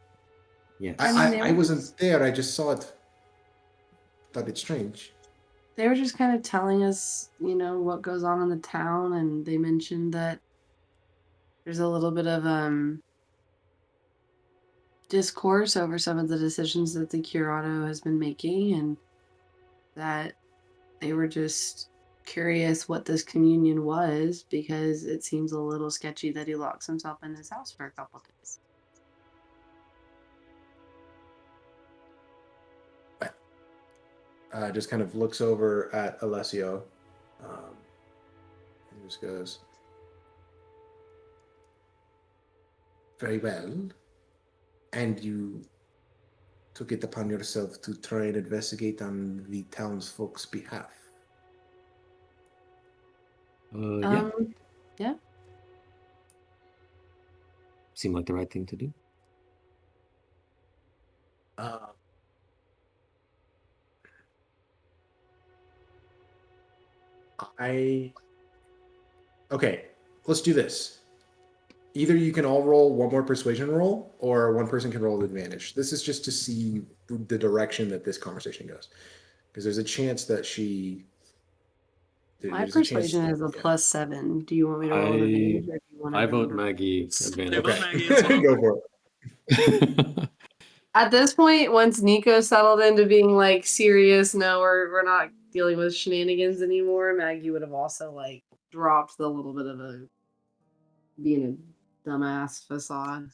Yes. I wasn't there. I just saw it. Thought it's strange. They were just kind of telling us, what goes on in the town, and they mentioned that there's a little bit of discourse over some of the decisions that the Curato has been making, and that they were just curious what this communion was, because it seems a little sketchy that he locks himself in his house for a couple days. Just kind of looks over at Alessio and just goes, very well. And you took it upon yourself to try and investigate on the townsfolk's behalf. Yeah. Yeah. Seemed like the right thing to do. Okay, let's do this. Either you can all roll one more persuasion roll, or one person can roll with advantage. This is just to see the direction that this conversation goes. Because there's a chance that My persuasion is a +7. Do you want me to roll with advantage, or do you want to? I vote Maggie. They Advantage. vote Maggie as well. Go for it. At this point, once Nico settled into being like serious, no, we're not dealing with shenanigans anymore. Maggie would have also like dropped the little bit of a being a dumbass facade.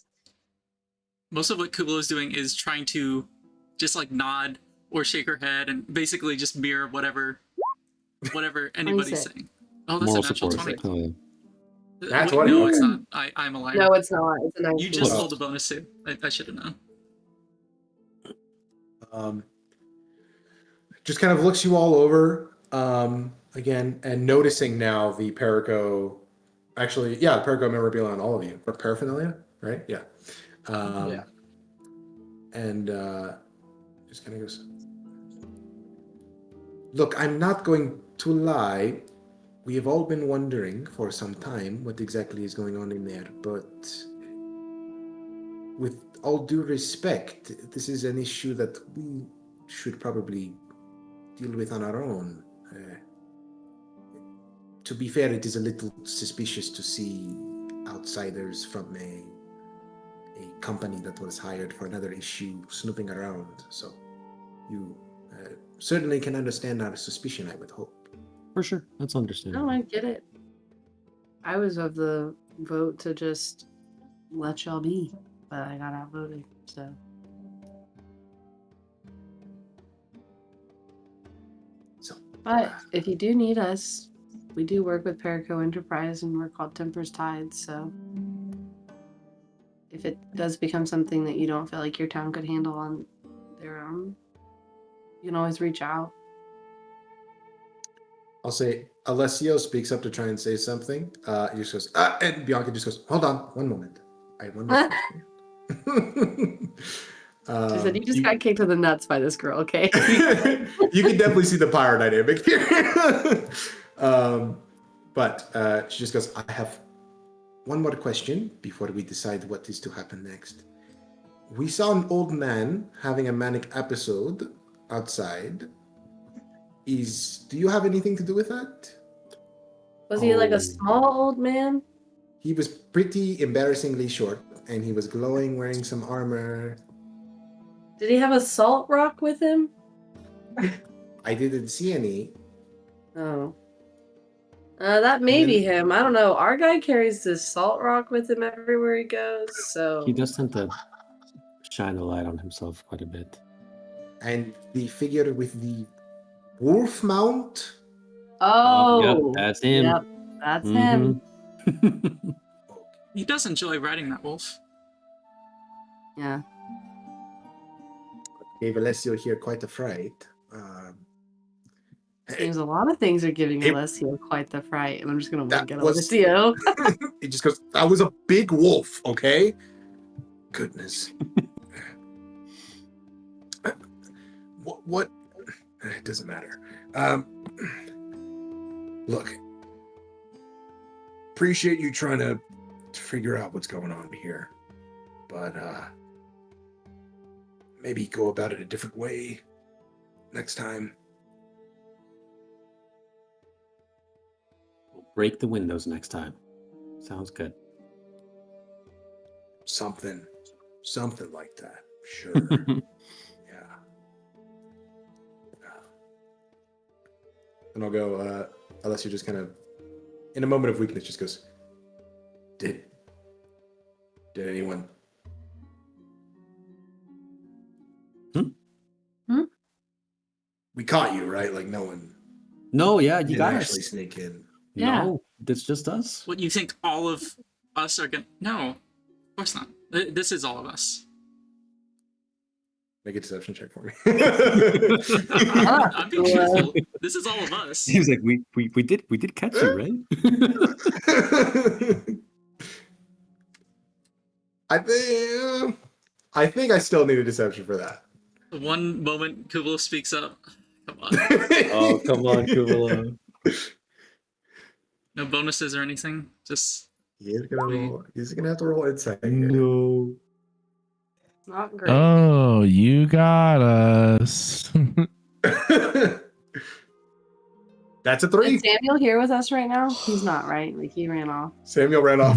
Most of what Kuuvalo's doing is trying to just like nod or shake her head and basically just mirror whatever anybody's Sick. saying. Oh, that's Moral a natural support. 20. Oh, yeah. That's Wait, 20? no, Okay. it's not. I'm a liar. No, it's not. It's a nice. You just Oh. rolled a bonus too. I should have known. Just kind of looks you all over again, and noticing now the Perico. Actually, yeah, the Perico memorabilia on all of you, or paraphernalia, right? Yeah. Yeah. And just kind of goes. Look, I'm not going to lie. We have all been wondering for some time what exactly is going on in there, but with all due respect, this is an issue that we should probably deal with on our own. To be fair, it is a little suspicious to see outsiders from a company that was hired for another issue snooping around. So you certainly can understand our suspicion, I would hope. For sure. That's understandable. No, I get it. I was of the vote to just let y'all be, but I got outvoted, so. But if you do need us, we do work with Perico Enterprise and we're called Temper's Tides, so if it does become something that you don't feel like your town could handle on their own, you can always reach out. I'll say Alessio speaks up to try and say something. He just goes, and Bianca just goes, hold on, one moment. I have one more question. She said, you just got kicked in the nuts by this girl, okay? You can definitely see the power dynamic here. But she just goes, I have one more question before we decide what is to happen next. We saw an old man having a manic episode outside. Do you have anything to do with that? Was he like a small old man? He was pretty embarrassingly short, and he was glowing, wearing some armor. Did he have a salt rock with him? I didn't see any. Oh. That may be him. I don't know. Our guy carries this salt rock with him everywhere he goes, so... He does tend to shine a light on himself quite a bit. And the figure with the wolf mount? Oh! Yep, that's him. Yep, that's him. He does enjoy riding that wolf. Yeah. Gave Alessio here quite a fright. Seems a lot of things are giving Alessio quite the fright, and I'm just gonna wink at was- Alessio. He just goes, that was a big wolf, okay? Goodness. What? It doesn't matter. Look, appreciate you trying to figure out what's going on here, but maybe go about it a different way next time. We'll break the windows next time. Sounds good. Something like that. Sure. Yeah. And I'll go, Alessio just kind of, in a moment of weakness, just goes, Did anyone? We caught you, right? Like no one. No, yeah, you didn't got actually us. sneak in. Yeah. No, it's just us. What, you think all of us are gonna... No, of course not. This is all of us. Make a deception check for me. I'm being truthful. This is all of us. He was like, we did catch you, right? I think I still need a deception for that. One moment Kuuvalo speaks up. Come on. Oh, come on, Kuuvalo. No bonuses or anything. Just... He's gonna have to roll insight. No. Not great. Oh, you got us. That's a 3. Is Samuel here with us right now? He's not, right? Like he ran off. Samuel ran off.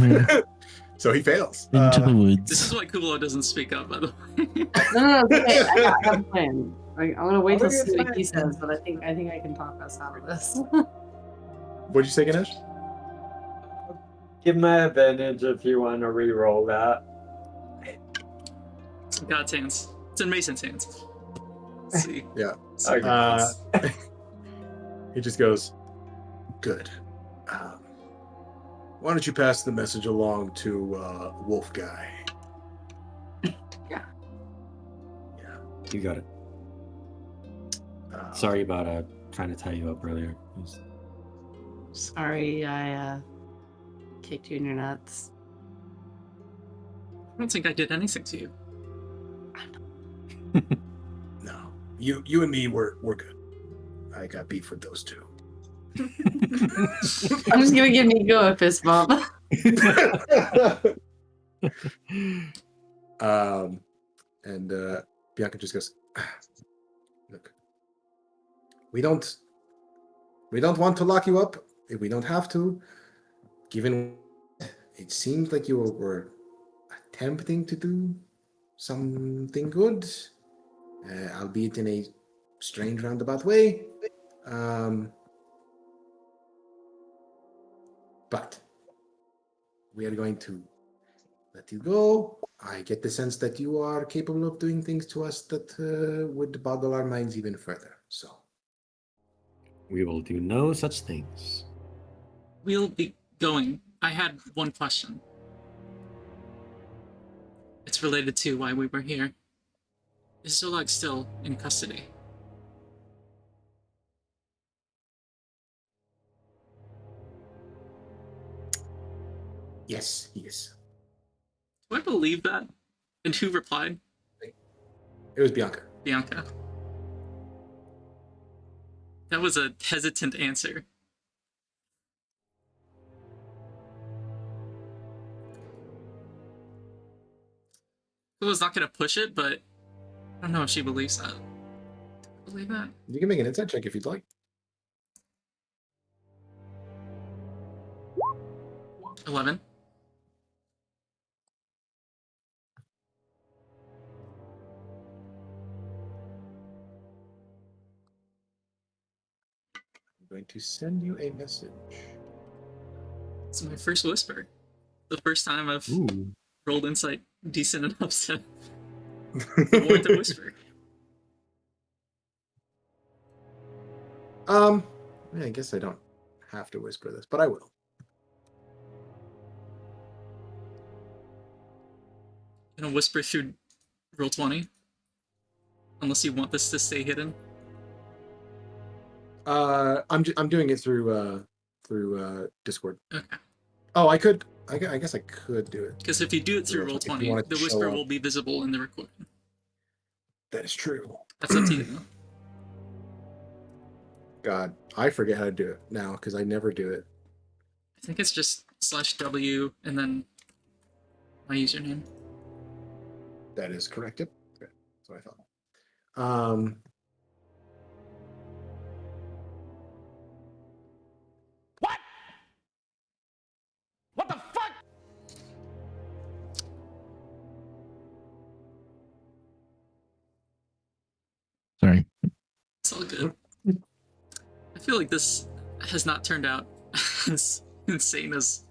So he fails. Into the woods. This is why Kuuvalo doesn't speak up, by the way. No, it's okay. I got a plan. I'm gonna wait till I'll see get what he back. says, but I think I can talk us out of this. What'd you say, Ganesh? Give my advantage if you want to re-roll that. It's in God's hands. It's in Mason's hands. Let's see. Yeah. See what happens. He just goes, good. Why don't you pass the message along to Wolf Guy? You got it. Sorry about trying to tie you up earlier. It was- Sorry, I kicked you in your nuts. I don't think I did anything to you. No. You and me, we're good. I got beef with those two. I'm just gonna give Nico a fist bump. And Bianca just goes, look, we don't want to lock you up if we don't have to. Given it seems like you were attempting to do something good, albeit in a strange roundabout way. But we are going to let you go. I get the sense that you are capable of doing things to us that would boggle our minds even further. So We will do no such things. We'll be going. I had one question. It's related to why we were here. Is Zolag still in custody? yes, he is. Do I believe that? And who replied? It was Bianca. Bianca. That was a hesitant answer. I was not gonna push it, but I don't know if she believes that. Believe that? You can make an insight check if you'd like. 11. I'm going to send you a message. It's my first whisper. The first time I've Ooh. rolled insight decent enough to warrant a whisper. I guess I don't have to whisper this, but I will. Gonna whisper through roll 20. Unless you want this to stay hidden. I'm doing it through Discord. Okay. Oh, I guess I could do it. Because if you do it through If you roll 20, want it to the show whisper up. will be visible in the recording. That is true. That's up to you though. God, I forget how to do it now because I never do it. I think it's just /W and then my username. That is correct. Yep. Okay. That's what I thought. What the fuck? Sorry. It's all good. I feel like this has not turned out as insane as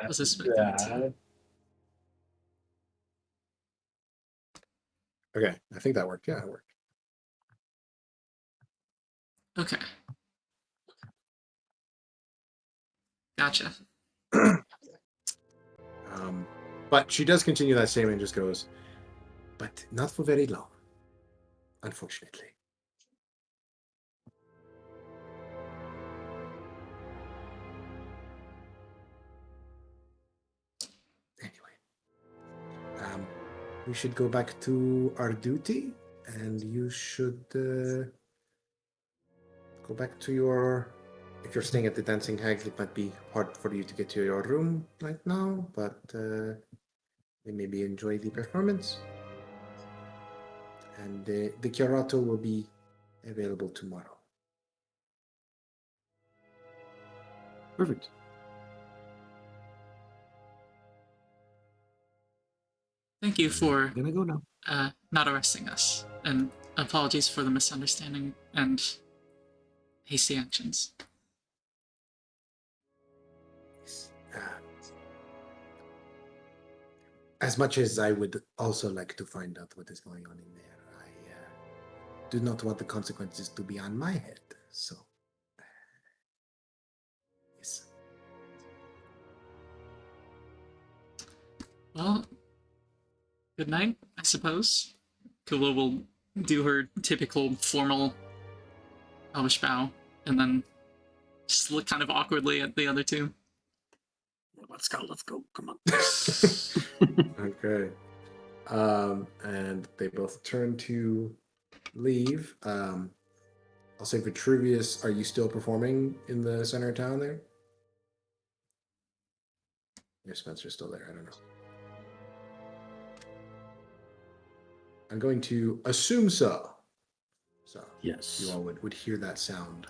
I was expecting it to. Okay, I think that worked. Yeah, it worked. Okay. Gotcha. But she does continue that statement and just goes, but not for very long, unfortunately. Anyway, we should go back to our duty, and you should go back to your. If you're staying at the Dancing Hag, it might be hard for you to get to your room right now, but maybe enjoy the performance. And the Curato will be available tomorrow. Perfect. thank you for Gonna go now. not arresting us, and apologies for the misunderstanding and hasty actions. As much as I would also like to find out what is going on in there, I do not want the consequences to be on my head. So, yes. Well, good night, I suppose. Kuuvalo will do her typical formal elvish bow, and then just look kind of awkwardly at the other two. Let's go. Come on. Okay. And they both turn to leave. I'll say Vitruvius, are you still performing in the center of town there? If Spencer's still there, I don't know. I'm going to assume so. So Yes. you all would hear that sound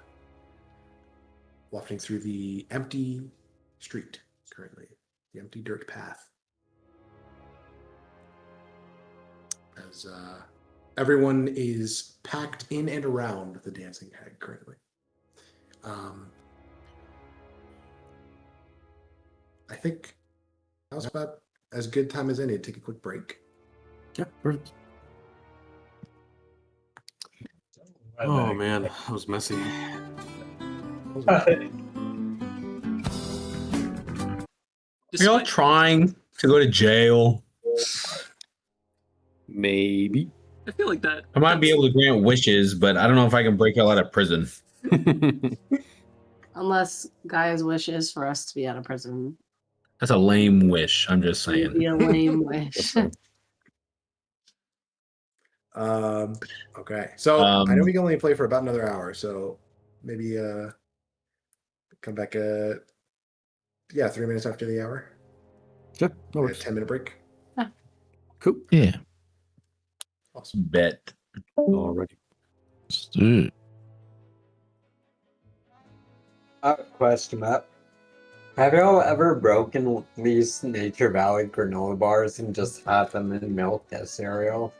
wafting through the empty street currently, the empty dirt path. As everyone is packed in and around the dancing hag currently. I think now's about as good time as any to take a quick break. Yeah, perfect. Oh man, that was messy. Are y'all trying to go to jail? Maybe. I feel like that. I might be able to grant wishes, but I don't know if I can break y'all out of prison. Unless Gaia's wish is for us to be out of prison. That's a lame wish. I'm just It would saying. be a lame wish. Okay. So I know we can only play for about another hour, so maybe come back 3 minutes after the hour. Sure. No A worries. 10-minute break. Cool. Yeah. Awesome. Bet. Alrighty. Let's do it. Question, Matt. Have y'all ever broken these Nature Valley granola bars and just had them in milk as cereal?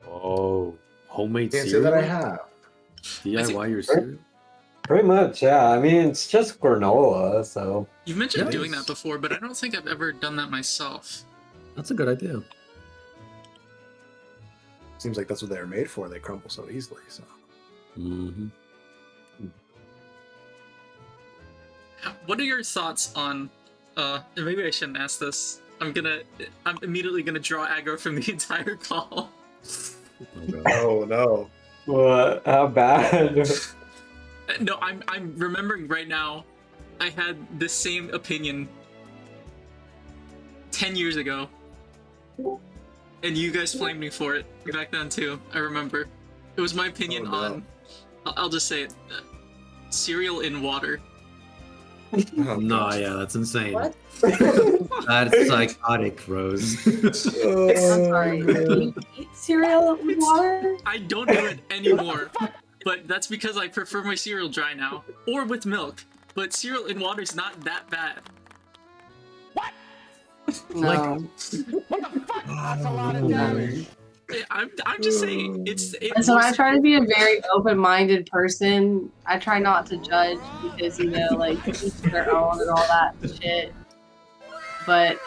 Oh, homemade Can't say cereal? that I have. DIY your cereal? Pretty much, yeah. I mean, it's just granola, so. You've mentioned doing Nice. that before, but I don't think I've ever done that myself. That's a good idea. Seems like that's what they're made for. They crumble so easily. So Mm-hmm. What are your thoughts on? Maybe I shouldn't ask this. I'm immediately gonna draw aggro from the entire call. oh no. What? How bad? No, I'm remembering right now. I had the same opinion 10 years ago, and you guys flamed me for it back then too. I remember. It was my opinion on. I'll just say it. Cereal in water. No, yeah, that's insane. What? That's psychotic, Rose. I'm sorry. Do you eat cereal with water? I don't do it anymore, but that's because I prefer my cereal dry now, or with milk. But cereal in water is not that bad. No. What the fuck? That's a lot of damage. I'm just saying it's. And so I try to be a very open-minded person. I try not to judge because like each their own and all that shit. But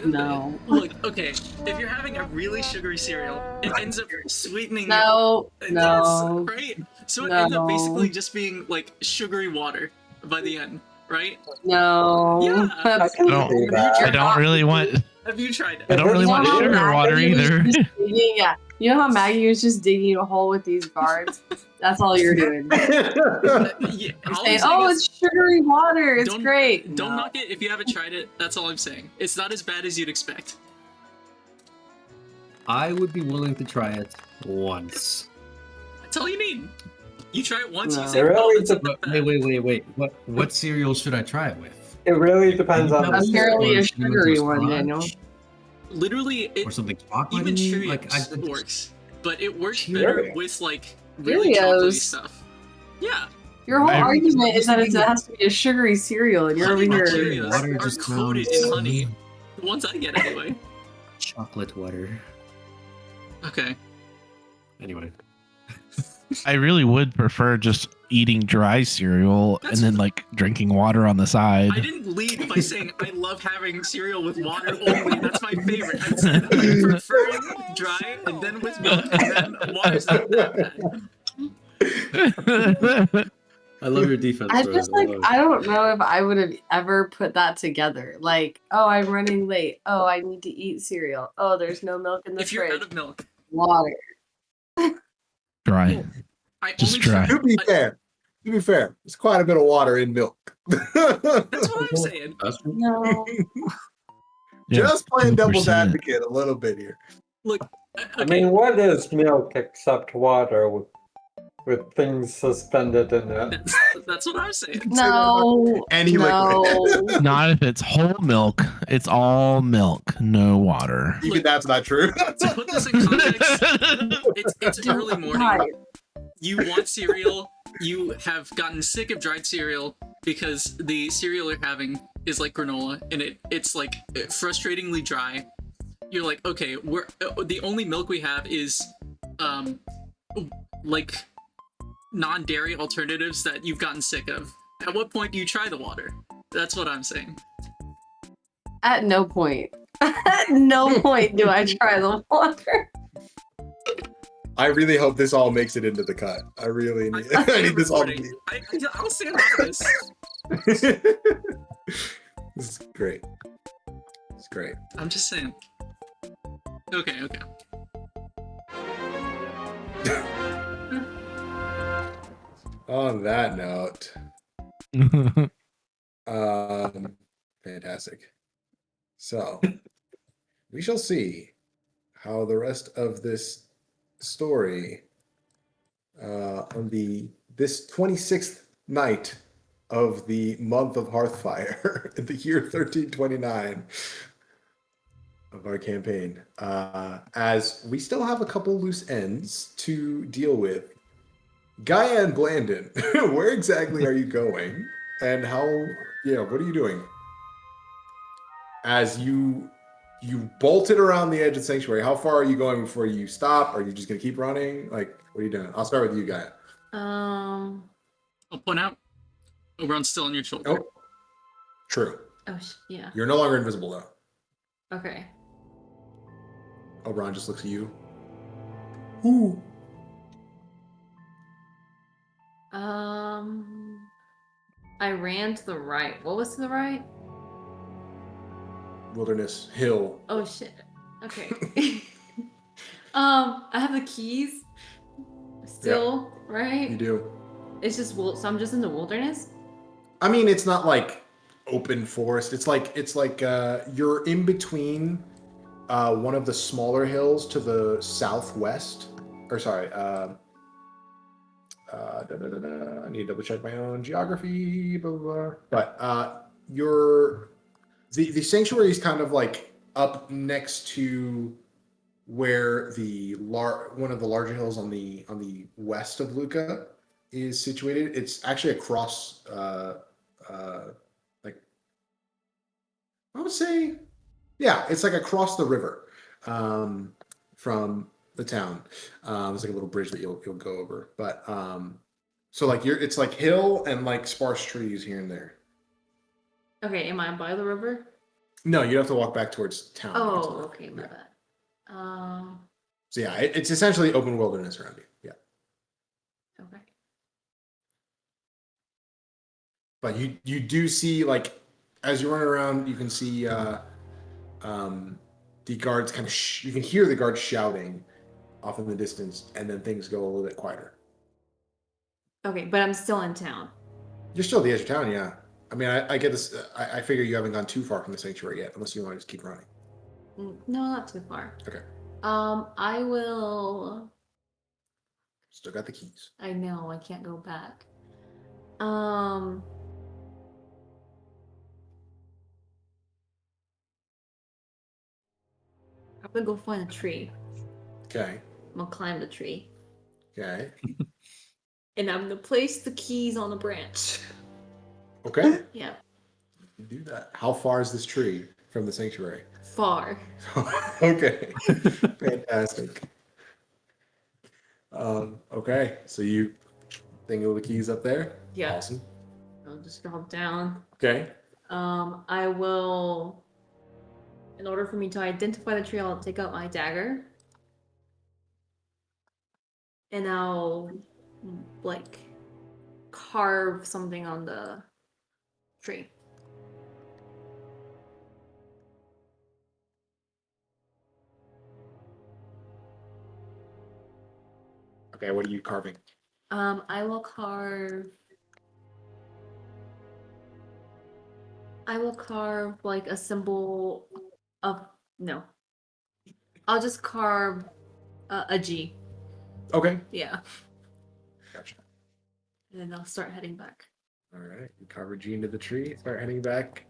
no. Look, okay, if you're having a really sugary cereal, it ends up sweetening. No. Yes, right? So it ends up basically just being like sugary water by the end, right? No. Yeah. I don't really want. Have you tried it? I don't really want sugar water either. Yeah. You know how Maggie was just digging a hole with these guards? That's all you're doing. You're saying, oh, it's sugary water. It's great. Don't knock it if you haven't tried it. That's all I'm saying. It's not as bad as you'd expect. I would be willing to try it once. That's all you need. You try it once, No. you say, It really it's not that bad. Wait. What cereal should I try it with? It really depends on the Apparently a cereal. sugary one, Daniel. Literally, Or something even chocolatey? Cheerios Like, works, but it works Cheerios. better with like really chocolatey Cheerios. stuff. Yeah. Your whole I- argument is that it has to be a sugary cereal, and you're over Honey Nut here. Cheerios Water are just coated sounds- in honey. The ones I get anyway. chocolate water. Okay. Anyway. I really would prefer just eating dry cereal and then like drinking water on the side. I didn't lead by saying I love having cereal with water only. That's my favorite. I said I prefer it dry and then with milk, and then water's not that bad. I love your defense. I Rose. just I don't know if I would have ever put that together. Like, oh, I'm running late. Oh, I need to eat cereal. Oh, there's no milk in the If fridge. you're out of milk, water. Dry. Just dry. To be fair, there's quite a bit of water in milk. That's what I'm saying. No. Just playing devil's 2%. advocate a little bit here. Look, I mean, what is milk except water with things suspended in it? That's what I'm saying. No. Any liquid. Not if it's whole milk. It's all milk, no water. Even that's not true. To put this in context, it's early morning. You want cereal. You have gotten sick of dried cereal because the cereal you're having is like granola, and it's like frustratingly dry. You're like, okay, we're the only milk we have is like non-dairy alternatives that you've gotten sick of. At what point do you try the water? That's what I'm saying. At no point. At no point do I try the water. I really hope this all makes it into the cut. I really need. I need this all to be. I'll stand by this. This is great. It's great. I'm just saying. Okay. On that note, fantastic. So we shall see how the rest of this story on this 26th night of the month of Hearthfire in the year 1329 of our campaign, as we still have a couple loose ends to deal with. Gaia and Blandon, where exactly are you going, and how? Yeah, what are you doing? As you bolted around the edge of Sanctuary, how far are you going before you stop? Are you just gonna keep running? Like, what are you doing? I'll start with you, Gaia. I'll point out. Oberon's still on your shoulder. Oh, true. Oh, yeah. You're no longer invisible though. Okay. Oberon just looks at you. Ooh. I ran to the right. What was to the right? Wilderness Hill. Oh shit. Okay. I have the keys. Still, right? You do. It's just so I'm just in the wilderness. I mean, it's not like open forest. It's like you're in between one of the smaller hills to the southwest. Or sorry, I need to double check my own geography. Blah, blah, blah. But the sanctuary is kind of like up next to where one of the larger hills on the west of Lucca is situated. It's actually across like I would say, yeah, it's like across the river from the town. There's like a little bridge that you'll go over, but so like it's like hill and like sparse trees here and there. Okay, am I by the river? No, you have to walk back towards town. Oh, okay, my bad. So yeah, it's essentially open wilderness around you. Yeah. Okay. But you do see, like, as you run around, you can see the guards kind of you can hear the guards shouting off in the distance, and then things go a little bit quieter. Okay, but I'm still in town. You're still at the edge of town, yeah. I mean, I get this. I figure you haven't gone too far from the sanctuary yet, unless you want to just keep running. No, not too far. Okay. I will. Still got the keys. I know, I can't go back. I'm gonna go find a tree. Okay. I'm gonna climb the tree. Okay. And I'm gonna place the keys on a branch. Okay. Yeah. You do that. How far is this tree from the sanctuary? Far. Okay. Fantastic. Okay, so you dangle the keys up there? Yeah. Awesome. I'll just drop down. Okay. I will, in order for me to identify the tree, I'll take out my dagger. And I'll, like, carve something on the tree. Okay, what are you carving? I will carve like a symbol of no. I'll just carve a G. Okay. Yeah. Gotcha. And then I'll start heading back. All right. You carve a G into the tree, start heading back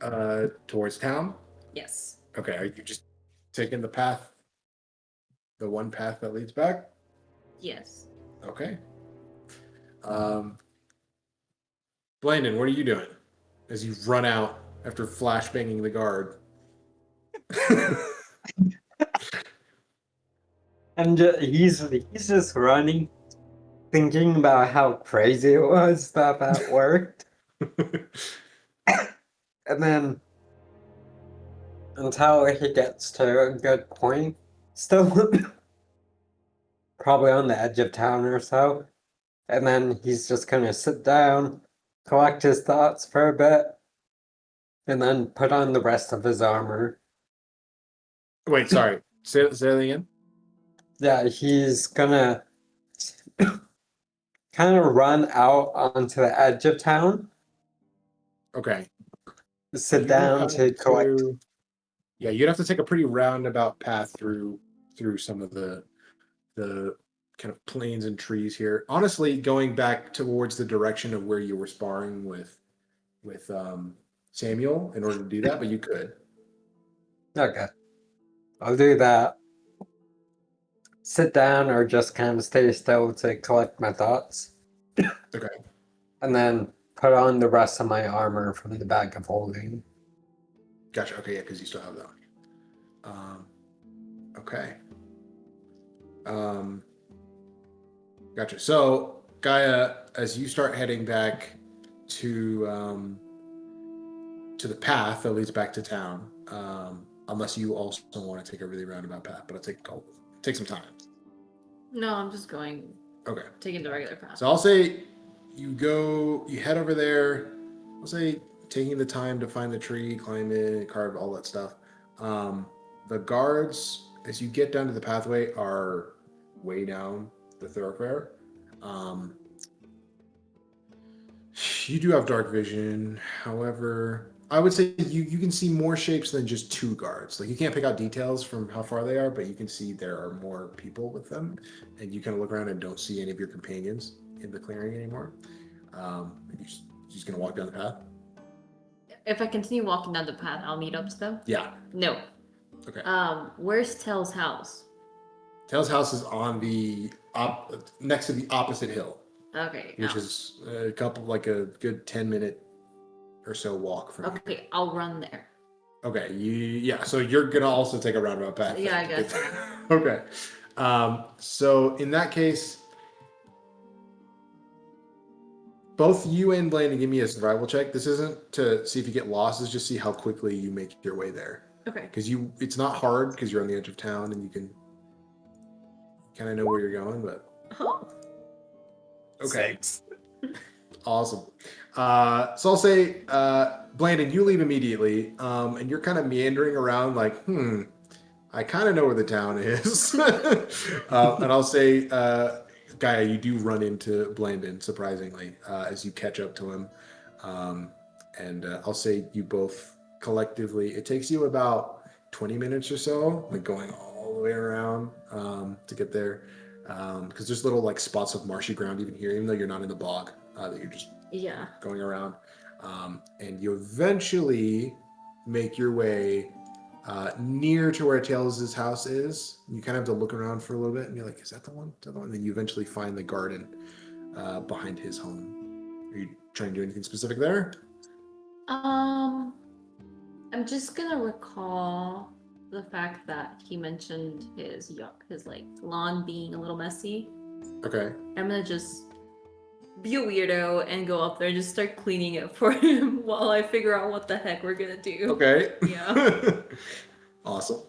towards town. Yes. Okay, are you just taking the path, the one path that leads back? Yes. Okay. Blandon, what are you doing as you run out after flashbanging the guard? And he's just running, thinking about how crazy it was that worked. And then until he gets to a good point, still probably on the edge of town or so. And then he's just gonna sit down, collect his thoughts for a bit, and then put on the rest of his armor. Wait, sorry. Say that again. Yeah, he's gonna kind of run out onto the edge of town. Okay. Sit You down have to collect. Yeah, you'd have to take a pretty roundabout path through some of the kind of plains and trees here. Honestly, going back towards the direction of where you were sparring with Samuel in order to do that, but you could. Okay, I'll do that. Sit down or just kind of stay still to collect my thoughts. Okay. And then put on the rest of my armor from the bag of holding. Gotcha. Okay, yeah, because you still have that. Okay. Gotcha. So, Gaia, as you start heading back to the path that leads back to town, unless you also want to take a really roundabout path, but I'll take some time. No, I'm just going. Okay. Taking the regular path. So I'll say you head over there. I'll say taking the time to find the tree, climb it, carve all that stuff. The guards, as you get down to the pathway, are way down the thoroughfare. You do have dark vision. However, I would say you can see more shapes than just two guards. Like, you can't pick out details from how far they are, but you can see there are more people with them, and you kind of look around and don't see any of your companions in the clearing anymore. You're just gonna walk down the path. If I continue walking down the path, I'll meet up to them? Yeah. No. Okay. Where's Tell's house? Tell's house is on the next to the opposite hill. Okay. Which is a good 10-minute or so walk from here. Okay, I'll run there. Okay, so you're gonna also take a roundabout path. Yeah, I guess. Okay. So in that case, both you and Blandon give me a survival check. This isn't to see if you get lost, it's just see how quickly you make your way there. Okay. Because it's not hard because you're on the edge of town and you can kind of know where you're going, but okay. Awesome. So I'll say, Blandon, you leave immediately, and you're kind of meandering around like, I kind of know where the town is. And I'll say, Gaia, you do run into Blandon, surprisingly, as you catch up to him. And I'll say you both collectively, it takes you about 20 minutes or so, like going all the way around to get there. Because there's little like spots of marshy ground even here, even though you're not in the bog, that you're just going around. And you eventually make your way near to where Tails' house is. You kind of have to look around for a little bit and you're like, is that the one? Is that the one? And then you eventually find the garden behind his home. Are you trying to do anything specific there? I'm just gonna recall the fact that he mentioned his like lawn being a little messy. Okay. I'm gonna just be a weirdo and go up there and just start cleaning it for him while I figure out what the heck we're gonna do. Okay. Yeah. Awesome.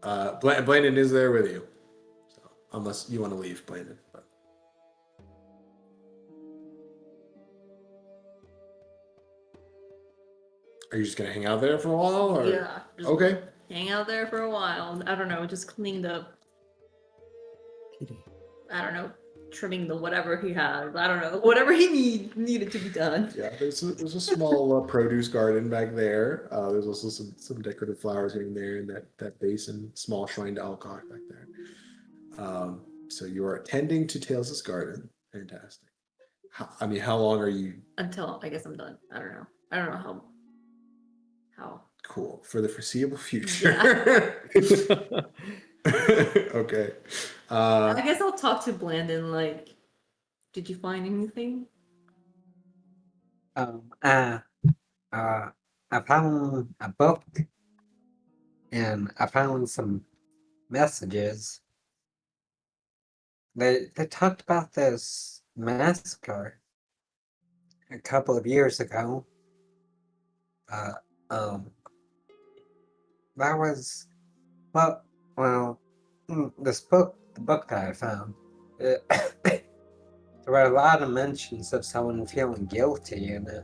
Blandon is there with you, so, unless you want to leave, Blandon. But. Are you just gonna hang out there for a while? Or? Yeah. Just Okay. hang out there for a while. I don't know, just cleaned up. I don't know, trimming the whatever he has. I don't know, whatever he needed to be done. Yeah, there's a small produce garden back there. There's also some decorative flowers here and there, and that basin, small shrine to Alcock back there. So you are attending to Tails' garden. Fantastic. How long are you? Until I guess I'm done. I don't know. I don't know how. Cool. For the foreseeable future. Yeah. Okay. I guess I'll talk to Blandon. Like, did you find anything? I found a book and I found some messages. They talked about this massacre a couple of years ago. That was the book that I found. There were a lot of mentions of someone feeling guilty in it,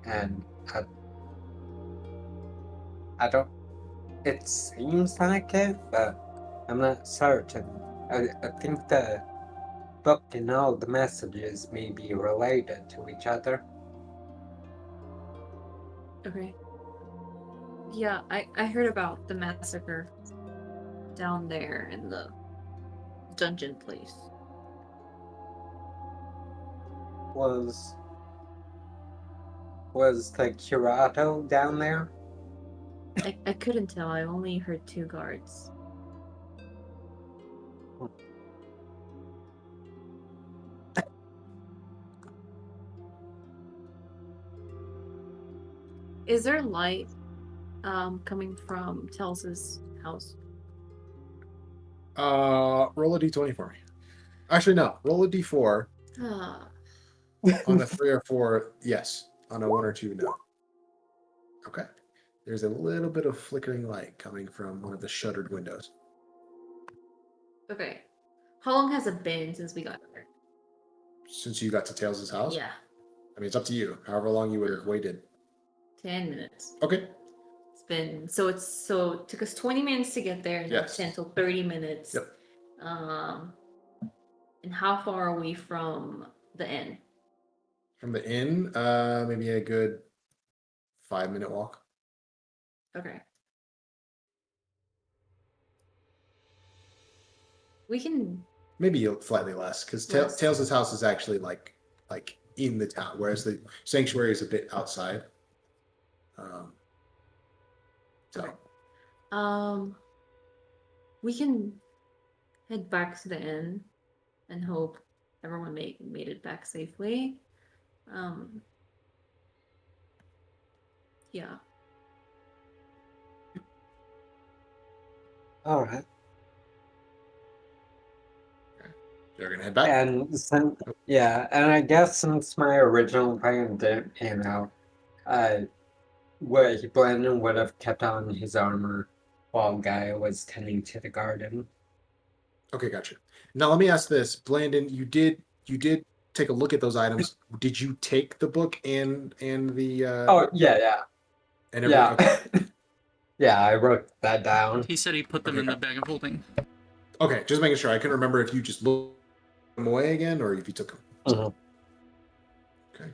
and I don't. It seems like it, but I'm not certain. I think the book and all the messages may be related to each other. Okay. Yeah, I heard about the massacre down there in the dungeon place. Was the curato down there? I couldn't tell. I only heard 2 guards. Is there light coming from Tels's house? Roll a d20 for me. Actually, no. Roll a d4. Ah. On a 3 or 4, yes. On a 1 or 2, no. Okay. There's a little bit of flickering light coming from one of the shuttered windows. Okay. How long has it been since we got there? Since you got to Tails' house? Yeah. I mean, it's up to you. However long you would have waited. 10 minutes. Okay. It's been it took us 20 minutes to get there, and Yes. 10 till 30 minutes. Yep. And how far are we from the inn? From the inn, maybe a good 5-minute walk. Okay. We can. Maybe slightly less, because Less. Tails' house is actually like in the town, whereas the sanctuary is a bit outside. We can head back to the inn and hope everyone made it back safely. Yeah. All right. You're gonna head back. And and I guess since my original plan didn't pan out, Blandon would have kept on his armor while Gaia was tending to the garden. Okay, gotcha. Now let me ask this, Blandon. You did take a look at those items. Did you take the book and the? Oh yeah. And everything? Okay. Yeah, I wrote that down. He said he put them in the bag of holding. Okay, just making sure. I couldn't remember if you just looked them away again or if you took them. Okay.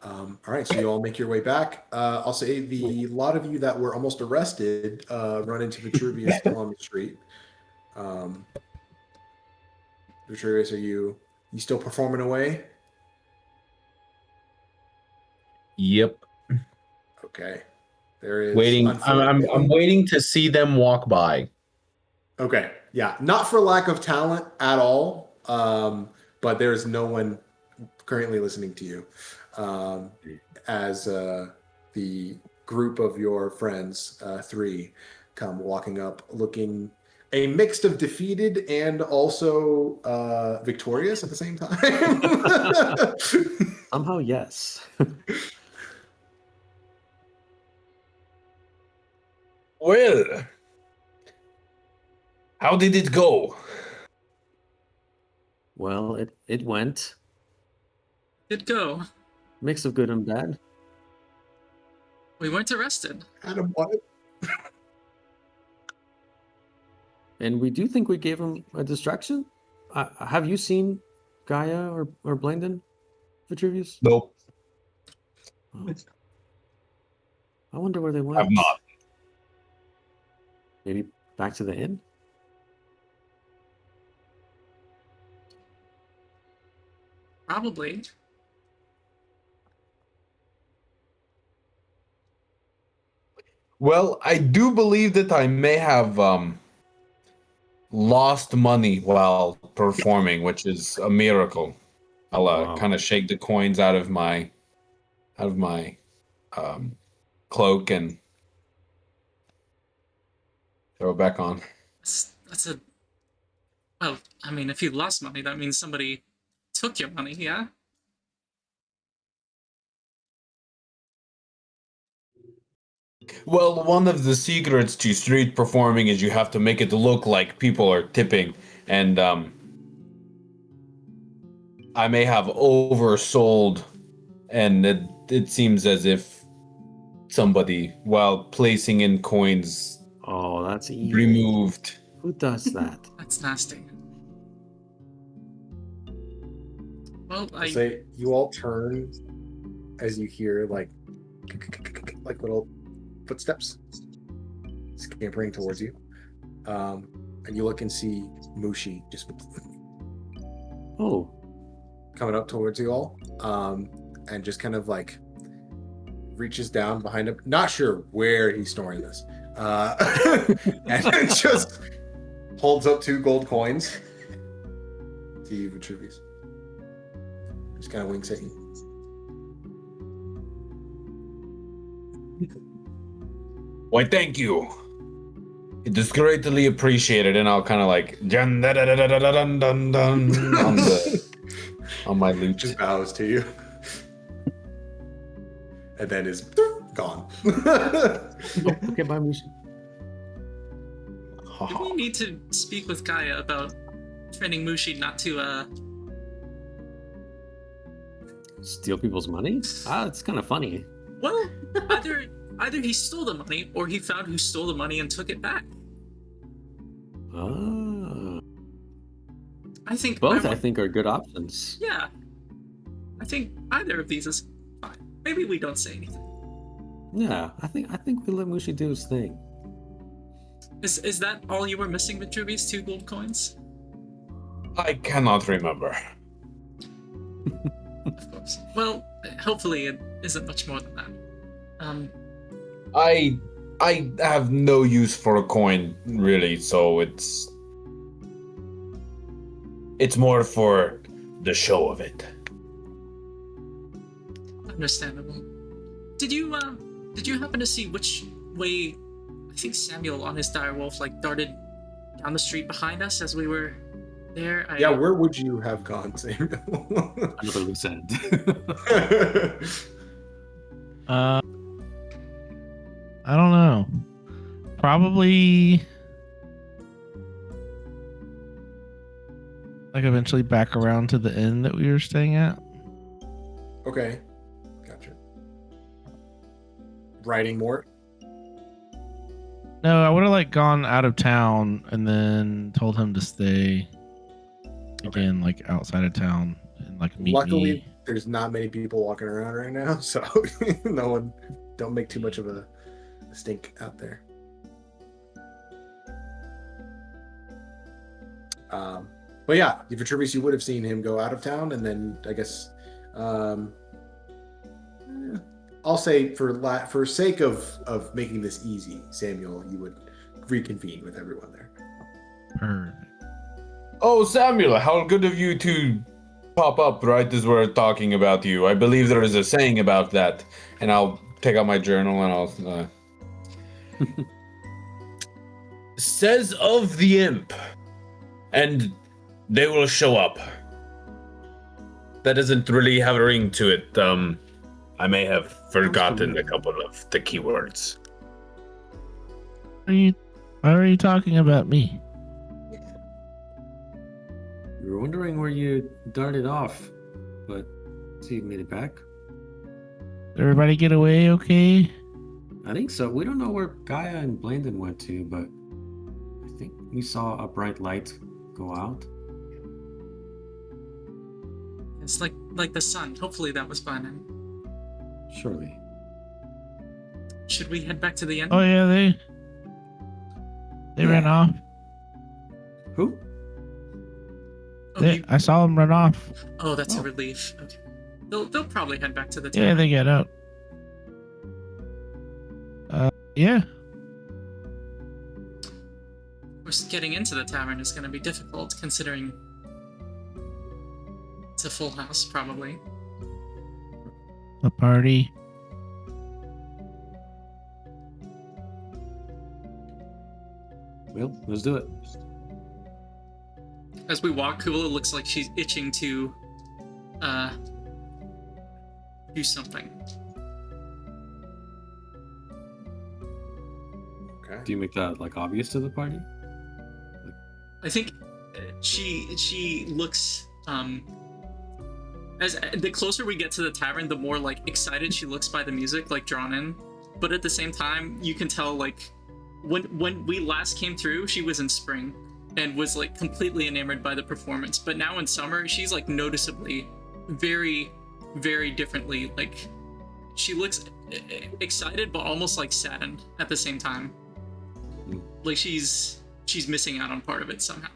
All right, so you all make your way back. I'll say the lot of you that were almost arrested run into Vitruvius still on the street. Vitruvius, are you still performing away? Yep. Okay. There is waiting. I'm waiting to see them walk by. Okay. Yeah. Not for lack of talent at all. But there's no one currently listening to you, as the group of your friends, three, come walking up, looking a mix of defeated and also victorious at the same time. Somehow, yes. Well, how did it go? Well, it went. Did go. Mix of good and bad. We weren't arrested. Adam, what? And we do think we gave him a distraction. Have you seen Gaia or Blandon, Vitruvius? Nope, Oh. I wonder where they went. I've not. Maybe back to the inn? Probably. Well, I do believe that I may have lost money while performing, which is a miracle. I'll Wow. kind of shake the coins out of my cloak and throw it back on. That's a... Well, I mean, if you lost money, that means somebody took your money, yeah? Well, one of the secrets to street performing is you have to make it look like people are tipping, and I may have oversold, and it seems as if somebody, while placing in coins, Oh, that's evil. removed. Who does that? That's nasty. Well, I'll say you all turn as you hear like little footsteps scampering towards you, and you look and see Mushi just Oh, coming up towards you all, and just kind of like reaches down behind him, not sure where he's storing this, and then just holds up 2 gold coins to you, Vitruvius. Just kind of winks at you. Why, thank you. It is greatly appreciated, and I'll kind of like dun, dun, dun, dun, dun, dun, dun, on my lute. Just bows to you, and then is gone. okay, bye, Mushi. do we need to speak with Gaia about training Mushi not to, Steal people's money? It's kind of funny. Well, either he stole the money, or he found who stole the money and took it back. Ah. I think Both, I think, are good options. Yeah. I think either of these is fine. Maybe we don't say anything. Yeah, I think we let Mushi do his thing. Is that all you were missing, Vitruvius? 2 gold coins? I cannot remember. Of course. Well, hopefully it isn't much more than that. I have no use for a coin, really, so it's more for the show of it. Understandable. Did you happen to see which way I think Samuel on his direwolf darted down the street behind us as we were there? Yeah, where would you have gone, Samuel? Another loose end. I don't know. Probably eventually back around to the inn that we were staying at. Okay, gotcha. Riding more? No, I would have gone out of town and then told him to stay again, outside of town and meet Luckily, me. there's not many people walking around right now, so no one. Don't make too much of a stink out there. But yeah, Vitruvius, you would have seen him go out of town, and then I guess I'll say for sake of making this easy, Samuel, you would reconvene with everyone there. Perfect. Oh, Samuel, how good of you to pop up right as we're talking about you. I believe there is a saying about that. And I'll take out my journal and I'll... says of the imp. And they will show up. That doesn't really have a ring to it. I may have forgotten a couple of the keywords. Why are you talking about me? We were wondering where you darted off, but see, you made it back. Did everybody get away okay? I think so. We don't know where Gaia and Blandon went to, but I think we saw a bright light go out. It's like the sun. Hopefully that was Blandon. Surely. Should we head back to the inn? Oh yeah, they ran off. Who? I saw them run off. Oh, that's a relief. Okay. They'll probably head back to the Yeah, town. they get out. Yeah. Of course, getting into the tavern is going to be difficult, considering it's a full house, probably. A party. Well, let's do it. As we walk, Kuuvalo looks like she's itching to do something. Okay. Do you make that like obvious to the party? I think she looks as the closer we get to the tavern, the more like excited she looks by the music, like drawn in. But at the same time, you can tell like when we last came through, she was in spring and was like completely enamored by the performance. But now in summer, she's like noticeably very, very differently. Like she looks excited, but almost like saddened at the same time. Like she's missing out on part of it somehow.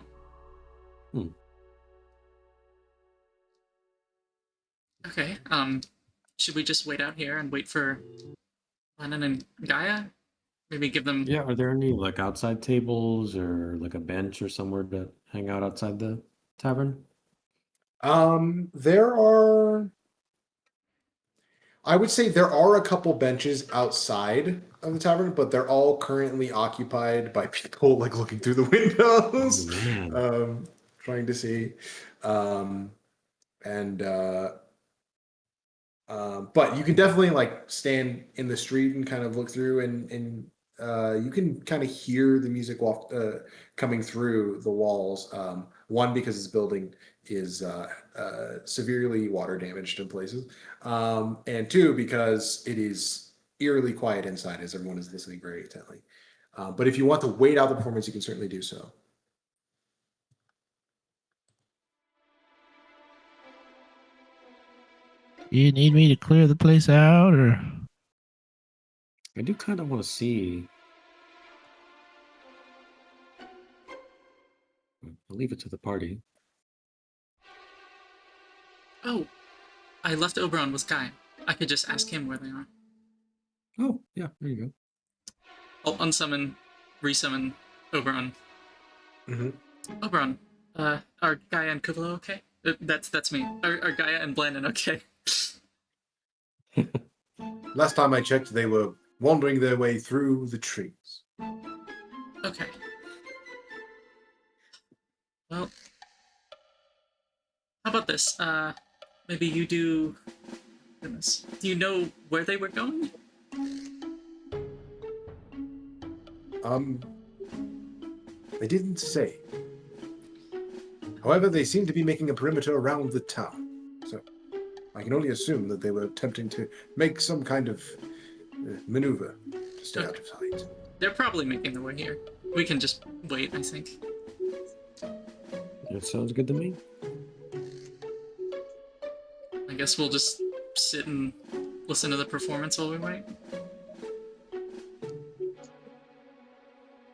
Okay, should we just wait out here and wait for Blandon and Gaia? Maybe give them... Yeah, are there any like outside tables or like a bench or somewhere to hang out outside the tavern? There are... I would say there are a couple benches outside of the tavern, but they're all currently occupied by people like looking through the windows, trying to see. But you can definitely like stand in the street and kind of look through, and you can kind of hear the music coming through the walls. One, because this building is severely water damaged in places, and two, because it is eerily quiet inside as everyone is listening very intently. But if you want to wait out the performance, you can certainly do so. You need me to clear the place out, or? I do kind of want to see. I'll leave it to the party. Oh, I left Oberon with Guy. I could just ask him where they are. Oh, yeah, there you go. I'll unsummon, resummon Oberon. Oberon, are Gaia and Kuuvalo okay? That's me. Are Gaia and Blandon okay? Last time I checked, they were wandering their way through the trees. Okay. Well, how about this? Maybe you do... Goodness. Do you know where they were going? They didn't say. However, they seem to be making a perimeter around the town. So I can only assume that they were attempting to make some kind of maneuver to stay out of sight. They're probably making their way here. We can just wait, I think. That sounds good to me. I guess we'll just sit and listen to the performance while we wait.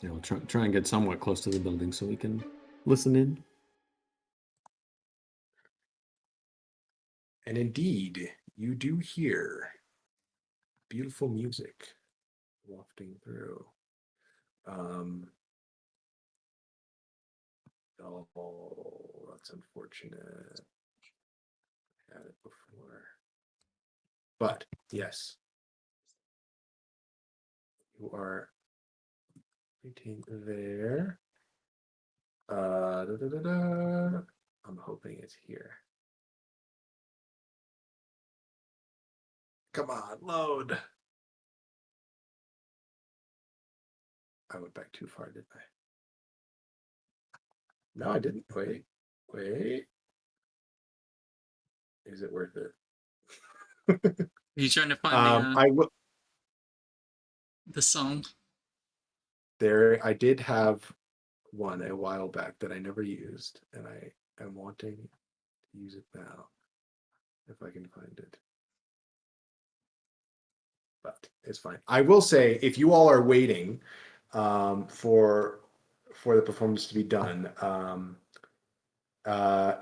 Yeah, we'll try and get somewhat close to the building so we can listen in. And indeed, you do hear beautiful music wafting through. Oh, that's unfortunate. had it before. But yes, you are waiting there. I'm hoping it's here. Come on, load. I went back too far, didn't I? No, I didn't. Wait. Is it worth it? Are you trying to find I will. the song? I did have one a while back that I never used, and I am wanting to use it now, if I can find it. But it's fine. I will say, if you all are waiting for the performance to be done,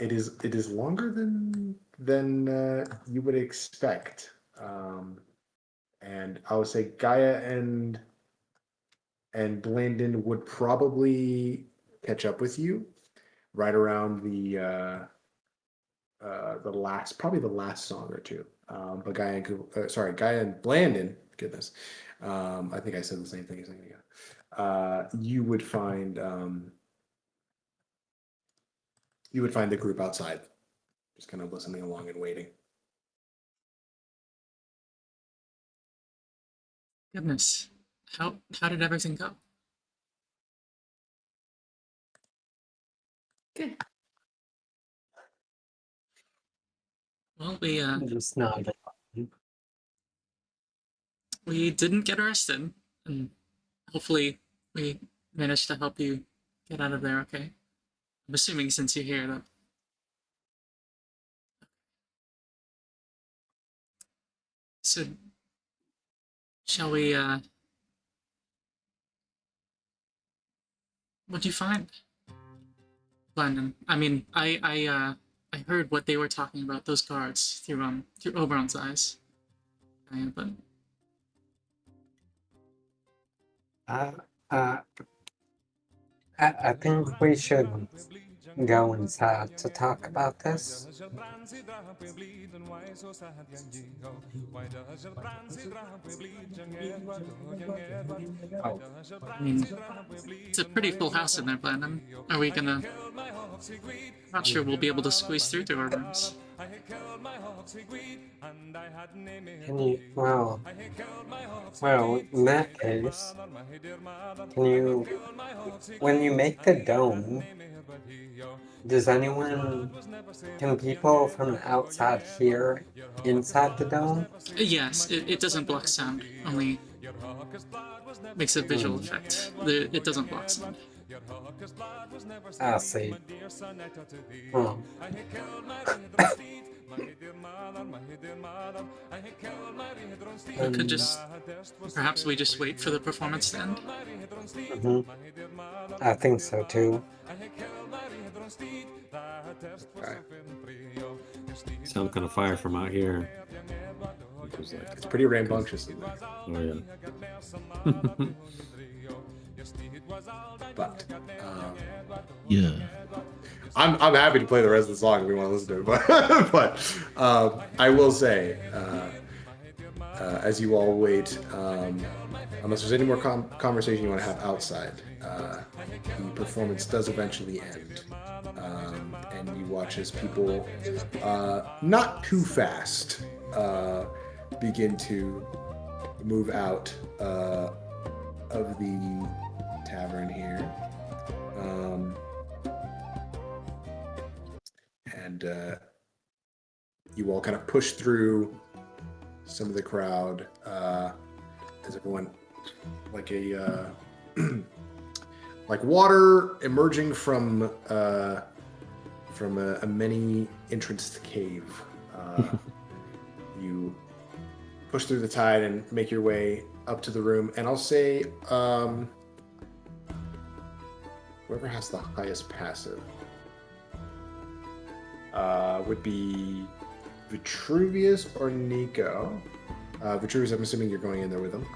it is longer than you would expect, and I would say Gaia and Blandon would probably catch up with you right around the last song or two. But Gaia and Blandon, goodness, I think I said the same thing a second ago. You would find the group outside, just kind of listening along and waiting. Goodness, how did everything go? Good. Well, Just nodded. we didn't get arrested, and hopefully we managed to help you get out of there. Okay, I'm assuming since you're here that. So, shall we? What'd you find, Blandon? I mean, I heard what they were talking about, those guards through Oberon's eyes. But I think we should go inside to talk about this. I mean, it's a pretty full house in there, Blandon. Are we gonna? Not sure we'll be able to squeeze through to our rooms. Can you? Well, in that case, can you? When you make the dome, can people from the outside hear inside the dome? Yes, it doesn't block sound, only makes a visual effect. It doesn't block sound. I see. Oh. We could perhaps we just wait for the performance to end. I think so too. Right. Sound kind of fire from out here. It's pretty rambunctious in there. Oh yeah. But Yeah. I'm happy to play the rest of the song if we want to listen to it. But I will say, as you all wait, unless there's any more conversation you want to have outside, the performance does eventually end, and you watch as people, not too fast, begin to move out of the tavern here. And you all kind of push through some of the crowd as everyone, like a like water emerging from a many entranced cave. You push through the tide and make your way up to the room, and I'll say whoever has the highest passive would be Vitruvius or Nico. Vitruvius, I'm assuming you're going in there with him.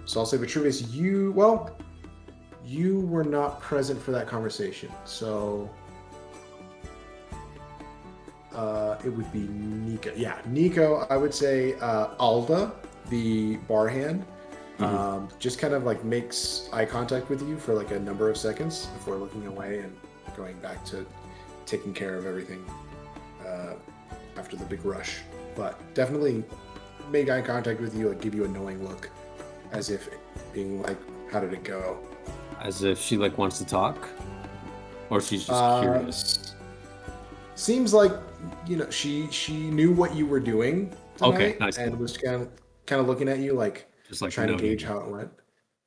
So I'll say Vitruvius, you were not present for that conversation. So It would be Nico. Yeah, Nico. I would say Alda, the bar hand, just kind of like makes eye contact with you for like a number of seconds before looking away and going back to taking care of everything after the big rush. But definitely make eye contact with you, like give you a knowing look, as if being like, "How did it go?" As if she like wants to talk, or she's just curious. Seems like she knew what you were doing tonight, Okay, nice. and was kind of looking at you like Just like trying to noting. gauge how it went.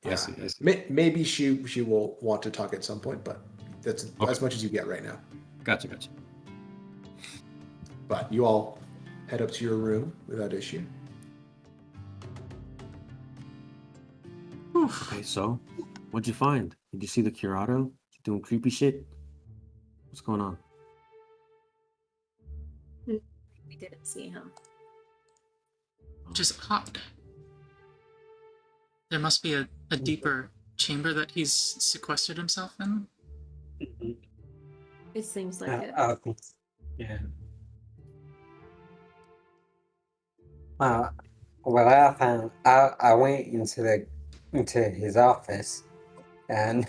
I Yeah, see. maybe she will want to talk at some point, but that's as much as you get right now. Gotcha. But you all head up to your room without issue. Okay, so what'd you find? Did you see the Curado doing creepy shit? What's going on? We didn't see him. Just odd. There must be a deeper chamber that he's sequestered himself in. It seems like it. Yeah. Well, I found I went into his office, and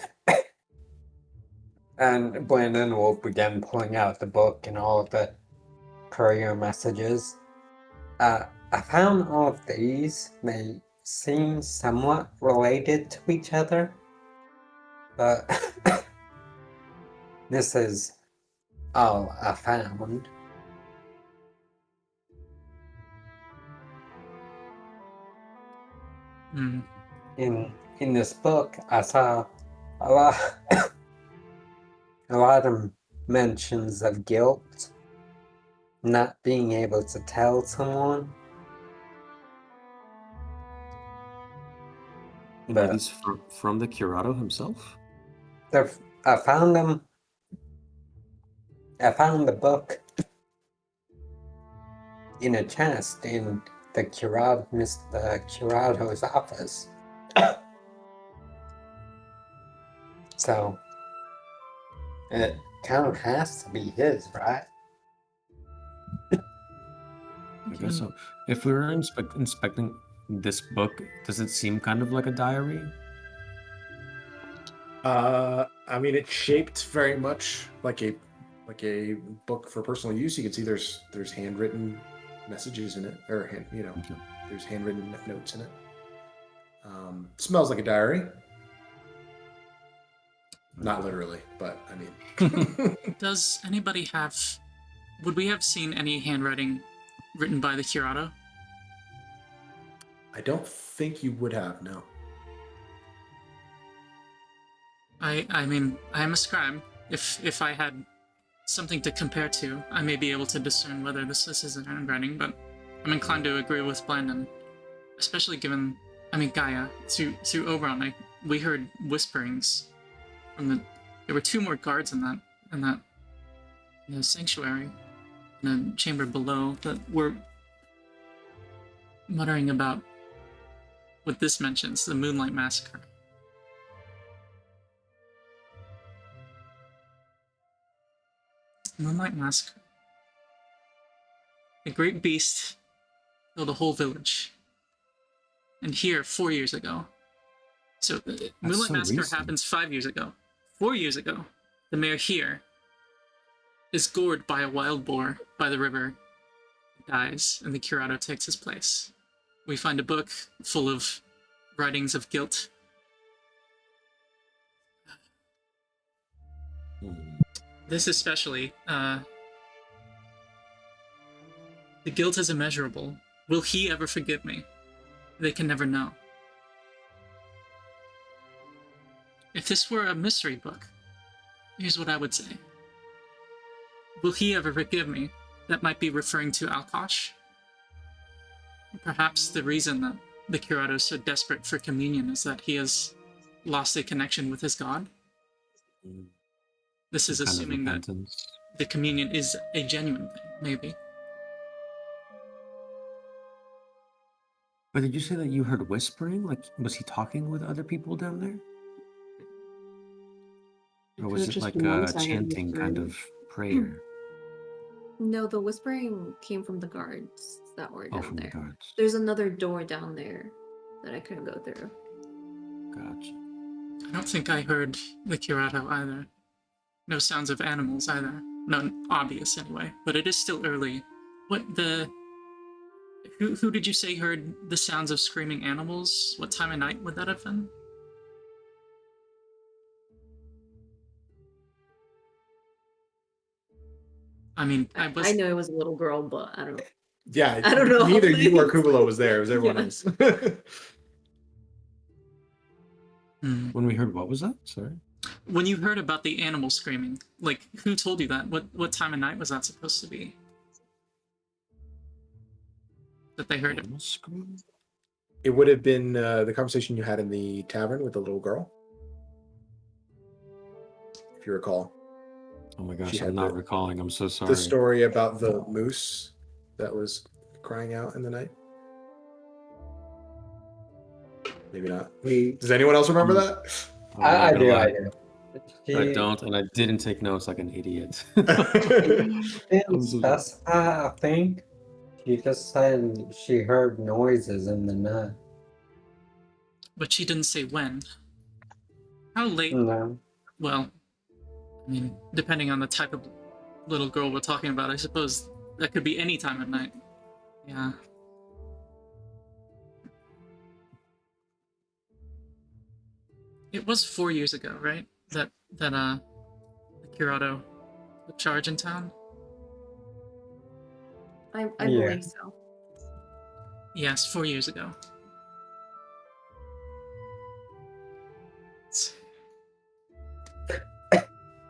Blandon will begin pulling out the book and all of the courier messages. I found all of these. They seem somewhat related to each other, but this is all I found. In this book, I saw a lot of mentions of guilt, not being able to tell someone. Are these from the Curado himself? I found them. I found the book in a chest in the Mr. Curado's office. So it kind of has to be his, right? I guess so. If we were inspecting this book, does it seem kind of like a diary? I mean, it's shaped very much like a book for personal use. You can see there's handwritten messages in it, or there's handwritten notes in it. Smells like a diary. Not literally, but I mean. Does anybody have... Would we have seen any handwriting written by the Curado? I don't think you would have, no. I mean, I am a scribe. If I had something to compare to, I may be able to discern whether this is a handwriting, but I'm inclined to agree with Blandon. Especially given, Gaia, through Oberon, we heard whisperings from there were two more guards in the sanctuary, in the chamber below, that were muttering about what this mentions, the Moonlight Massacre. Moonlight Massacre. A great beast killed a whole village. And here, 4 years ago. So, Moonlight Massacre happens 5 years ago. 4 years ago, the mayor here is gored by a wild boar by the river, dies, and the Curado takes his place. We find a book full of writings of guilt. This especially, the guilt is immeasurable. Will he ever forgive me? They can never know. If this were a mystery book, here's what I would say. Will he ever forgive me? That might be referring to Alkosh. Perhaps the reason that the Curado is so desperate for communion is that he has lost a connection with his god. This is assuming that the communion is a genuine thing, maybe. But did you say that you heard whispering? Like, was he talking with other people down there? Or was it like a chanting kind of prayer? No, the whispering came from the guards that were Oh, down from the there. guards. There's another door down there that I couldn't go through. Gotcha. I don't think I heard the Curato either. No sounds of animals either. None obvious anyway. But it is still early. Who did you say heard the sounds of screaming animals? What time of night would that have been? I mean, I know it was a little girl, but I don't. Yeah, I don't know. Neither you or Kuuvalo was there. It was everyone Yeah. else. When we heard, what was that? Sorry. When you heard about the animal screaming, like, who told you that? What time of night was that supposed to be? That they heard it? Animal scream? It would have been the conversation you had in the tavern with the little girl, if you recall. Oh my gosh, She I'm had not the- recalling. I'm so sorry. The story about the moose that was crying out in the night. Maybe not. Does anyone else remember that? I'm not I gonna do. lie. I do. I don't, and I didn't take notes like an idiot. Didn't so specify, I think. She just said she heard noises in the night. But she didn't say when. How late? No. Well, I mean, depending on the type of little girl we're talking about, I suppose that could be any time of night. Yeah. It was 4 years ago, right? That the Curato took charge in town? I Yeah. believe so. Yes, 4 years ago.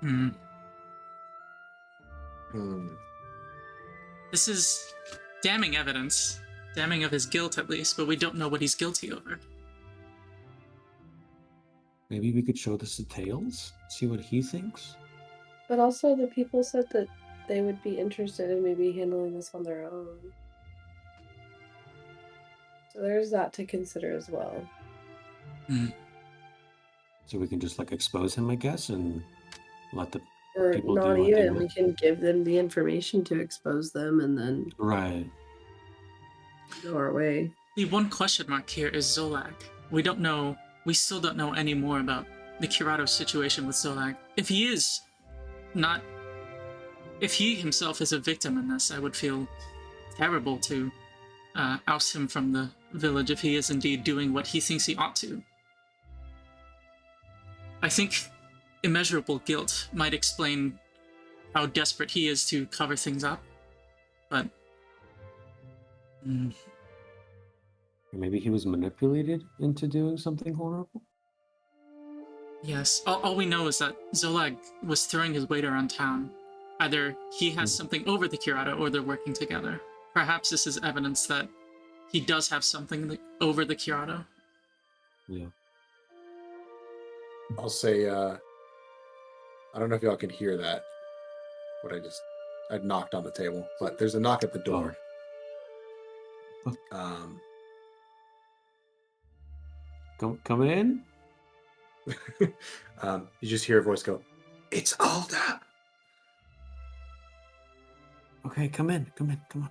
Hmm. This is damning evidence. Damning of his guilt, at least, but we don't know what he's guilty over. Maybe we could show this to Tails, see what he thinks. But also, the people said that they would be interested in maybe handling this on their own. So there's that to consider as well. So we can just like expose him, I guess, and let the Or people not do what they even. want. We can give them the information to expose them and then Right. go our way. The one question mark here is Zolag. We still don't know any more about the Curato situation with Zolag. If he himself is a victim in this, I would feel terrible to oust him from the village if he is indeed doing what he thinks he ought to. I think immeasurable guilt might explain how desperate he is to cover things up, but Maybe he was manipulated into doing something horrible. yes, all we know is that Zolag was throwing his weight around town. Either he has something over the Curato or they're working together. Perhaps this is evidence that he does have something over the Curato. Yeah. I'll say, I don't know if y'all can hear that. I knocked on the table, but there's a knock at the door. Come in. You just hear a voice go, "It's Alda." Okay, come in. Come on.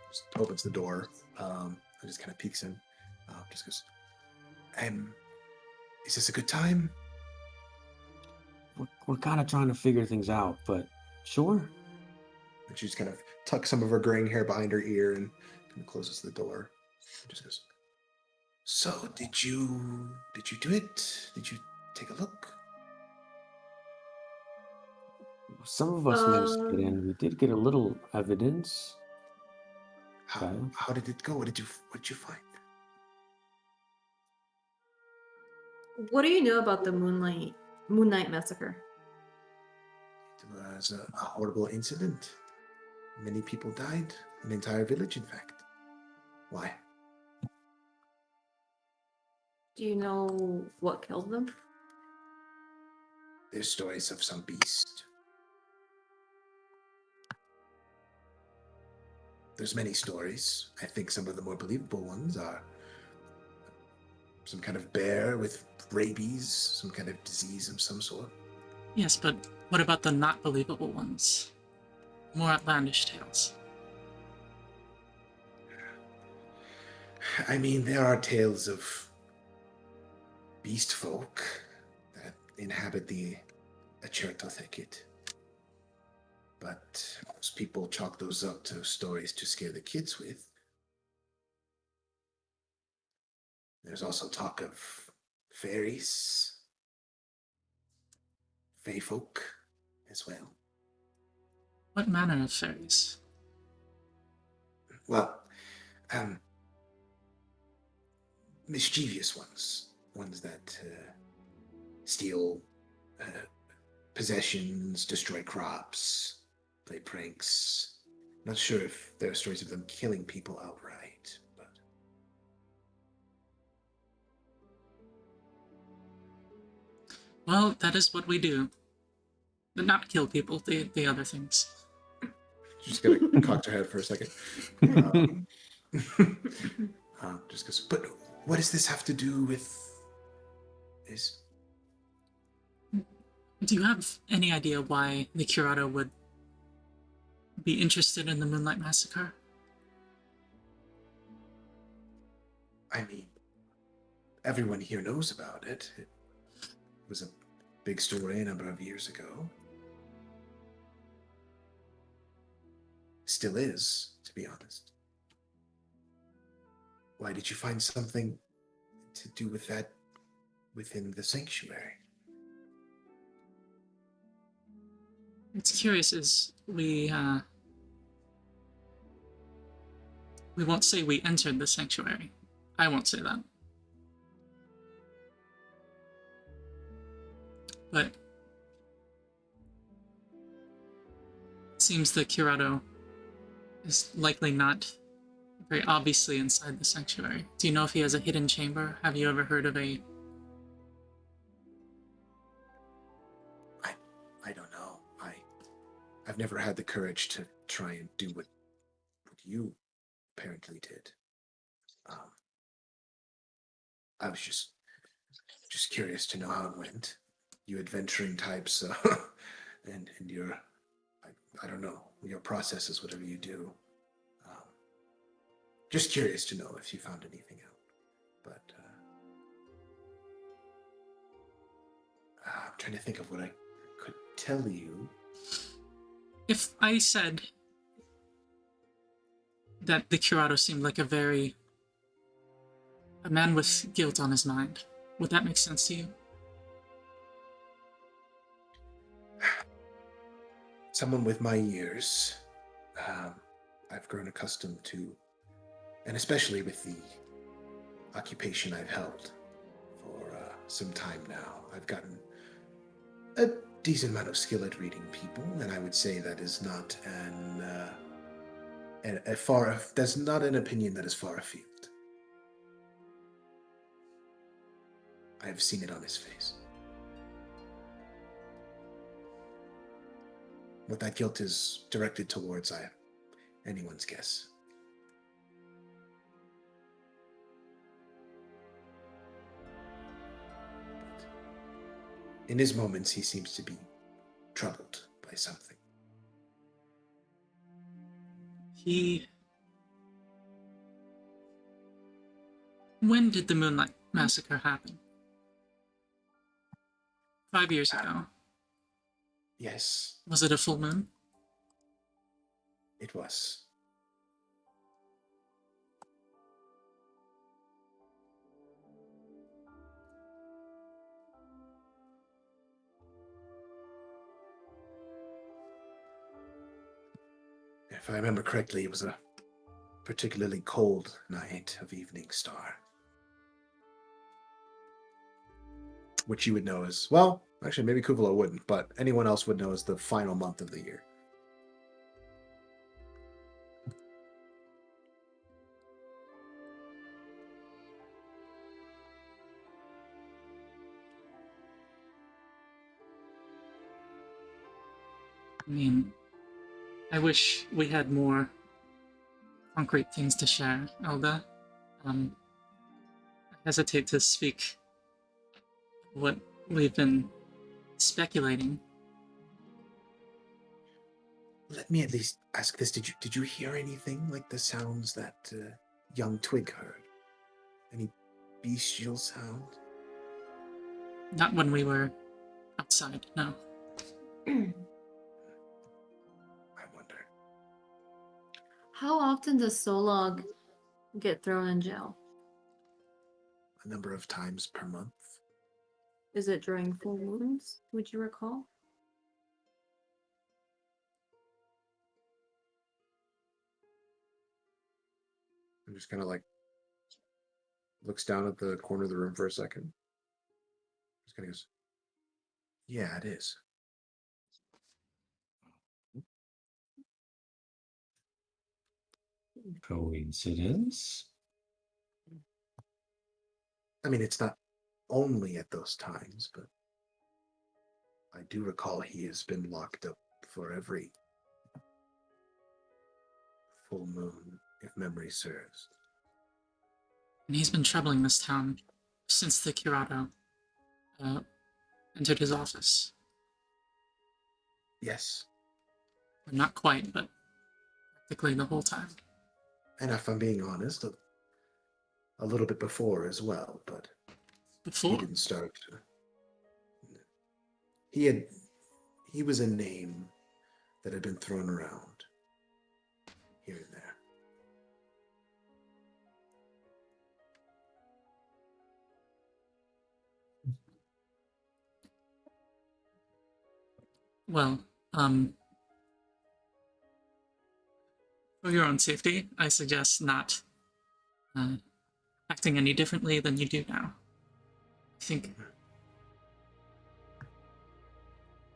Just opens the door. And just kind of peeks in. Just goes, "Is this a good time?" We're kind of trying to figure things out, but sure. And she just kind of tucks some of her graying hair behind her ear and kind of closes the door. And just goes, "So did you do it? Did you take a look?" Some of us managed to get in. We did get a little evidence. How did it go? What did you find? What do you know about the Moon Knight massacre? It was a horrible incident. Many people died. An entire village, in fact. Why? Do you know what killed them? There's stories of some beast. There's many stories. I think some of the more believable ones are some kind of bear with rabies, some kind of disease of some sort. Yes, but what about the not believable ones? more outlandish tales? I mean, there are tales of beast folk that inhabit the Acerto thicket. But most people chalk those up to stories to scare the kids with. There's also talk of fairies, fae folk as well. What manner of fairies? Well, mischievous ones that steal possessions, destroy crops, play pranks. Not sure if there are stories of them killing people outright, but Well, that is what we do. But not kill people, the other things. She's gonna cock her head for a second. Just goes, but what does this have to do with this? Do you have any idea why the Curado would be interested in the Moonlight Massacre? I mean, everyone here knows about it. It was a big story a number of years ago. Still is, to be honest. Why did you find something to do with that within the sanctuary? What's curious is we won't say we entered the sanctuary. I won't say that. But it seems the Curado is likely not very obviously inside the sanctuary. Do you know if he has a hidden chamber? Have you ever heard of a... I don't know. I've never had the courage to try and do what you apparently did. I was just curious to know how it went. You adventuring types, and your, I don't know, your processes, whatever you do. Just curious to know if you found anything out. But I'm trying to think of what I could tell you. If I said that the Curado seemed like a man with guilt on his mind, would that make sense to you? Someone with my years, I've grown accustomed to, and especially with the occupation I've held for some time now, I've gotten a decent amount of skill at reading people, and I would say that is not that's not an opinion that is far afield. I have seen it on his face. What that guilt is directed towards, I am anyone's guess. But in his moments, he seems to be troubled by something. When did the Moonlight Massacre happen? 5 years ago. Yes. Was it a full moon? It was. If I remember correctly, it was a particularly cold night of Evening Star. Which you would know as, well, actually maybe Kuuvalo wouldn't, but anyone else would know as the final month of the year. I mean, I wish we had more concrete things to share, Elda. I hesitate to speak what we've been speculating. let me at least ask this: did you hear anything like the sounds that young Twig heard? Any bestial sound? Not when we were outside, no. I wonder. How often does Solog get thrown in jail? A number of times per month. Is it during full moons? Would you recall? I'm just kind of like looks down at the corner of the room for a second. Just kind of goes, Yeah, it is. Coincidence? I mean, it's not only at those times, but I do recall he has been locked up for every full moon, if memory serves. And he's been troubling this town since the Curado entered his office. Yes. Well, not quite, but practically the whole time. And if I'm being honest, a little bit before as well, but Before? he didn't start. He was a name that had been thrown around here and there. Well, for your own safety, I suggest not acting any differently than you do now. I think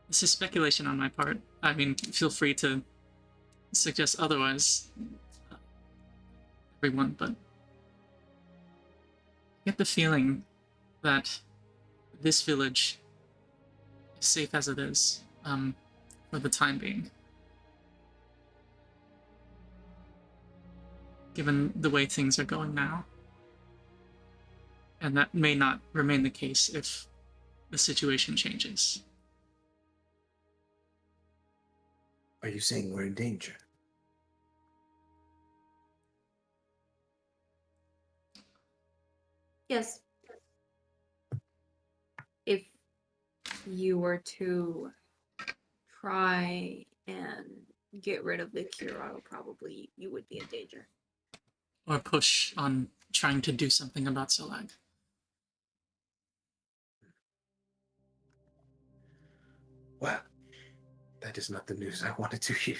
this is speculation on my part. I mean, feel free to suggest otherwise, everyone, but I get the feeling that this village is safe as it is, for the time being. Given the way things are going now. And that may not remain the case if the situation changes. Are you saying we're in danger? Yes. If you were to try and get rid of the Curado, probably you would be in danger. Or push on trying to do something about Solag. Well, that is not the news I wanted to hear.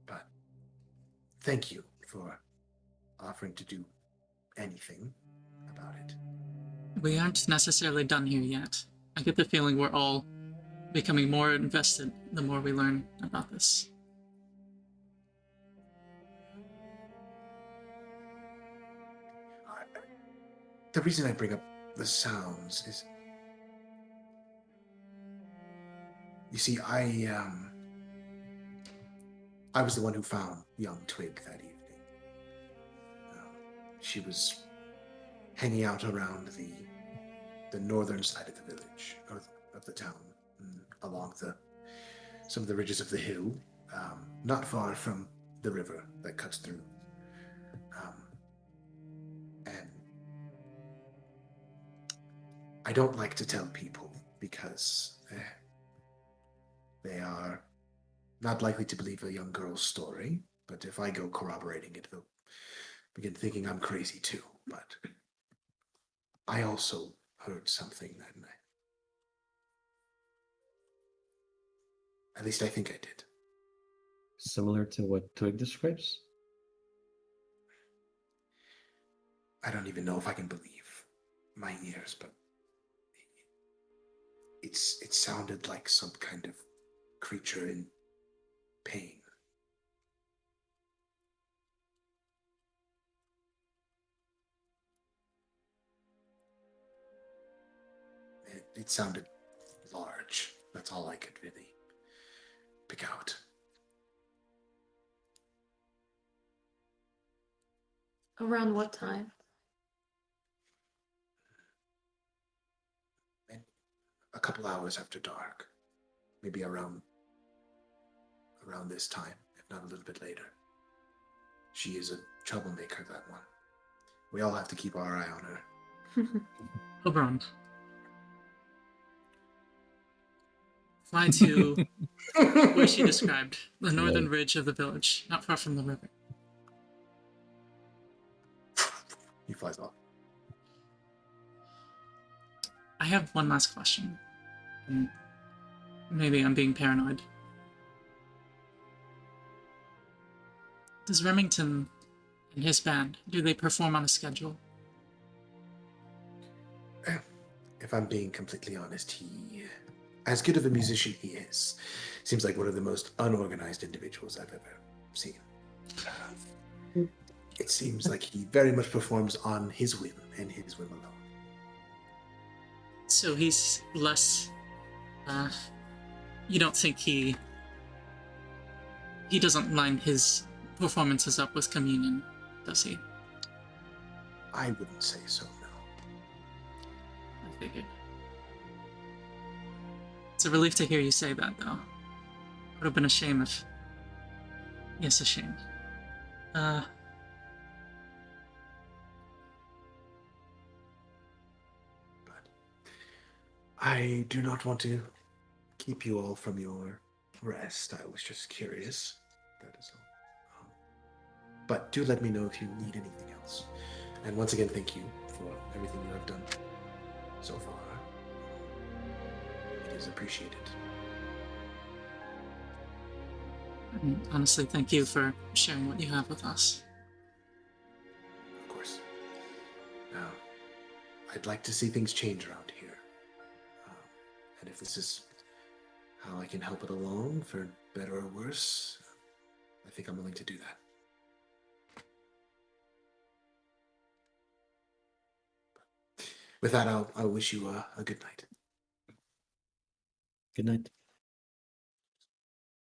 But thank you for offering to do anything about it. We aren't necessarily done here yet. I get the feeling we're all becoming more invested the more we learn about this. The reason I bring up the sounds is, you see, I was the one who found young Twig that evening. She was hanging out around the northern side of the village, or of the town, along some of the ridges of the hill, not far from the river that cuts through. And I don't like to tell people because they are not likely to believe a young girl's story, but if I go corroborating it, they'll begin thinking I'm crazy too. But I also heard something that night. At least I think I did. Similar to what Twig describes? I don't even know if I can believe my ears, but it sounded like some kind of creature in pain. It sounded large. That's all I could really pick out. Around what time? And a couple hours after dark. maybe around this time, if not a little bit later. She is a troublemaker, that one. We all have to keep our eye on her. Oberon. Fly to where she described, the northern ridge of the village, not far from the river. He flies off. I have one last question. And maybe I'm being paranoid. Does Remington and his band, do they perform on a schedule? If I'm being completely honest, he, as good of a musician he is, seems like one of the most unorganized individuals I've ever seen. It seems like he very much performs on his whim and his whim alone. So he's less, you don't think he doesn't line his performances up with communion, does he? I wouldn't say so, no. I figured. It's a relief to hear you say that, though. Would have been a shame if... Yes, a shame. I do not want to keep you all from your rest. I was just curious. That is all. But do let me know if you need anything else. And once again, thank you for everything you have done so far. It is appreciated. And honestly, thank you for sharing what you have with us. Of course. Now, I'd like to see things change around here. And if this is how I can help it along, for better or worse, I think I'm willing to do that. But with that, I'll wish you a good night. Good night.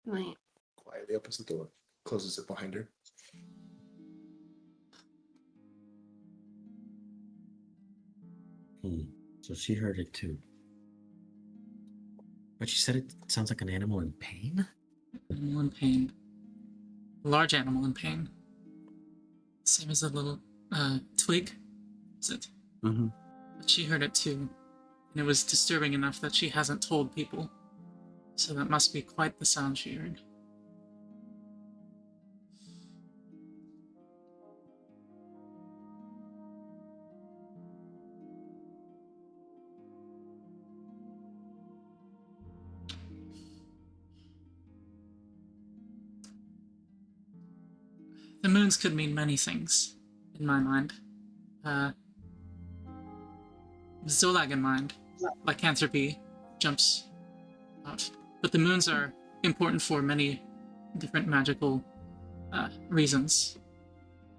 Wait. Quietly opens the door, closes it behind her. So she heard it too. But she said it sounds like an animal in pain? Animal in pain. A large animal in pain. Same as a little twig, is it? Mm-hmm. But she heard it too. And it was disturbing enough that she hasn't told people. So that must be quite the sound she heard. The moons could mean many things, in my mind. Zolag in mind, lycanthropy jumps out. But the moons are important for many different magical reasons.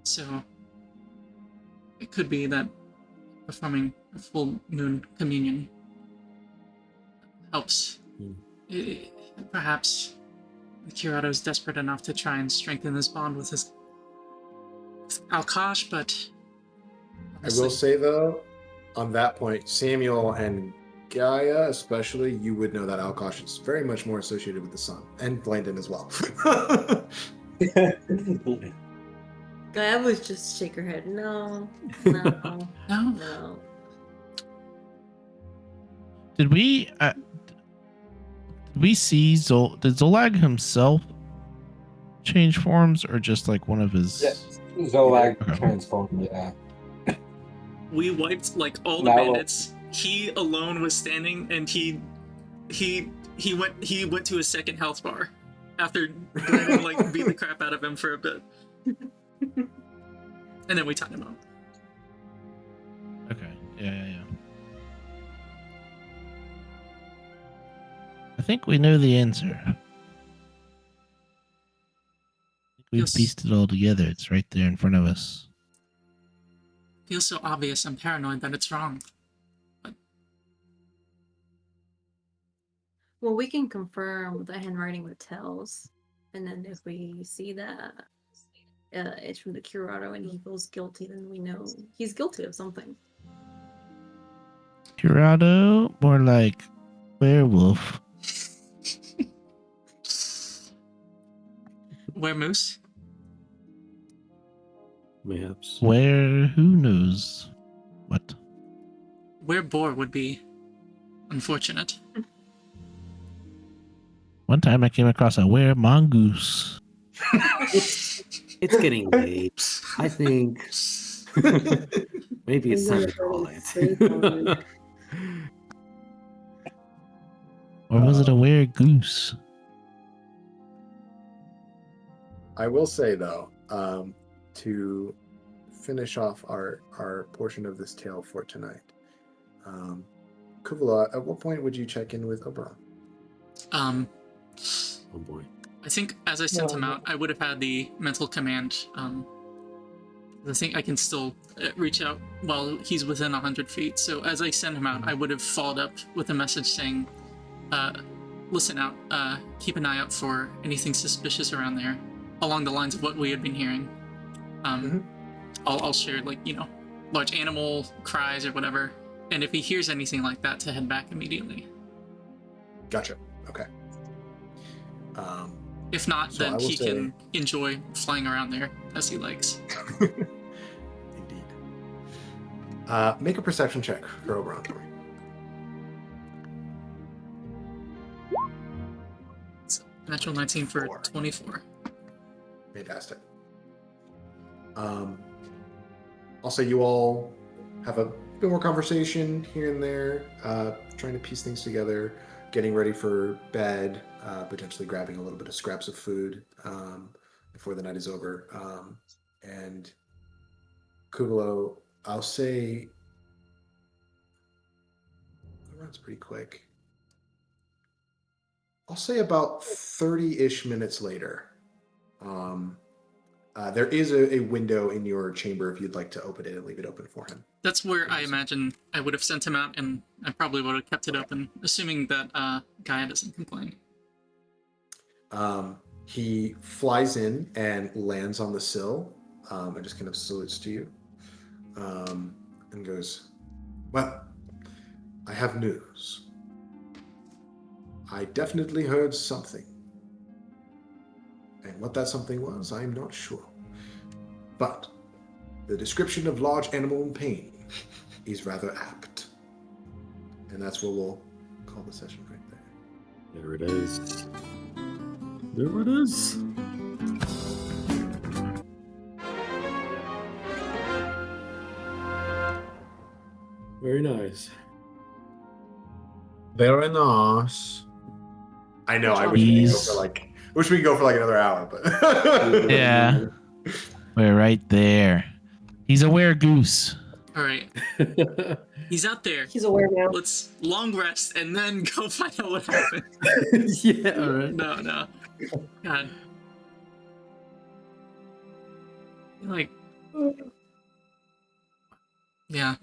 So it could be that performing a full moon communion helps. Perhaps the Curado is desperate enough to try and strengthen his bond with his Alkosh, but I will say though, on that point, Samuel and Gaia especially, you would know that Alkosh is very much more associated with the sun, and Blandon as well. Gaia was just shake her head. No, no, no, no. Did we see did Zolag himself change forms, or just like one of his? Yes, Zolag transformed. Yeah. We wiped like all the bandits. He alone was standing, and he went to his second health bar after Blandon like beat the crap out of him for a bit, and then we tied him up. Okay. Yeah. I think we know the answer. I think we've pieced it all together. It's right there in front of us. Feels so obvious and paranoid that it's wrong. Well, we can confirm what the handwriting with tells, and then if we see that it's from the Curado and he feels guilty, then we know he's guilty of something. Curado, more like werewolf. Where Moose? Mayhaps. Where? Who knows? What? Where Boar would be unfortunate. One time I came across a were mongoose. It's getting late. I think maybe it's time to call it. Or was it a were goose? I will say though, to finish off our portion of this tale for tonight, Kuuvalo, at what point would you check in with Oberon? Oh boy. I think as I sent him out, I would have had the mental command. I think I can still reach out while he's within 100 feet. So as I send him out, I would have followed up with a message saying, listen out, keep an eye out for anything suspicious around there, along the lines of what we had been hearing. I'll share, like, you know, large animal cries or whatever. And if he hears anything like that, to head back immediately. Gotcha. Okay. If not, So then I will he say- can enjoy flying around there as he likes. Indeed. Make a perception check for Oberon for me. Natural 19 for 4. 24. Fantastic. I'll say you all have a bit more conversation here and there, trying to piece things together, getting ready for bed, potentially grabbing a little bit of scraps of food before the night is over. And Kuuvalo, I'll say, it runs pretty quick. I'll say about 30-ish minutes later. There is a window in your chamber if you'd like to open it and leave it open for him. That's where I imagine I would have sent him out, and I probably would have kept it open, assuming that Gaia doesn't complain. He flies in and lands on the sill and just kind of salutes to you and goes, well, I have news. I definitely heard something. And what that something was, I'm not sure. But the description of large animal in pain is rather apt. And that's what we'll call the session right there. There it is. There it is. Very nice. Very nice. I know, I wish we could go for like another hour, but Yeah. We're right there. He's a were goose. All right, he's out there. He's aware now. Let's long rest and then go find out what happened. Yeah, all right. No. God. Like, yeah.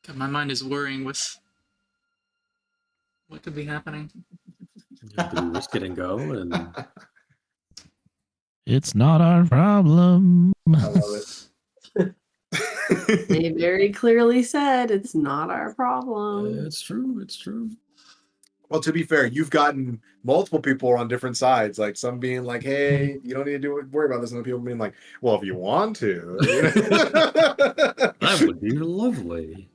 God, my mind is worrying with what could be happening. Do we risk it and go? And It's not our problem. I love it. They very clearly said it's not our problem. it's true. It's true. Well, to be fair, you've gotten multiple people on different sides, like some being like, hey, you don't need to worry about this, and other people being like, well, if you want to. That would be lovely.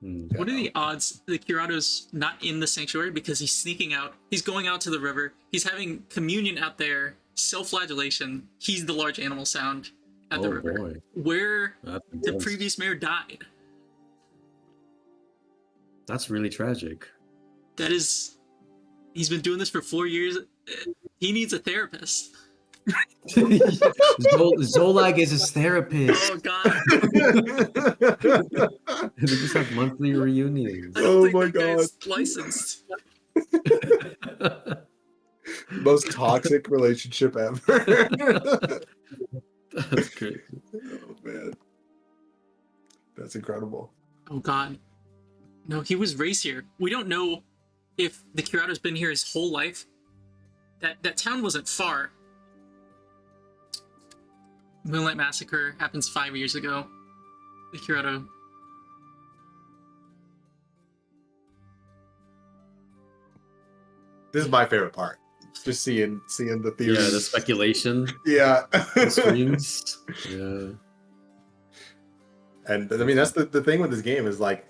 What are the odds the Curado's not in the sanctuary because he's sneaking out? He's going out to the river. He's having communion out there, self-flagellation. He's the large animal sound at the river. Boy. Where That's the intense. previous mayor died. That's really tragic. That is... He's been doing this for 4 years. He needs a therapist. Zolag is his therapist. Oh, God. They just have monthly reunions. I don't think that guy's licensed. Most toxic relationship ever. That's great. Oh, man. That's incredible. Oh, God. No, he was raised here. We don't know if the Curado's been here his whole life. That town wasn't far. Moonlight Massacre happens 5 years ago. The Curado. This is my favorite part. Just seeing the theories. Yeah, the speculation. Yeah. The screens. Yeah. And I mean, that's the thing with this game is like,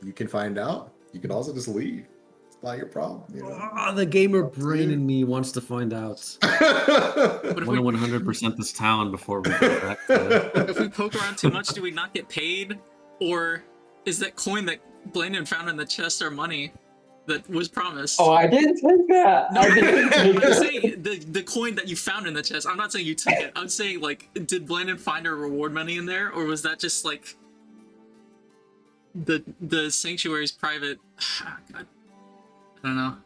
you can find out. You can also just leave. It's not your problem. You know? Oh, the gamer brain in me wants to find out. But I want to 100% this town before we get back to If we poke around too much, do we not get paid? Or is that coin that Blandon found in the chest our money that was promised? Oh, I didn't take that. No, I didn't take I'm it. saying the coin that you found in the chest. I'm not saying you took it. I'm saying, like, did Blandon find our reward money in there? Or was that just, like, the sanctuary's private? God. I don't know.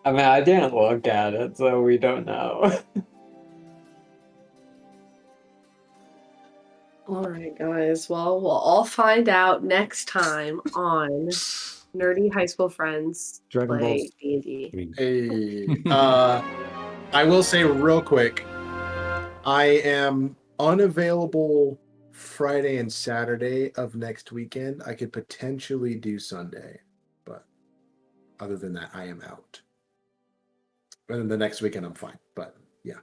I mean, I didn't look at it, so we don't know. All right, guys. Well, we'll all find out next time on Nerdy High School Friends Dragon Play Balls. D&D. Hey, I will say real quick, I am unavailable Friday and Saturday of next weekend. I could potentially do Sunday, but other than that, I am out. And then the next weekend, I'm fine. But yeah,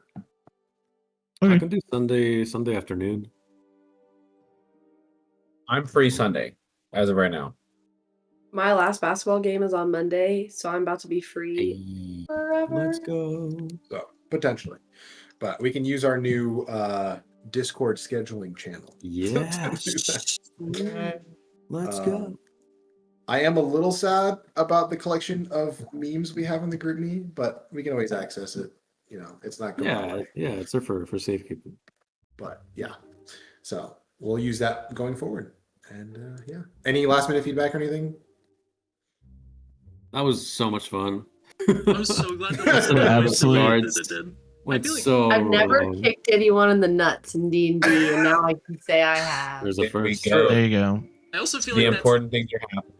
I can do Sunday afternoon. I'm free Sunday, as of right now. My last basketball game is on Monday, so I'm about to be free forever. Let's go. so potentially, but we can use our new Discord scheduling channel. Yes. Let's go. I am a little sad about the collection of memes we have in the group me, but we can always access it. You know, it's not going away. Yeah, it's there for safekeeping. But yeah, so we'll use that going forward. And yeah, any last minute feedback or anything? That was so much fun. I'm so glad that That's an absolute. I've never kicked anyone in the nuts in D&D, and now I can say I have. There's a first. There you go. I also feel The like important things are happening.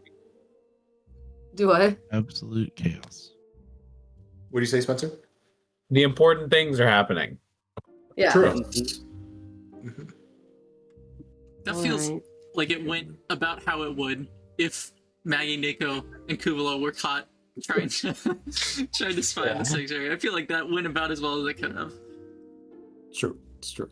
Do I? Absolute chaos. What do you say, Spencer? The important things are happening. Yeah. True. that feels like it went about how it would if Maggie, Nico, and Kuuvalo were caught trying to spy on the sanctuary. I feel like that went about as well as it could have. True. It's true.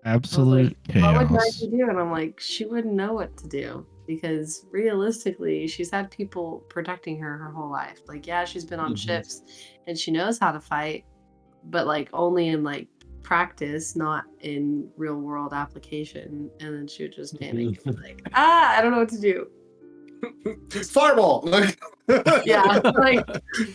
Absolute chaos. What would Maggie do? And I'm like, she wouldn't know what to do because realistically, she's had people protecting her whole life. Like, yeah, she's been on ships and she knows how to fight, but like only in like practice, not in real world application. And then she would just panic and be like, I don't know what to do. Fireball. Yeah, like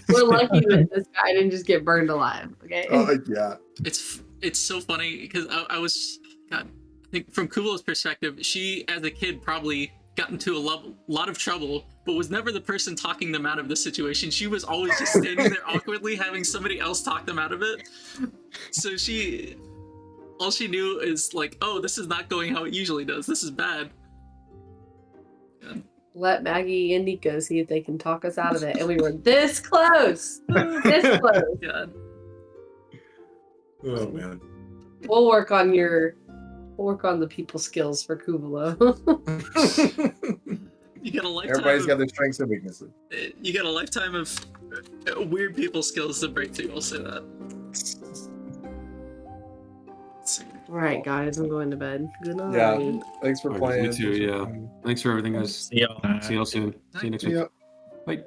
we're lucky that this guy didn't just get burned alive. Okay. Yeah. It's so funny because I was, God, I think from Kuuvalo's perspective, she as a kid probably got into a lot of trouble, but was never the person talking them out of the situation. She was always just standing there awkwardly having somebody else talk them out of it. So all she knew is like, oh, this is not going how it usually does. This is bad. God. Let Maggie and Nico see if they can talk us out of it. And we were this close. This close. God. Oh man. We'll work on the people skills for Kuuvalo. You got a lifetime. Everybody's got their strengths and weaknesses. You got a lifetime of weird people skills to break through. I'll say that. All right, guys, I'm going to bed. Good night. Yeah. Thanks for playing. Me too. Yeah. Thanks for everything, guys. See y'all. See y'all soon. See you next week. Yep. Bye.